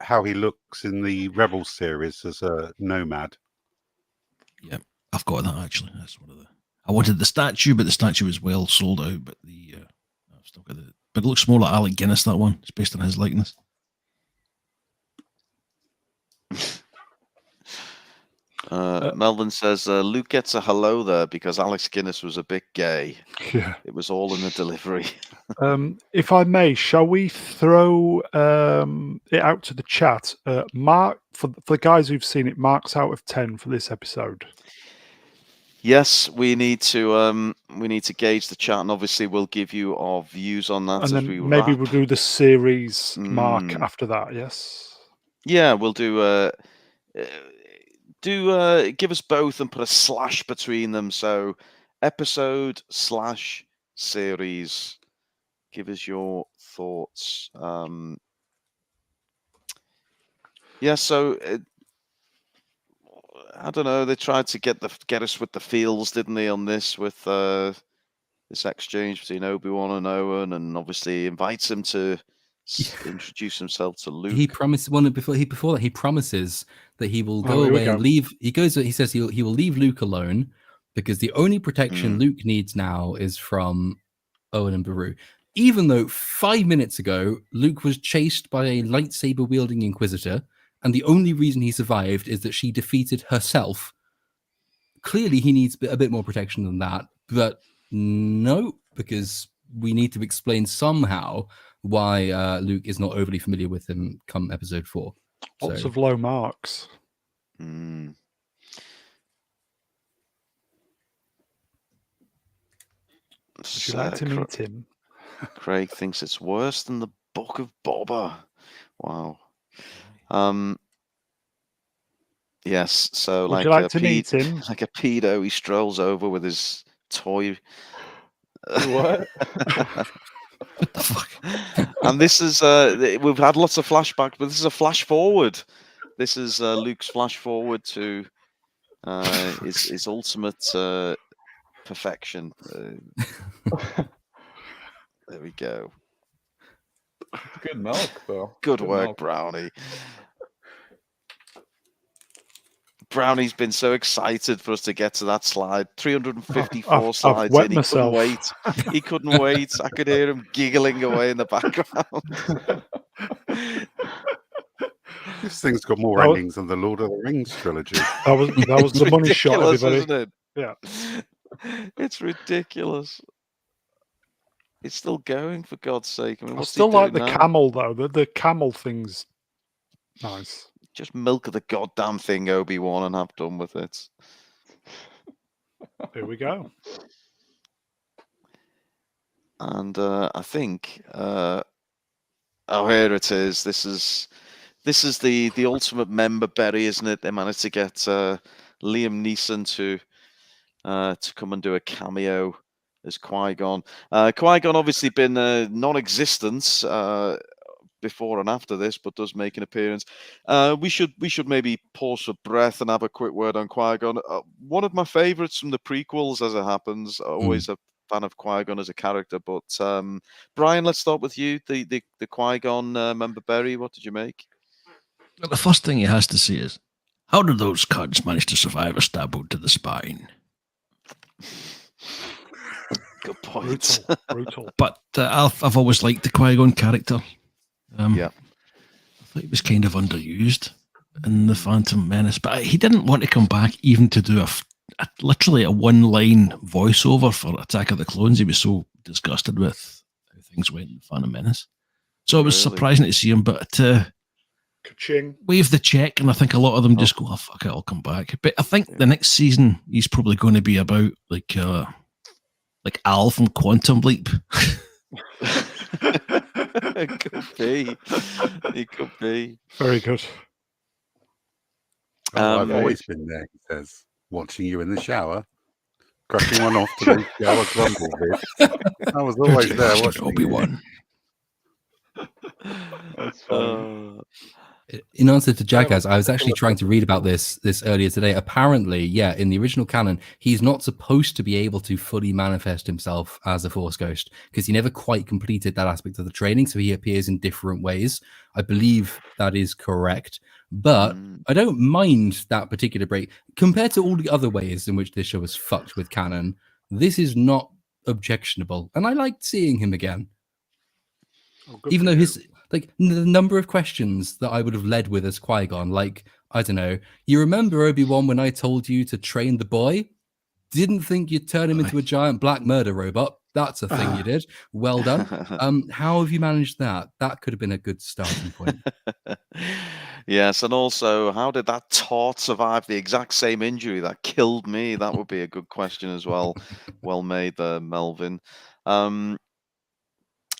how he looks in the Rebels series as a nomad. Yeah, I've got that actually. That's one of the. I wanted the statue, but the statue is well sold out. But I've still got it. But it looks more like Alec Guinness. That one. It's based on his likeness. Melvin says Luke gets a hello there because Alex Guinness was a bit gay. Yeah. It was all in the delivery. If I may, shall we throw it out to the chat? Mark, for the guys who've seen it, marks out of 10 for this episode. Yes, we need to gauge the chat, and obviously we'll give you our views on that And as then we maybe wrap. we'll do the series mark after that, yes? Yeah, we'll do give us both and put a slash between them. So episode / series. Give us your thoughts. Yeah, so I don't know. They tried to get us with the feels, didn't they, on this with this exchange between Obi-Wan and Owen, and obviously invites him to introduce himself to Luke. He promised before that. He promises that he will go here we away go. and leave. He says he will leave Luke alone because the only protection Luke needs now is from Owen and Beru. Even though 5 minutes ago Luke was chased by a lightsaber wielding Inquisitor, and the only reason he survived is that she defeated herself. Clearly, he needs a bit more protection than that. But no, because we need to explain somehow why Luke is not overly familiar with him come episode 4. Lots of low marks. Would you like to meet him? Craig thinks it's worse than the Book of Boba. Wow. Yes, so Would you like to meet him? Like a pedo, he strolls over with his toy. What? What the fuck? And this is we've had lots of flashbacks, but this is a flash forward. This is Luke's flash forward to his ultimate perfection. There we go. Good milk, though. Good work, milk. Brownie. Brownie's been so excited for us to get to that slide. 354 I've slides wet in. He myself. couldn't wait. He couldn't wait. I could hear him giggling away in the background. This thing's got more endings than the Lord of the Rings trilogy. That was the money shot, Ridiculous, everybody. isn't it? Yeah. It's ridiculous. It's still going, for God's sake. I mean, I what's he still like doing the now? camel, though. The camel thing's nice. Just milk the goddamn thing, Obi-Wan, and have done with it. Here we go. And I think, oh, here it is. This is the ultimate member berry, isn't it? They managed to get Liam Neeson to come and do a cameo as Qui-Gon. Qui-Gon obviously been non-existent before and after this, but does make an appearance. We should maybe pause for breath and have a quick word on Qui-Gon. One of my favourites from the prequels, as it happens. Always a fan of Qui-Gon as a character. But Brian, let's start with you. The Qui-Gon member berry. What did you make? Well, the first thing he has to say is, how did those cuds manage to survive a stab wound to the spine? Good point. Brutal. But I've always liked the Qui-Gon character. Yeah. I thought he was kind of underused in The Phantom Menace, but he didn't want to come back even to do literally a one-line voiceover for Attack of the Clones. He was so disgusted with how things went in The Phantom Menace. So it was surprising to see him, but Ka-ching. wave the check, and I think a lot of them just go, oh, fuck it, I'll come back. But I think the next season, he's probably going to be about like Al from Quantum Leap. It could be. It could be. Very good. I've always been there, he says, watching you in the shower, cracking one off to the shower grumble bit. I was always there watching Obi-Wan. That's funny. In answer to Jackass, I was actually trying to read about this earlier today. Apparently, yeah, in the original canon, he's not supposed to be able to fully manifest himself as a Force ghost because he never quite completed that aspect of the training, so he appears in different ways. I believe that is correct, but I don't mind that particular break compared to all the other ways in which this show was fucked with canon. This is not objectionable, and I liked seeing him again. Even though his the number of questions that I would have led with as Qui-Gon, like, I don't know, you remember Obi-Wan when I told you to train the boy? Didn't think you'd turn him into a giant black murder robot. That's a thing you did. Well done. How have you managed that? That could have been a good starting point. Yes, and also, how did that tart survive the exact same injury that killed me? That would be a good question as well. Well made there, Melvin.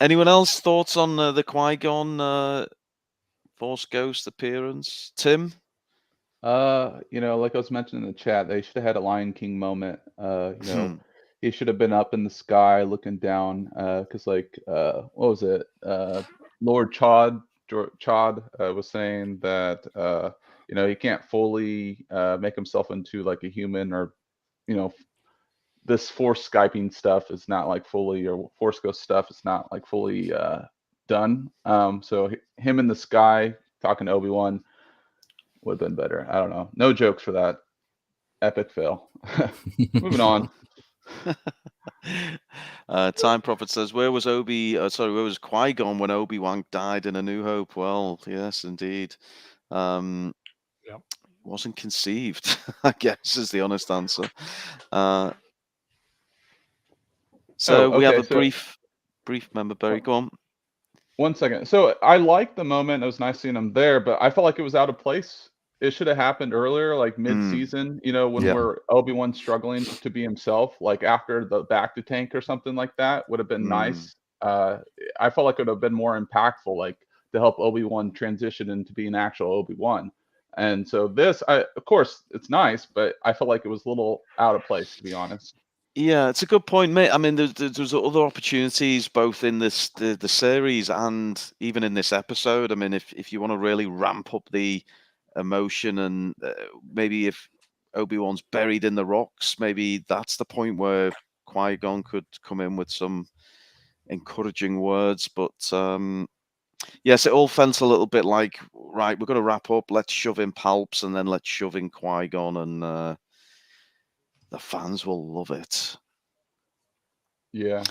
Anyone else thoughts on the Qui-Gon Force Ghost appearance? Tim? You know, like I was mentioning in the chat, they should have had a Lion King moment. You know, he should have been up in the sky looking down. Because like, what was it? Lord Chod was saying that you know, he can't fully make himself into like a human, or you know, this Force Skyping stuff is not like fully, or Force Ghost stuff is not like fully done. So him in the sky talking to Obi-Wan would have been better. I don't know. No jokes for that epic fail. Moving on. Time Prophet says, where was Qui-Gon when Obi-Wan died in A New Hope? Well, yes, indeed. Wasn't conceived, I guess, is the honest answer. We have a brief member, Barry. Go on. 1 second. So I liked the moment. It was nice seeing him there, but I felt like it was out of place. It should have happened earlier, like mid-season, you know, when we're Obi-Wan struggling to be himself, like after the back to tank or something like that would have been nice. I felt like it would have been more impactful, like to help Obi-Wan transition into being actual Obi-Wan. And so this, of course, it's nice, but I felt like it was a little out of place, to be honest. Yeah, it's a good point, mate. I mean, there's other opportunities both in the series and even in this episode. I mean, if you want to really ramp up the emotion, and maybe if Obi-Wan's buried in the rocks, maybe that's the point where Qui-Gon could come in with some encouraging words. But yes, it all felt a little bit like, right, we're going to wrap up. Let's shove in Palps, and then let's shove in Qui-Gon, and the fans will love it. Yeah.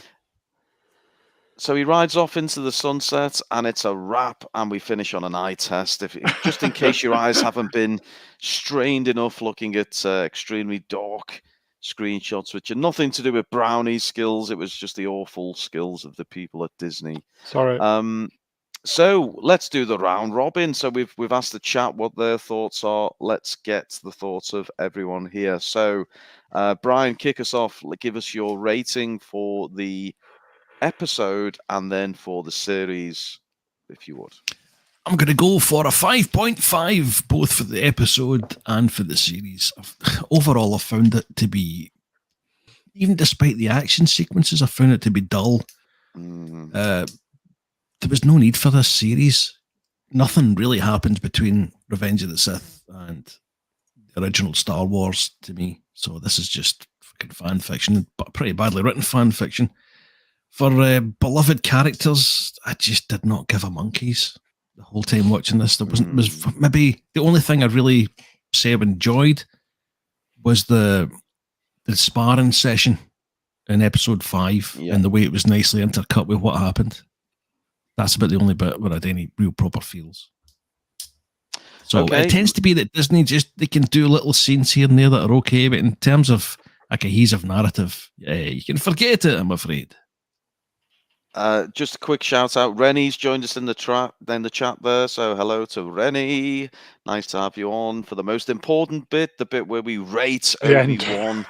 So he rides off into the sunset, and it's a wrap, and we finish on an eye test. Just in case your eyes haven't been strained enough looking at extremely dark screenshots, which are nothing to do with Brownie's skills. It was just the awful skills of the people at Disney. Sorry. So let's do the round robin. So we've asked the chat what their thoughts are. Let's get the thoughts of everyone here. So Brian, kick us off. Give us your rating for the episode and then for the series, if you would. I'm going to go for a 5.5, both for the episode and for the series. Overall, I found it to be, even despite the action sequences, I found it to be dull. There was no need for this series. Nothing really happens between Revenge of the Sith and the original Star Wars to me. So this is just fucking fan fiction, but pretty badly written fan fiction. For beloved characters, I just did not give a monkeys the whole time watching this. There was maybe the only thing I really say I enjoyed was the sparring session in episode 5 and the way it was nicely intercut with what happened. That's about the only bit where I had any real proper feels. So it tends to be that Disney they can do little scenes here and there that are okay, but in terms of a cohesive narrative, you can forget it, I'm afraid. Just a quick shout out. Rennie's joined us in the chat there. So hello to Rennie. Nice to have you on for the most important bit, the bit where we rate Obi-Wan.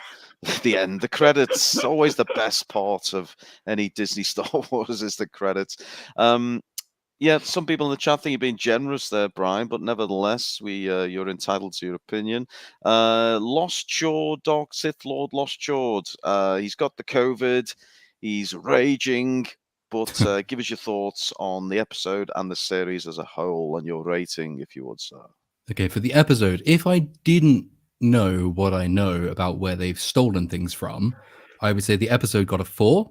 The end, the credits. Always the best part of any Disney Star Wars is the credits. Yeah, some people in the chat think you're being generous there, Brian, but nevertheless, you're entitled to your opinion. Lost Chord, Dark Sith Lord Lost Chord. He's got the COVID. He's raging. but give us your thoughts on the episode and the series as a whole and your rating, if you would, sir. Okay, for the episode, if I didn't know what I know about where they've stolen things from, I would say the episode got a 4.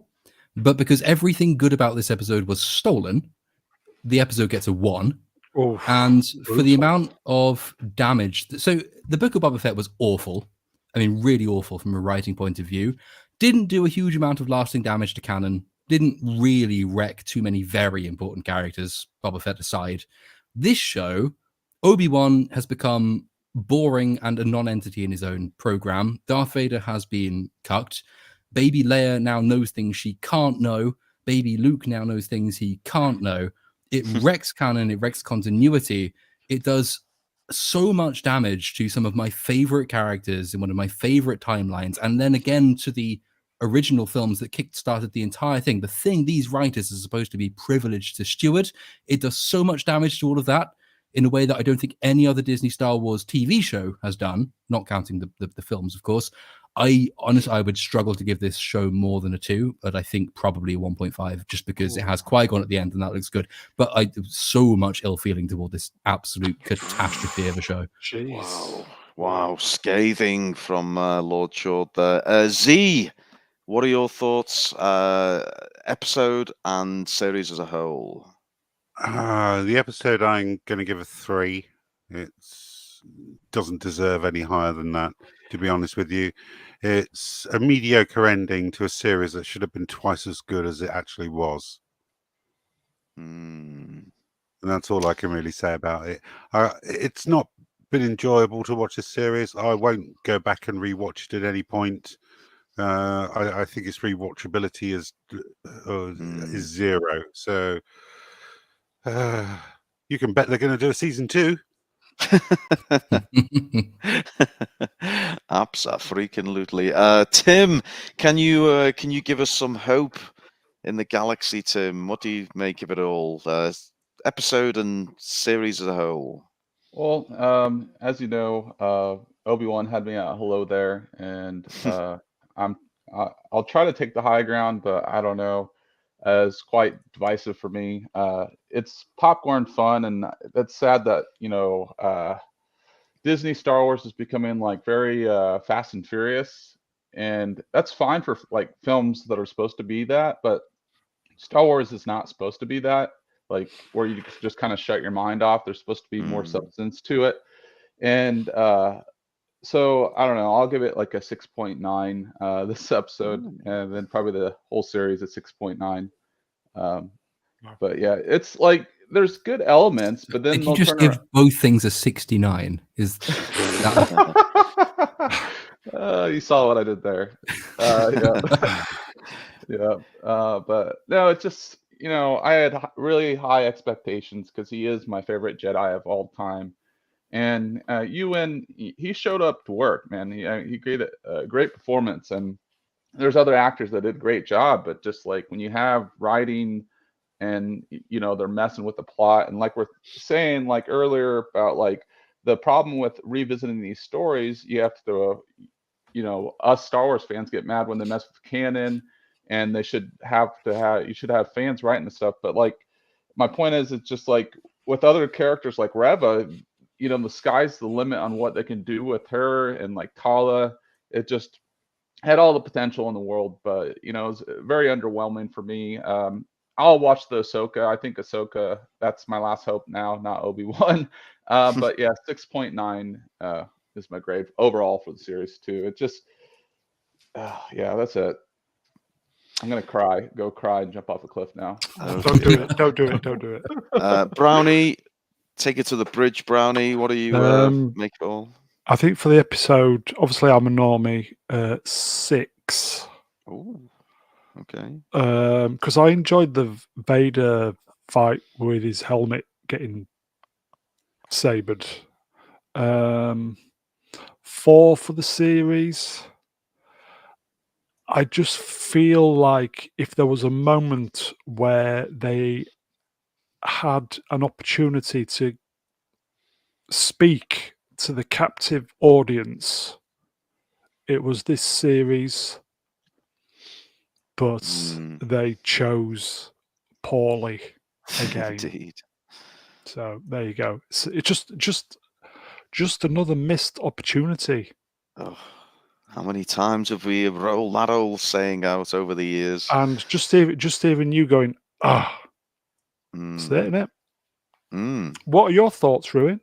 But because everything good about this episode was stolen, the episode gets a 1. Oof, And for the brutal. amount of damage, so the Book of Boba Fett was awful. I mean, really awful from a writing point of view. Didn't do a huge amount of lasting damage to canon. Didn't really wreck too many very important characters, Boba Fett aside. This show, Obi-Wan has become boring and a non-entity in his own program. Darth Vader has been cucked. Baby Leia now knows things she can't know. Baby Luke now knows things he can't know. It wrecks canon, it wrecks continuity. It does so much damage to some of my favorite characters in one of my favorite timelines. And then again to the original films that kick-started the entire thing. The thing these writers are supposed to be privileged to steward. It does so much damage to all of that in a way that I don't think any other Disney Star Wars TV show has done, not counting the films, of course. I would struggle to give this show more than a 2, but I think probably a 1.5 just because it has Qui-Gon at the end and that looks good. But I have so much ill feeling toward this absolute catastrophe of a show. Jeez. Wow, scathing from Lord Short there. Z, what are your thoughts, episode and series as a whole? The episode I'm going to give a 3. It doesn't deserve any higher than that, to be honest with you. It's a mediocre ending to a series that should have been twice as good as it actually was. And that's all I can really say about it. It's not been enjoyable to watch this series. I won't go back and rewatch it at any point. I think its rewatchability is 0. So you can bet they're going to do a season 2. Abso-freaking-lutely. Tim, can you give us some hope in the galaxy, Tim? What do you make of it all? Episode and series as a whole. Well, as you know, Obi-Wan had me at hello there, and I'll try to take the high ground, but I don't know. It's quite divisive for me. It's popcorn fun, and it's sad that Disney Star Wars is becoming like very Fast and Furious, and that's fine for like films that are supposed to be that, but Star Wars is not supposed to be that. Like where you just kind of shut your mind off. There's supposed to be more substance to it, and so I don't know. I'll give it like a 6.9 this episode, and then probably the whole series at 6.9. But yeah, it's like there's good elements, but then If you just give both things a 69, is that... You saw what I did there. Yeah. Yeah. But no, it's just I had really high expectations because he is my favorite Jedi of all time. And Ewan, he showed up to work, man. He gave a great performance, and there's other actors that did a great job. But just like when you have writing, and they're messing with the plot, and like we're saying like earlier about like the problem with revisiting these stories, you have to, us Star Wars fans get mad when they mess with canon, and you should have fans writing the stuff. But like my point is, it's just like with other characters like Reva. The sky's the limit on what they can do with her, and like Kala, it just had all the potential in the world, but it was very underwhelming for me. I'll watch the Ahsoka. I think Ahsoka, that's my last hope now, not Obi-Wan. But yeah, 6.9 is my grade overall for the series too. It just, yeah, that's it. I'm gonna go cry and jump off a cliff now. Don't do it. Don't do it. Don't do it. Brownie, take it to the bridge, Brownie. What do you make it all? I think for the episode, obviously I'm a normie. 6. Oh, okay. Because I enjoyed the Vader fight with his helmet getting sabred. 4 for the series. I just feel like if there was a moment where they had an opportunity to speak to the captive audience, it was this series, but they chose poorly again. Indeed. So there you go. It's just another missed opportunity. Oh, how many times have we rolled that old saying out over the years? And just even you going, that's it, innit? What are your thoughts, Ruin?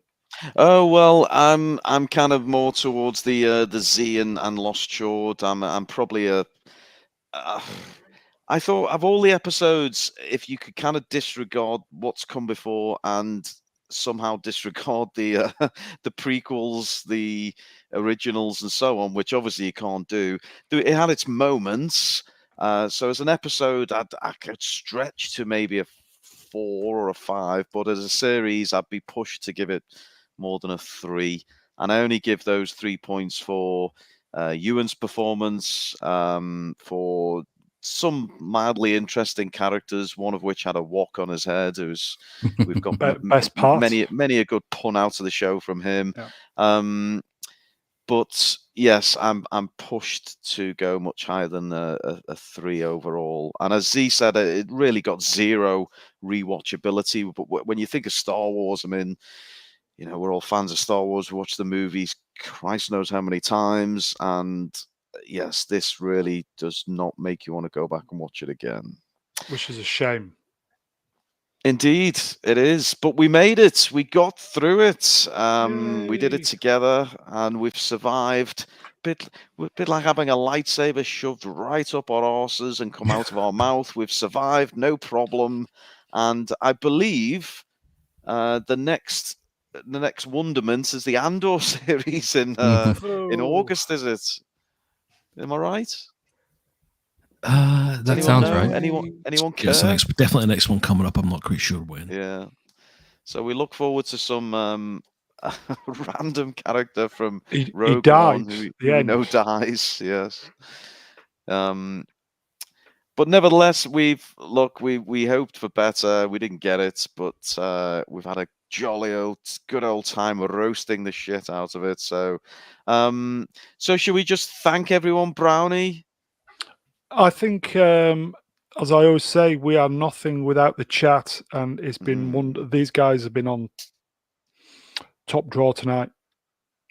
Oh well, I'm kind of more towards the Z and Lost Short. I'm probably a. I thought of all the episodes, if you could kind of disregard what's come before and somehow disregard the the prequels, the originals, and so on, which obviously you can't do. It had its moments. So as an episode, I could stretch to maybe a 4 or a 5, but as a series, I'd be pushed to give it more than a 3. And I only give those 3 points for Ewan's performance, for some mildly interesting characters, one of which had a wok on his head. We've got best part. many a good pun out of the show from him. Yeah. But yes, I'm pushed to go much higher than a 3 overall. And as Z said, it really got 0 rewatchability. But when you think of Star Wars, I mean, you know, we're all fans of Star Wars. We watch the movies, Christ knows how many times. And yes, this really does not make you want to go back and watch it again. Which is a shame. Indeed, it is. But we made it. We got through it. We did Yay. it together, and we've survived. A bit like having a lightsaber shoved right up our arses and come out of our mouth. We've survived, no problem. And I believe the next wonderment is the Andor series in August. Is it? Am I right? That sounds right. Anyone care? Yes, definitely the next one coming up. I'm not quite sure when. Yeah. So we look forward to some random character from Rogue One who we know dies. Yes. But nevertheless, we hoped for better. We didn't get it, but we've had a good old time roasting the shit out of it. So, so should we just thank everyone, Brownie? I think, as I always say, we are nothing without the chat, and it's been these guys have been on top draw tonight.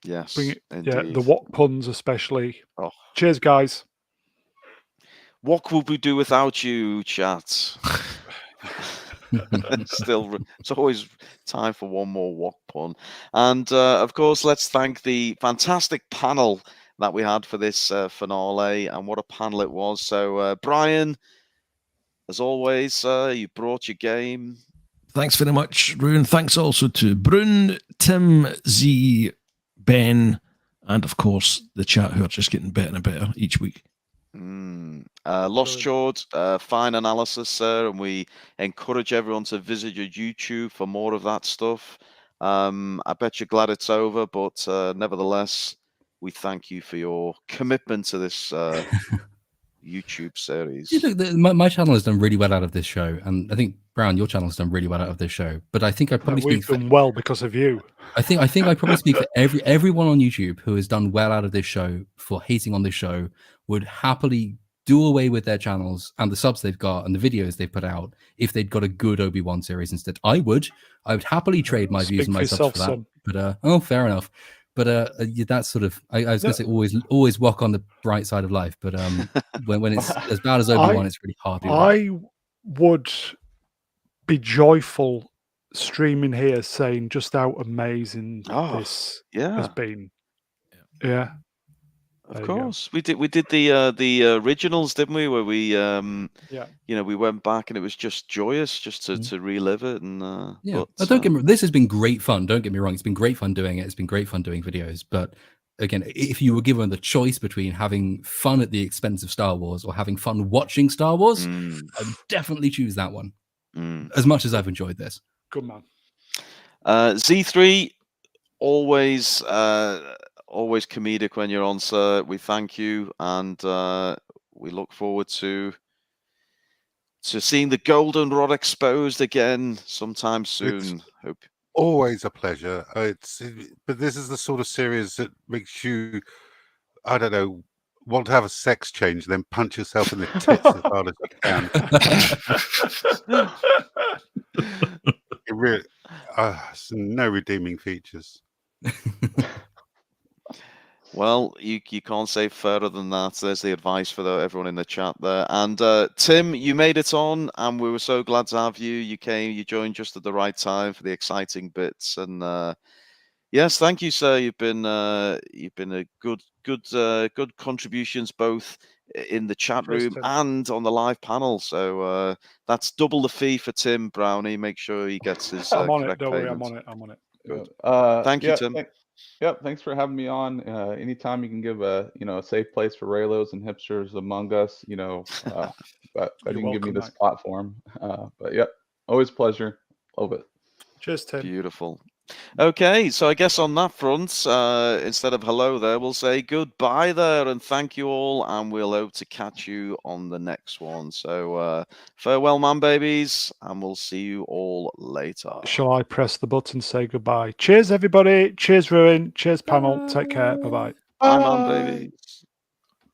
Yes, yeah, the wok puns especially. Oh. Cheers, guys. What would we do without you, chat? It's always time for one more wok pun. And of course, let's thank the fantastic panel that we had for this finale, and what a panel it was. So Brian, as always, you brought your game. Thanks very much, Ruin. Thanks also to Brun, Tim, Z, Ben, and of course the chat, who are just getting better and better each week. Lost Short, fine analysis, sir, and we encourage everyone to visit your YouTube for more of that stuff. I bet you're glad it's over, but nevertheless, we thank you for your commitment to this YouTube series. Yeah, look, my channel has done really well out of this show, and I think Brown, your channel has done really well out of this show. But I think I probably we've done well because of you. I think I probably speak for everyone on YouTube who has done well out of this show for hating on this show would happily do away with their channels and the subs they've got and the videos they've put out if they'd got a good Obi-Wan series instead. I would happily trade my views and my subs for that. Son. But fair enough. But that's sort of I was going to say always walk on the bright side of life. But when it's as bad as Obi-Wan, it's really hard. I would be joyful streaming here saying just how amazing this has been. Yeah. Of course, we did the originals, didn't we? Where we we went back and it was just joyous just to relive it. And but don't get me wrong, this has been great fun. Don't get me wrong, it's been great fun doing it. It's been great fun doing videos. But again, if you were given the choice between having fun at the expense of Star Wars or having fun watching Star Wars, I would definitely choose that one. As much as I've enjoyed this. Good man. Z3, always comedic when you're on, sir. We thank you, and we look forward to seeing the golden rod exposed again sometime soon. Hope. Always a pleasure. But this is the sort of series that makes you, I don't know, want to have a sex change, then punch yourself in the tits as hard as you can. It really, no redeeming features. Well, you can't say further than that. There's the advice for everyone in the chat there. And Tim, you made it on, and we were so glad to have you. You joined just at the right time for the exciting bits. And yes, thank you, sir. You've been a good contributions both in the chat Cheers, room Tim. and on the live panel. So that's double the fee for Tim Brownie. Make sure he gets his I'm on it. correct Don't worry. payment. I'm on it. Good. Yeah. Thank you, Tim. Yep. Thanks for having me on. Anytime you can give a safe place for Raylos and hipsters among us, but you can give me welcome, this mate. platform. But yep, always a pleasure. Love it. Cheers, Tim. Beautiful. Okay, so I guess on that front, instead of hello there, we'll say goodbye there and thank you all, and we'll hope to catch you on the next one. So farewell, man babies, and we'll see you all later. Shall I press the button to say goodbye? Cheers, everybody. Cheers, Ruin. Cheers, panel. Take care. Bye-bye. Bye, man babies.